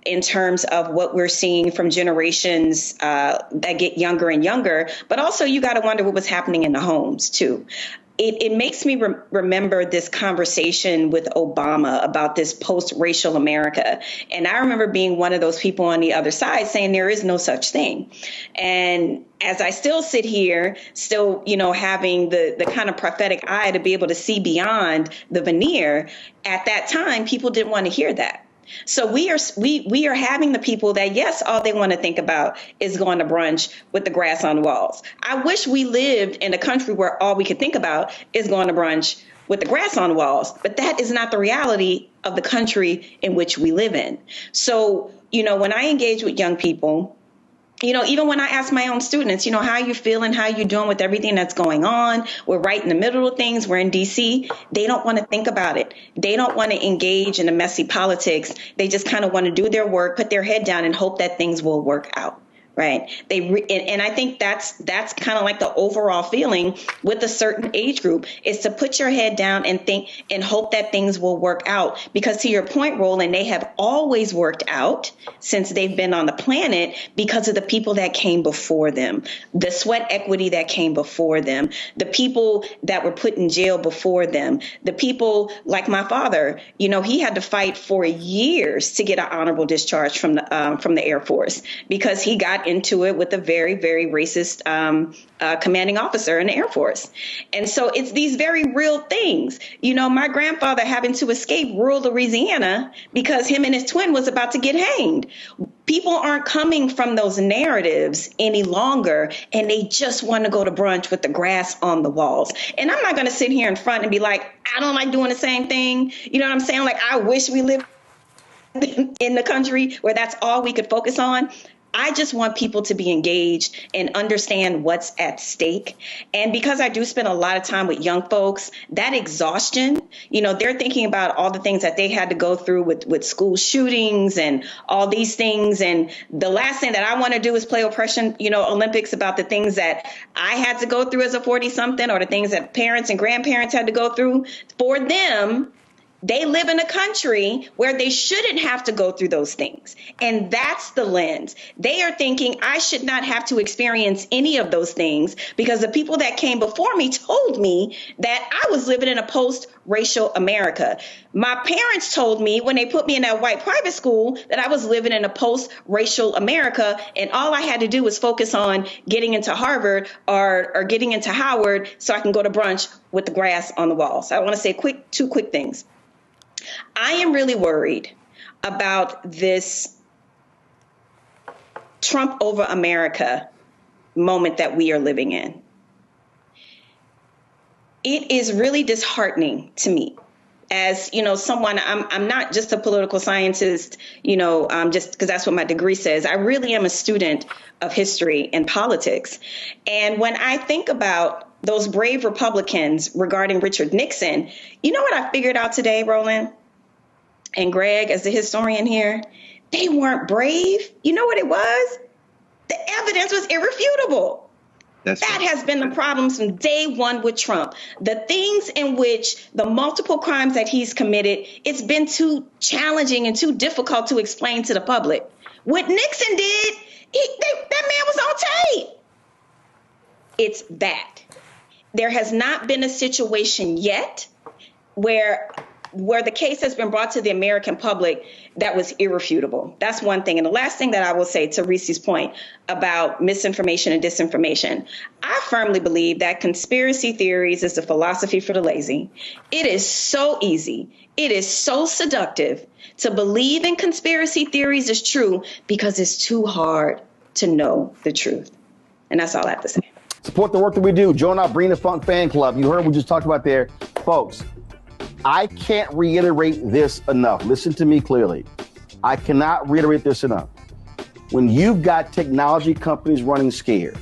in terms of what we're seeing from generations that get younger and younger. But also, you got to wonder what was happening in the homes, too. It makes me remember this conversation with Obama about this post-racial America. And I remember being one of those people on the other side saying there is no such thing. And as I still sit here, still, you know, having the kind of prophetic eye to be able to see beyond the veneer, at that time, people didn't want to hear that. So we are having the people that, yes, all they want to think about is going to brunch with the grass on the walls. I wish we lived in a country where all we could think about is going to brunch with the grass on the walls. But that is not the reality of the country in which we live in. So, you know, when I engage with young people, you know, even when I ask my own students, you know, how you feeling, how you doing with everything that's going on? We're right in the middle of things. We're in D.C. They don't want to think about it. They don't want to engage in the messy politics. They just kind of want to do their work, put their head down and hope that things will work out. Right. And I think that's kind of like the overall feeling with a certain age group, is to put your head down and think and hope that things will work out. Because to your point, Roland, they have always worked out since they've been on the planet because of the people that came before them, the sweat equity that came before them, the people that were put in jail before them, the people like my father. You know, he had to fight for years to get an honorable discharge from the Air Force because he got into it with a very, very racist commanding officer in the Air Force. And so it's these very real things. You know, my grandfather having to escape rural Louisiana because him and his twin was about to get hanged. People aren't coming from those narratives any longer, and they just want to go to brunch with the grass on the walls. And I'm not going to sit here in front and be like, I don't like doing the same thing. You know what I'm saying? Like, I wish we lived in the country where that's all we could focus on. I just want people to be engaged and understand what's at stake. And because I do spend a lot of time with young folks, that exhaustion, you know, they're thinking about all the things that they had to go through with school shootings and all these things. And the last thing that I want to do is play oppression, you know, Olympics about the things that I had to go through as a 40-something or the things that parents and grandparents had to go through. For them, they live in a country where they shouldn't have to go through those things. And that's the lens. They are thinking I should not have to experience any of those things because the people that came before me told me that I was living in a post-racial America. My parents told me when they put me in that white private school that I was living in a post-racial America, and all I had to do was focus on getting into Harvard or getting into Howard so I can go to brunch with the grass on the wall. So I want to say two quick things. I am really worried about this Trump over America moment that we are living in. It is really disheartening to me. As, you know, someone, I'm not just a political scientist, you know, just because that's what my degree says. I really am a student of history and politics. And when I think about those brave Republicans regarding Richard Nixon, you know what I figured out today, Roland and Greg, as the historian here? They weren't brave. You know what it was? The evidence was irrefutable. That has been the problem from day one with Trump. The things in which the multiple crimes that he's committed, it's been too challenging and too difficult to explain to the public. What Nixon did, that man was on tape. It's that. There has not been a situation yet where the case has been brought to the American public that was irrefutable. That's one thing. And the last thing that I will say to Reese's point about misinformation and disinformation, I firmly believe that conspiracy theories is the philosophy for the lazy. It is so easy. It is so seductive to believe in conspiracy theories is true because it's too hard to know the truth. And that's all I have to say. Support the work that we do. Join our Bring the Funk fan club. You heard what we just talked about there. Folks, I can't reiterate this enough. Listen to me clearly. I cannot reiterate this enough. When you've got technology companies running scared,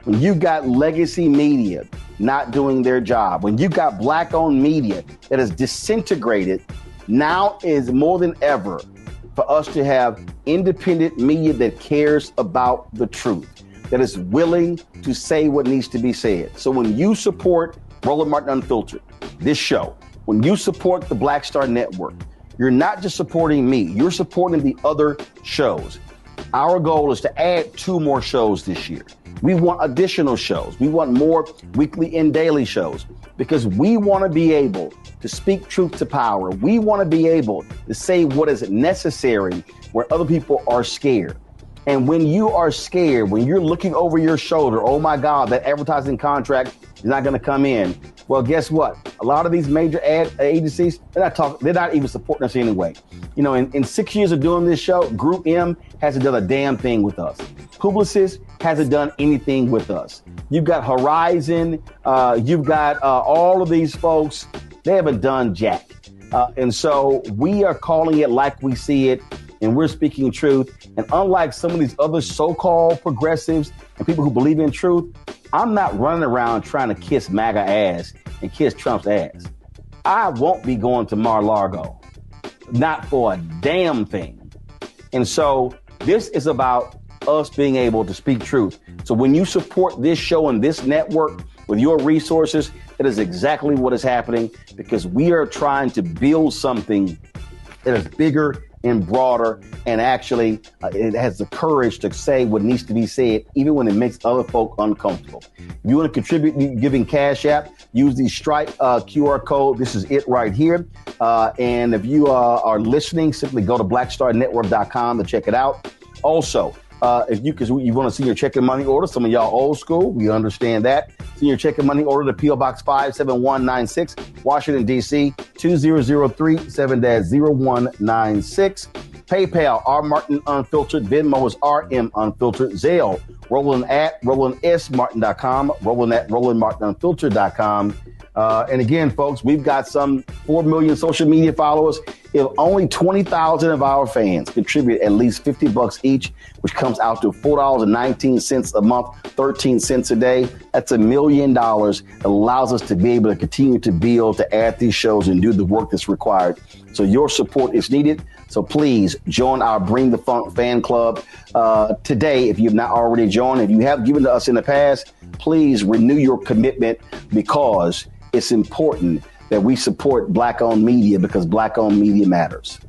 when you've got legacy media not doing their job, when you've got black-owned media that is disintegrated, now is more than ever for us to have independent media that cares about the truth, that is willing to say what needs to be said. So when you support Roland Martin Unfiltered, this show, when you support the Black Star Network, you're not just supporting me, you're supporting the other shows. Our goal is to add 2 more shows this year. We want additional shows. We want more weekly and daily shows because we want to be able to speak truth to power. We want to be able to say what is necessary where other people are scared. And when you are scared, when you're looking over your shoulder, oh my God, that advertising contract is not going to come in. Well, guess what? A lot of these major ad agencies, they're not even supporting us anyway. You know, in 6 years of doing this show, Group M hasn't done a damn thing with us. Publicis hasn't done anything with us. You've got Horizon, you've got all of these folks, they haven't done jack. And so we are calling it like we see it, and we're speaking truth. And unlike some of these other so-called progressives and people who believe in truth, I'm not running around trying to kiss MAGA ass and kiss Trump's ass. I won't be going to Mar-a-Lago, not for a damn thing. And so this is about us being able to speak truth. So when you support this show and this network with your resources, that is exactly what is happening, because we are trying to build something that is bigger and broader, and actually it has the courage to say what needs to be said, even when it makes other folk uncomfortable. If you want to contribute giving Cash App, use the Stripe QR code. This is it right here. And if you are listening, simply go to blackstarnetwork.com to check it out. Also, if you want to see your checking money order, some of y'all old school, we understand that. See your checking money order to P.O. Box 57196, Washington, D.C., 2003 7-0196. PayPal, R. Martin Unfiltered. Venmo is RM Unfiltered. Zelle, Roland at RolandSMartin.com, Roland at RolandMartinUnfiltered.com. And again, folks, we've got some 4 million social media followers. If only 20,000 of our fans contribute at least $50 each, which comes out to $4.19 a month, 13 cents a day, that's $1 million. It allows us to be able to continue to build, to add these shows and do the work that's required. So your support is needed. So please join our Bring the Funk fan club today. If you've not already joined, if you have given to us in the past, please renew your commitment, because it's important that we support Black-owned media, because Black-owned media matters.